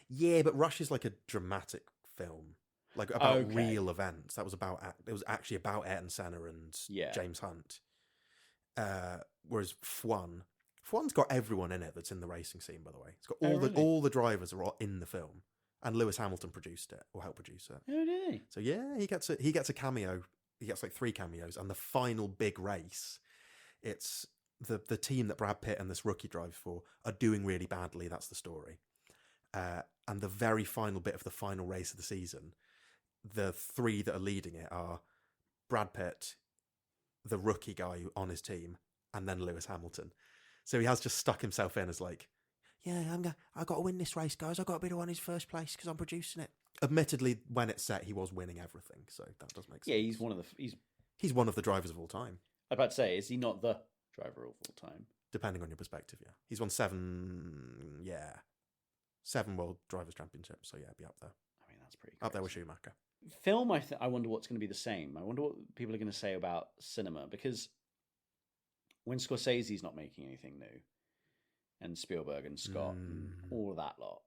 Yeah, but Rush is like a dramatic film, like about Okay. real events. It was actually about Ayrton Senna and James Hunt. Whereas F1's got everyone in it that's in the racing scene. By the way, it's got all the drivers are all in the film, and Lewis Hamilton produced it or helped produce it. Oh, did he? So yeah, he gets a cameo. He gets like 3 cameos, and the final big race, it's the team that Brad Pitt and this rookie drives for are doing really badly. That's the story. And the very final bit of the final race of the season, the three that are leading it are Brad Pitt, the rookie guy on his team, and then Lewis Hamilton. So he has just stuck himself in as like, yeah, I got to win this race, guys. I got to be the one who's first place because I'm producing it. Admittedly, when it's set, he was winning everything, so that does make sense. Yeah, he's one of the drivers of all time. I was about to say, is he not the driver of all time? Depending on your perspective, yeah. He's won 7 World Drivers' Championships, so yeah, be up there. I mean, that's pretty crazy. Up there with Schumacher. Film, I wonder what's going to be the same. I wonder what people are going to say about cinema, because when Scorsese's not making anything new, and Spielberg and Scott and all of that lot.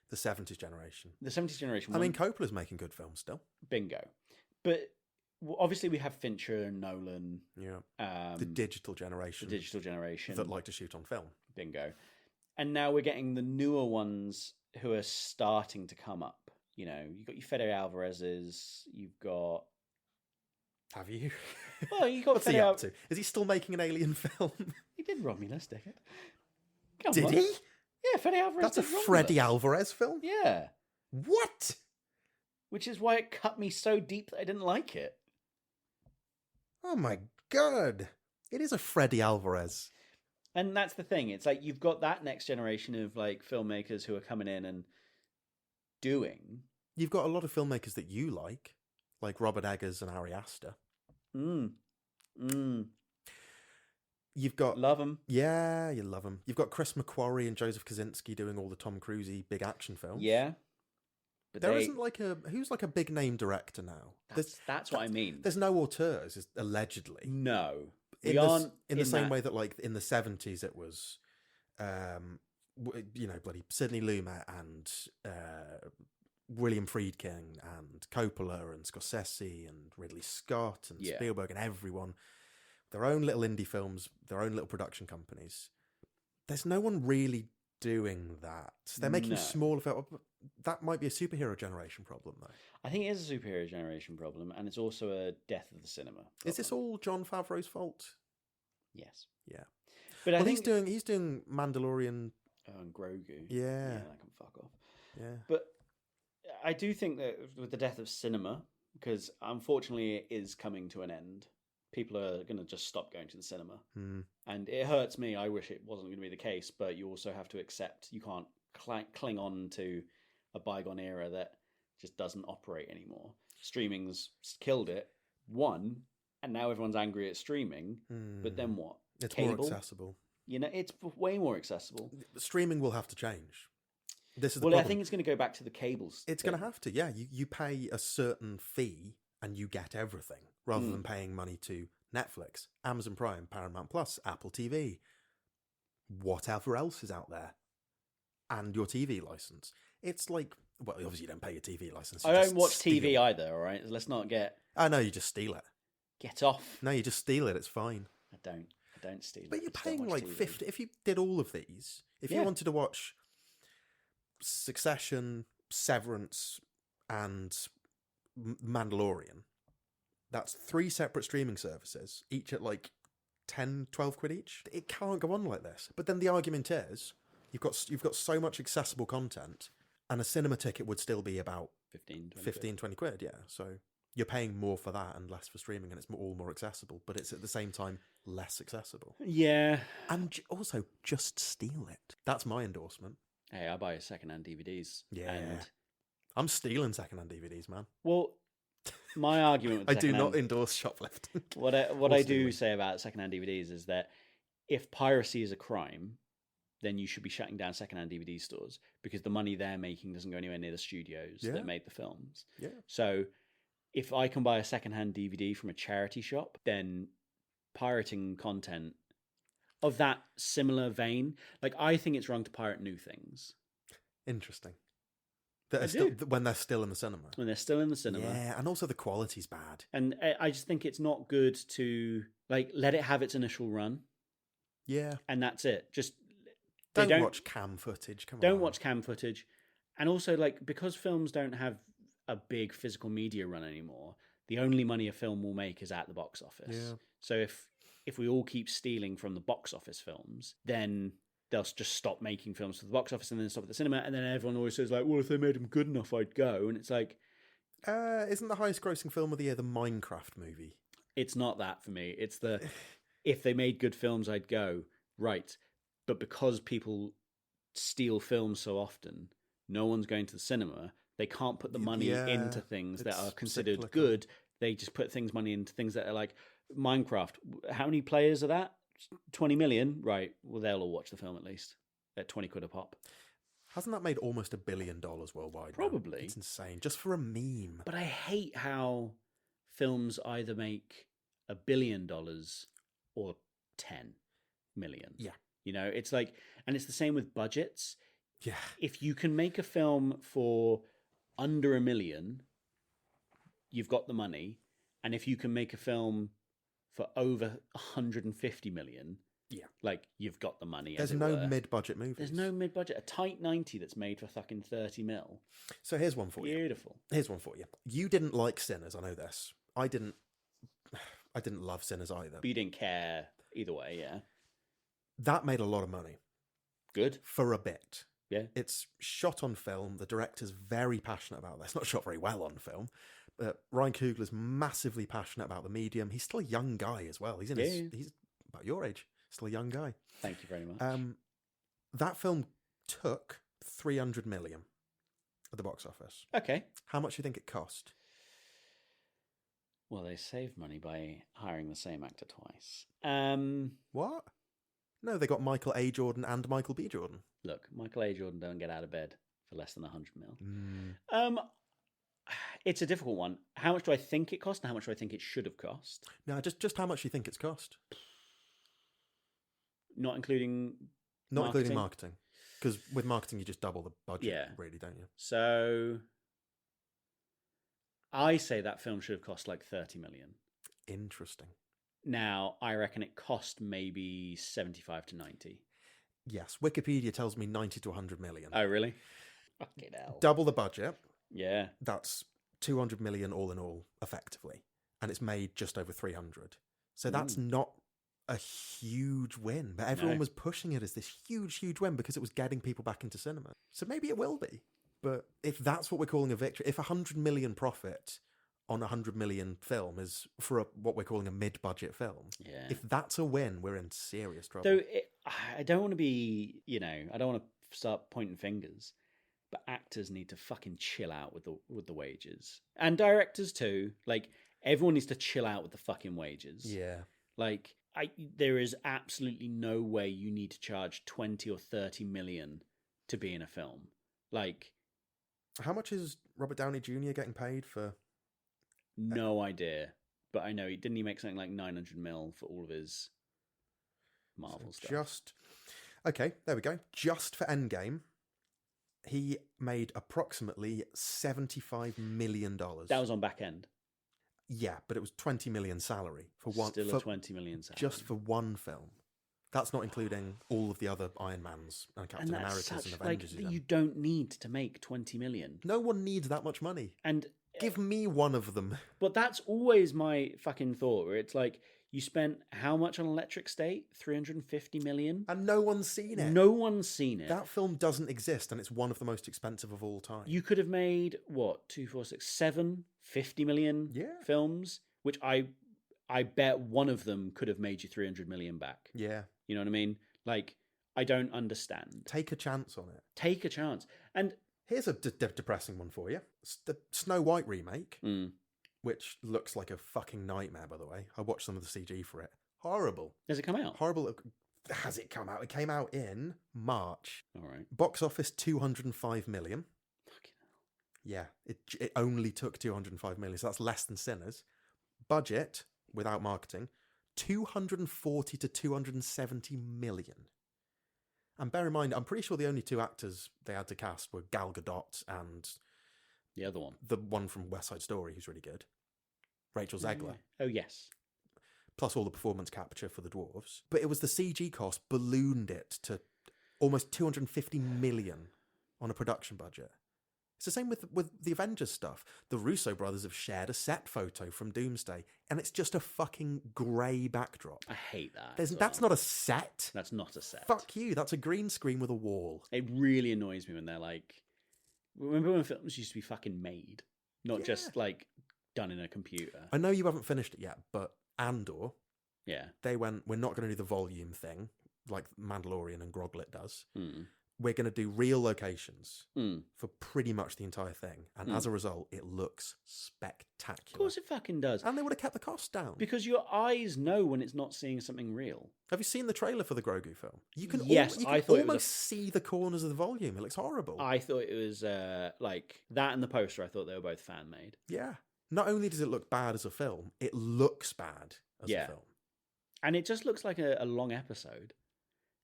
The 70s generation. The 70s generation. I mean, Coppola's making good films still. Bingo. But obviously we have Fincher and Nolan. Yeah. The digital generation. That like to shoot on film. Bingo. And now we're getting the newer ones who are starting to come up. You know, you've got your Fede Alvarez's, you've got... Have you? Well, you got What's he up to? Is he still making an Alien film? He did Romulus, did it? Did he? Yeah, Fede Alvarez. That's a Freddy Alvarez film? Yeah. What? Which is why it cut me so deep that I didn't like it. Oh my god. It is a Freddy Alvarez. And that's the thing. It's like you've got that next generation of like filmmakers who are coming in and doing. You've got a lot of filmmakers that you like Robert Eggers and Ari Aster. You've got... Love them. Yeah, you love them. You've got Chris McQuarrie and Joseph Kosinski doing all the Tom Cruise-y big action films. Yeah. But there isn't like a... Who's like a big name director now? That's what I mean. There's no auteurs, allegedly. No. In the same way that like in the 70s it was, bloody Sidney Lumet and William Friedkin and Coppola and Scorsese and Ridley Scott and Spielberg and everyone, their own little indie films, their own little production companies. There's no one really doing that. They're making smaller films. That might be a superhero generation problem, though. I think it is a superhero generation problem, and it's also a death of the cinema problem. Is this all Jon Favreau's fault? Yes. Yeah. But I think he's doing Mandalorian. And Grogu. Yeah. That can fuck off. Yeah. But I do think that with the death of cinema, because unfortunately it is coming to an end, people are going to just stop going to the cinema. And it hurts me. I wish it wasn't going to be the case, but you also have to accept you can't cling on to a bygone era that just doesn't operate anymore. Streaming's killed it, and now everyone's angry at streaming, but then what? It's Cable? more accessible. You know, it's way more accessible. Streaming will have to change. This is the well, problem. I think it's going to go back to the cables. It's going to have to, yeah. You pay a certain fee and you get everything, rather than paying money to Netflix, Amazon Prime, Paramount Plus, Apple TV, whatever else is out there, and your TV license. It's like, well, obviously you don't pay your TV license. I don't watch TV either, all right? Let's not get... I know, you just steal it. Get off. No, you just steal it, it's fine. I don't steal it. But you're paying like 50... If you did all of these, if you wanted to watch Succession, Severance, and Mandalorian, that's 3 separate streaming services, each at like 10, 12 quid each. It can't go on like this. But then the argument is, you've got so much accessible content, and a cinema ticket would still be about 15, 20 quid, yeah. So you're paying more for that and less for streaming, and it's all more accessible, but it's at the same time less accessible. Yeah. And also, just steal it. That's my endorsement. Hey, I buy second-hand DVDs. Yeah. And... I'm stealing second-hand DVDs, man. Well, my argument with I do not endorse shoplifting. What I do say about second-hand DVDs is that if piracy is a crime, then you should be shutting down second-hand DVD stores, because the money they're making doesn't go anywhere near the studios that made the films. Yeah. So if I can buy a second-hand DVD from a charity shop, then pirating content of that similar vein, like, I think it's wrong to pirate new things. Interesting. That are still, when they're still in the cinema. When they're still in the cinema. Yeah, and also the quality's bad. And I just think it's not good to, like, let it have its initial run. Yeah. And that's it. Just don't watch cam footage. Come on. Don't watch cam footage. And also, like, because films don't have a big physical media run anymore, the only money a film will make is at the box office. Yeah. So if we all keep stealing from the box office films, then they'll just stop making films for the box office and then stop at the cinema. And then everyone always says, like, well, if they made them good enough, I'd go. And it's like... Isn't the highest grossing film of the year the Minecraft movie? It's not that for me. It's the, if they made good films, I'd go. Right. But because people steal films so often, no one's going to the cinema. They can't put the money into things that are considered cyclical. good. They just put money into things that are like Minecraft. How many players are that? 20 million? Right. Well, they'll all watch the film at least at 20 quid a pop. Hasn't that made almost $1 billion worldwide? Probably. Now? It's insane. Just for a meme. But I hate how films either make $1 billion or 10 million. Yeah. You know, it's like, and it's the same with budgets. Yeah. If you can make a film for under $1 million, you've got the money. And if you can make a film for over 150 million, like, you've got the money. There's no mid-budget movies. There's no mid-budget. A tight 90 that's made for fucking 30 mil. So here's one for you. Beautiful. Here's one for you. You didn't like Sinners, I know this. I didn't love Sinners either. But you didn't care either way, yeah. That made a lot of money. Good. For a bit. Yeah. It's shot on film. The director's very passionate about this. Not shot very well on film. But Ryan Coogler's massively passionate about the medium. He's still a young guy as well. He's about your age. Still a young guy. Thank you very much. That film took 300 million at the box office. Okay. How much do you think it cost? Well, they saved money by hiring the same actor twice. What? No, they got Michael A. Jordan and Michael B. Jordan. Look, Michael A. Jordan don't get out of bed for less than 100 mil. It's a difficult one. How much do I think it cost and how much do I think it should have cost? No, just how much do you think it's cost? Not including marketing. Because with marketing, you just double the budget, really, don't you? So I say that film should have cost like 30 million. Interesting. Now, I reckon it cost maybe 75 to 90. Yes, Wikipedia tells me 90 to 100 million. Oh, really? Fucking hell. Double the budget. Yeah. That's 200 million all in all, effectively. And it's made just over 300. So that's not a huge win. But everyone was pushing it as this huge, huge win because it was getting people back into cinema. So maybe it will be. But if that's what we're calling a victory, if 100 million profit on 100 million film is for what we're calling a mid-budget film, if that's a win, we're in serious trouble. So I don't want to be, I don't want to start pointing fingers, but actors need to fucking chill out with the wages. And directors too. Like, everyone needs to chill out with the fucking wages. Yeah. Like, there is absolutely no way you need to charge 20 or 30 million to be in a film. Like, how much is Robert Downey Jr. getting paid for? No idea. But I know he make something like 900 mil for all of his Marvel stuff. Okay, there we go. Just for Endgame, he made approximately $75 million. That was on back end. Yeah, but it was 20 million salary for one. Still a 20 million salary. Just for one film. That's not including all of the other Iron Mans and Captain Americas and Avengers. You don't need to make 20 million. No one needs that much money. And give me one of them. But that's always my fucking thought, where it's like, you spent how much on Electric State? 350 million? And no one's seen it. No one's seen it. That film doesn't exist, and it's one of the most expensive of all time. You could have made, 2, 4, 6, 7, 50 million films, which I bet one of them could have made you 300 million back. Yeah. You know what I mean? Like, I don't understand. Take a chance on it. Take a chance. And here's a depressing one for you. The Snow White remake, which looks like a fucking nightmare, by the way. I watched some of the CG for it. Horrible. Has it come out? Horrible. Has it come out? It came out in March. All right. Box office 205 million. Fucking hell. Yeah, it only took 205 million, so that's less than Sinners. Budget, without marketing, 240 to 270 million. And bear in mind, I'm pretty sure the only two actors they had to cast were Gal Gadot and the other one. The one from West Side Story, who's really good. Rachel Zegler. Oh, yes. Plus all the performance capture for the dwarves. But it was the CG cost ballooned it to almost 250 million on a production budget. It's the same with the Avengers stuff. The Russo brothers have shared a set photo from Doomsday, and it's just a fucking grey backdrop. I hate that. That's not a set. That's not a set. Fuck you. That's a green screen with a wall. It really annoys me when they're like, remember when films used to be fucking made, not just like done in a computer. I know you haven't finished it yet, but Andor, Yeah. they went, we're not going to do the volume thing like Mandalorian and Groglit does. Mm. We're going to do real locations Mm. for pretty much the entire thing. And as a result, it looks spectacular. Of course it fucking does. And they would have kept the cost down. Because your eyes know when it's not seeing something real. Have you seen the trailer for the Grogu film? You can, Yes, you I can thought it was almost see the corners of the volume. It looks horrible. I thought it was like that and the poster. I thought they were both fan made. Yeah. Not only does it look bad as a film, it looks bad as a film. And it just looks like a long episode.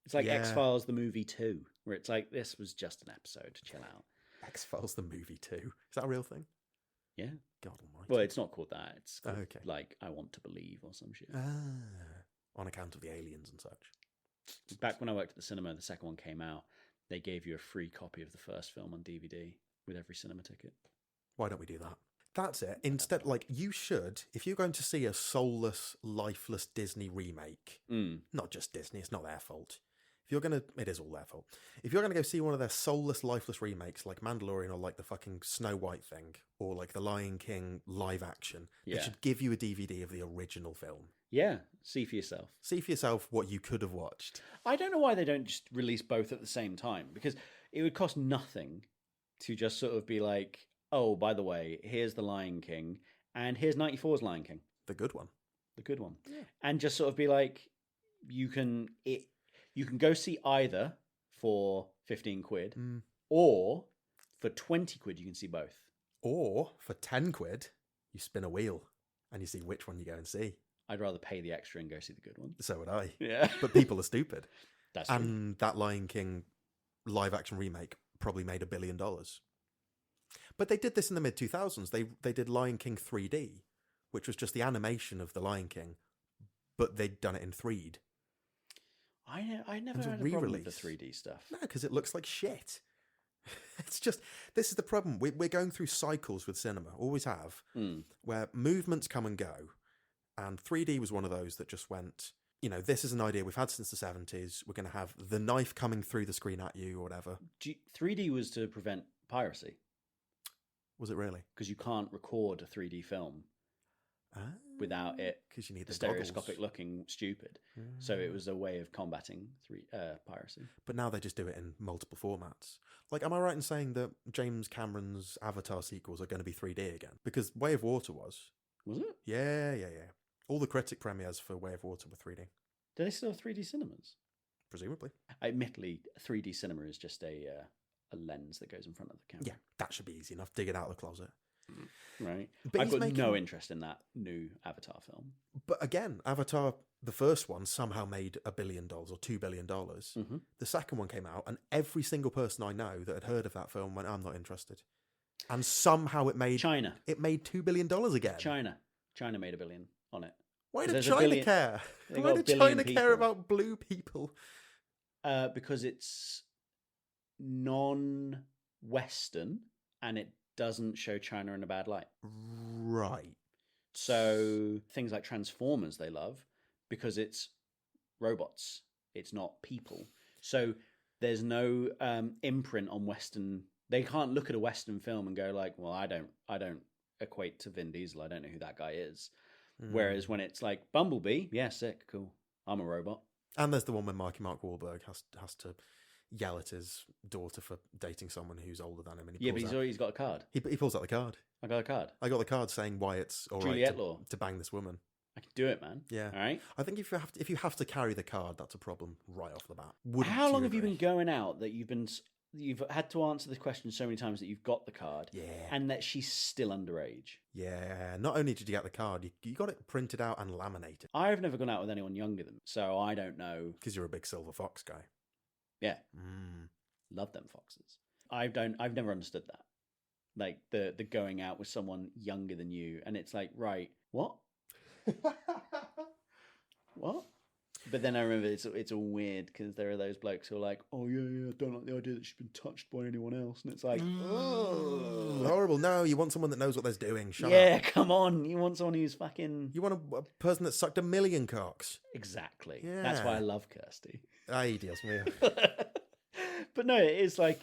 It's like X-Files the movie 2, where it's like, this was just an episode. Chill out. X-Files the movie 2. Is that a real thing? Yeah. God almighty. Well, it's not called that. It's called, okay. like, I Want to Believe or some shit. On account of the aliens and such. Back when I worked at the cinema, the second one came out, they gave you a free copy of the first film on DVD with every cinema ticket. Why don't we do that? That's it. Instead, like, you should, if you're going to see a soulless, lifeless Disney remake, not just Disney, it's not their fault. If you're going to, it is all their fault. If you're going to go see one of their soulless, lifeless remakes like Mandalorian or like the fucking Snow White thing or like the Lion King live action, they should give you a DVD of the original film. Yeah, see for yourself. See for yourself what you could have watched. I don't know why they don't just release both at the same time, because it would cost nothing to just sort of be like, oh, by the way, here's the Lion King and here's 94's Lion King. The good one. The good one. Yeah. And just sort of be like, you can go see either for 15 quid or for 20 quid you can see both. Or for 10 quid, you spin a wheel and you see which one you go and see. I'd rather pay the extra and go see the good one. So would I. Yeah. But people are stupid. That's true. And that Lion King live action remake probably made $1 billion. But they did this in the mid 2000s. They did Lion King 3D, which was just the animation of the Lion King, but they'd done it in 3D. I never had a problem with the 3D stuff. No, because it looks like shit. It's just, this is the problem. We're going through cycles with cinema, always have, where movements come and go. And 3D was one of those that just went, you know, this is an idea we've had since the 70s. We're going to have the knife coming through the screen at you or whatever. 3D was to prevent piracy. Was it really? Because you can't record a 3D film without it because you need the stereoscopic goggles. looking stupid. So it was a way of combating piracy. But now they just do it in multiple formats. Like, am I right in saying that James Cameron's Avatar sequels are going to be 3D again? Because Way of Water was. Was it? Yeah. All the critic premieres for Way of Water were 3D. Do they still have 3D cinemas? Presumably. Admittedly, 3D cinema is just a lens that goes in front of the camera. Yeah, that should be easy enough. Dig it out of the closet. Right. But I've got no interest in that new Avatar film. But again, Avatar, the first one, somehow made $1 billion or $2 billion. The second one came out, and every single person I know that had heard of that film went, I'm not interested. And somehow it made... China. It made $2 billion again. China made $1 billion on it. Why did China care? Why did China care about blue people? Because it's non-Western and it doesn't show China in a bad light. Right. So things like Transformers they love because it's robots. It's not people. So there's no imprint on Western. They can't look at a Western film and go like, well, I don't equate to Vin Diesel. I don't know who that guy is. Whereas when it's like Bumblebee, yeah, sick, cool. I'm a robot. And there's the one where Mark Wahlberg has to yell at his daughter for dating someone who's older than him. And But he's got a card. He pulls out the card. I got a card. I got the card saying why it's all Juliet right Law. to bang this woman. I can do it, man. Yeah. All right. I think if you have to carry the card, that's a problem right off the bat. How long have you been going out that you've had to answer this question so many times that you've got the card? Yeah. And that she's still underage? Yeah. Not only did you get the card, you got it printed out and laminated. I've never gone out with anyone younger than me, so I don't know. Because you're a big Silver Fox guy. Yeah. Love them foxes. I've never understood that. Like the going out with someone younger than you, and it's like, right, what? What? But then I remember it's all weird because there are those blokes who are like, oh yeah, I don't like the idea that she's been touched by anyone else, and it's like, oh, horrible. No, you want someone that knows what they're doing. Shut yeah, up. come on, you want someone who's fucking You want a person that sucked 1 million cocks. exactly. Yeah. That's why I love Kirsty. Ay, Dios mío. But no, it's like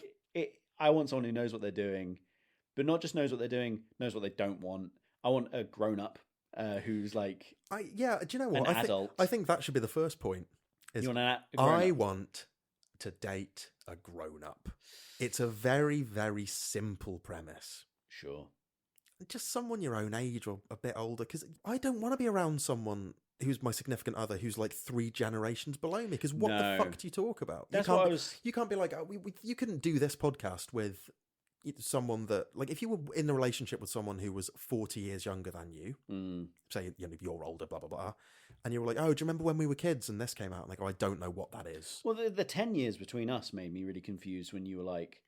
I want someone who knows what they're doing, but not just knows what they're doing, knows what they don't want. I want a grown up who's like, Do you know what? An adult. I think that should be the first point. Is you want a I grown-up? want to date a grown up. It's a very, very simple premise. Sure. Just someone your own age or a bit older, because I don't want to be around someone who's my significant other who's like 3 generations below me, because what the fuck do you talk about? That's you can't what be, I was... You can't be like, you couldn't do this podcast with someone that, like, if you were in a relationship with someone who was 40 years younger than you, say, you know, you're older, blah, blah, blah, and you were like, oh, do you remember when we were kids and this came out? And like, oh, I don't know what that is. Well, the 10 years between us made me really confused when you were like...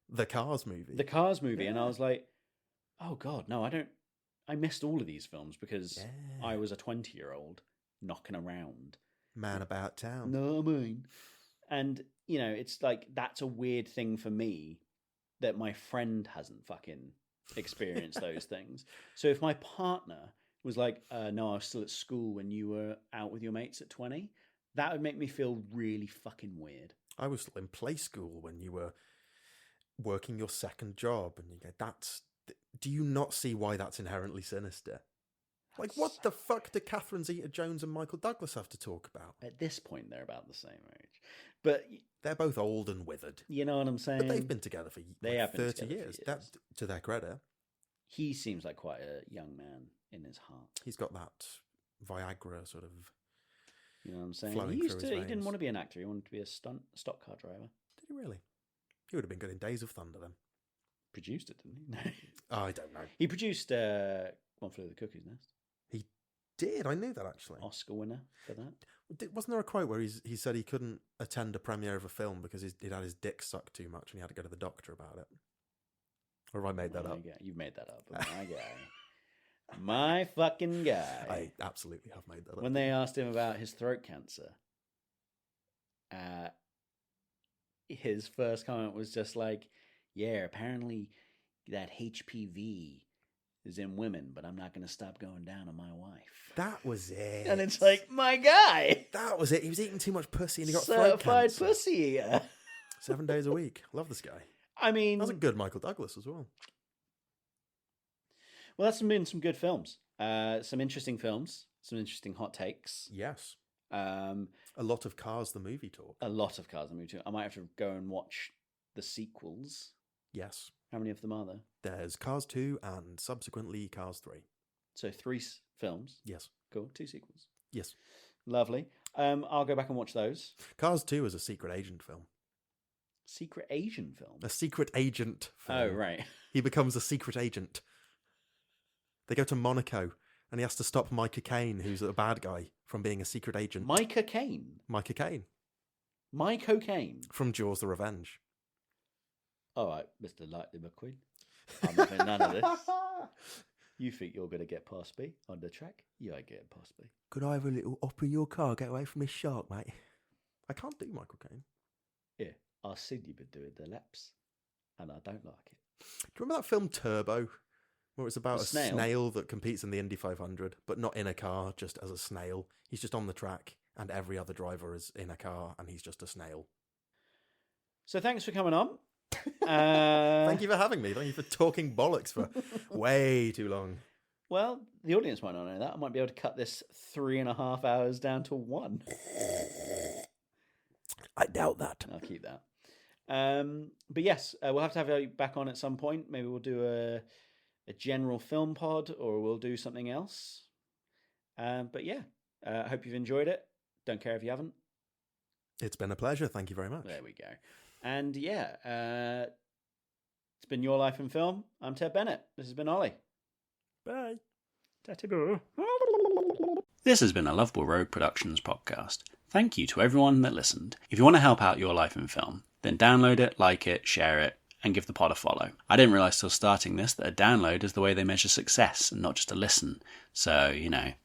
The Cars movie. The Cars movie, and I was like, oh God, no, I missed all of these films because I was a 20-year-old knocking around. Man about town. No, I mean. And, you know, it's like, that's a weird thing for me that my friend hasn't fucking experienced those things. So if my partner was like, no, I was still at school when you were out with your mates at 20, that would make me feel really fucking weird. I was still in play school when you were working your second job, and you go, do you not see why that's inherently sinister? Like, what the fuck do Catherine Zeta-Jones and Michael Douglas have to talk about? At this point, they're about the same age. But they're both old and withered. You know what I'm saying? But they've been together for like 30 years. That's to their credit. He seems like quite a young man in his heart. He's got that Viagra sort of... You know what I'm saying? Flowing He through his veins. didn't want to be an actor. He wanted to be a stock car driver. Did he really? He would have been good in Days of Thunder then. Produced it, didn't he? Oh, I don't know. He produced One Flew Over the Cuckoo's Nest. He did. I knew that, actually. Oscar winner for that. Wasn't there a quote where he said he couldn't attend a premiere of a film because he'd had his dick sucked too much and he had to go to the doctor about it? Or have I made that up? You've made that up. My guy. My fucking guy. I absolutely have made that up. When they asked him about his throat cancer, his first comment was just like, yeah, apparently that HPV is in women, but I'm not going to stop going down on my wife. That was it. And it's like, my guy. That was it. He was eating too much pussy and he got certified throat cancer. pussy eater. 7 days a week. Love this guy. I mean... That was a good Michael Douglas as well. Well, that's been some good films. Some interesting films. Some interesting hot takes. Yes. A lot of Cars the movie talk. A lot of Cars the movie talk. I might have to go and watch the sequels. Yes. How many of them are there? There's Cars 2 and subsequently Cars 3. So 3 films. Yes. Cool. 2 sequels. Yes. Lovely. I'll go back and watch those. Cars 2 is a secret agent film. Secret Asian film? A secret agent film. Oh, right. He becomes a secret agent. They go to Monaco and he has to stop Micah Caine, who's a bad guy, from being a secret agent. Micah Caine? Micah Caine. Mike Cocaine? From Jaws the Revenge. All right, Mr. Lightning McQueen. I'm having none of this. You think you're going to get past me on the track? You ain't getting past me. Could I have a little up in your car, get away from this shark, mate? I can't do Michael Caine. Yeah, I've seen you been doing the laps, and I don't like it. Do you remember that film Turbo? Where it's about A a snail? snail that competes in the Indy 500, but not in a car, just as a snail. He's just on the track, and every other driver is in a car, and he's just a snail. So thanks for coming on. Thank you for having me. Thank you for talking bollocks for way too long. Well, the audience might not know that. I might be able to cut this 3.5 hours down to 1. I doubt that. I'll keep that. But yes, we'll have to have you back on at some point. Maybe we'll do a general film pod, or we'll do something else. But yeah, I hope you've enjoyed it. Don't care if you haven't. It's been a pleasure. Thank you very much. There we go. And yeah, it's been Your Life in Film. I'm Ted Bennett. This has been Ollie. Bye. This has been a Lovable Road Productions podcast. Thank you to everyone that listened. If you want to help out Your Life in Film, then download it, like it, share it, and give the pod a follow. I didn't realise till starting this that a download is the way they measure success and not just a listen. So,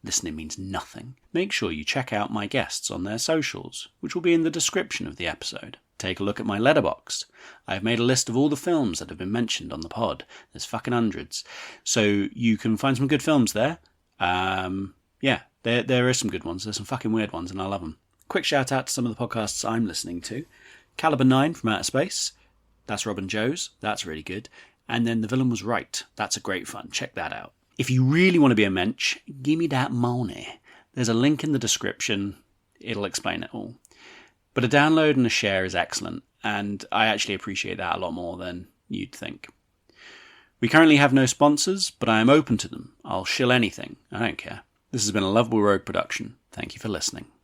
listening means nothing. Make sure you check out my guests on their socials, which will be in the description of the episode. Take a look at my letterbox. I've made a list of all the films that have been mentioned on the pod. There's fucking hundreds. So you can find some good films there. There are some good ones. There's some fucking weird ones, and I love them. Quick shout out to some of the podcasts I'm listening to. Caliber 9 from Outer Space. That's Rob and Joe's. That's really good. And then The Villain Was Right. That's a great fun. Check that out. If you really want to be a mensch, give me that money. There's a link in the description. It'll explain it all. But a download and a share is excellent, and I actually appreciate that a lot more than you'd think. We currently have no sponsors, but I am open to them. I'll shill anything. I don't care. This has been a Lovable Rogue production. Thank you for listening.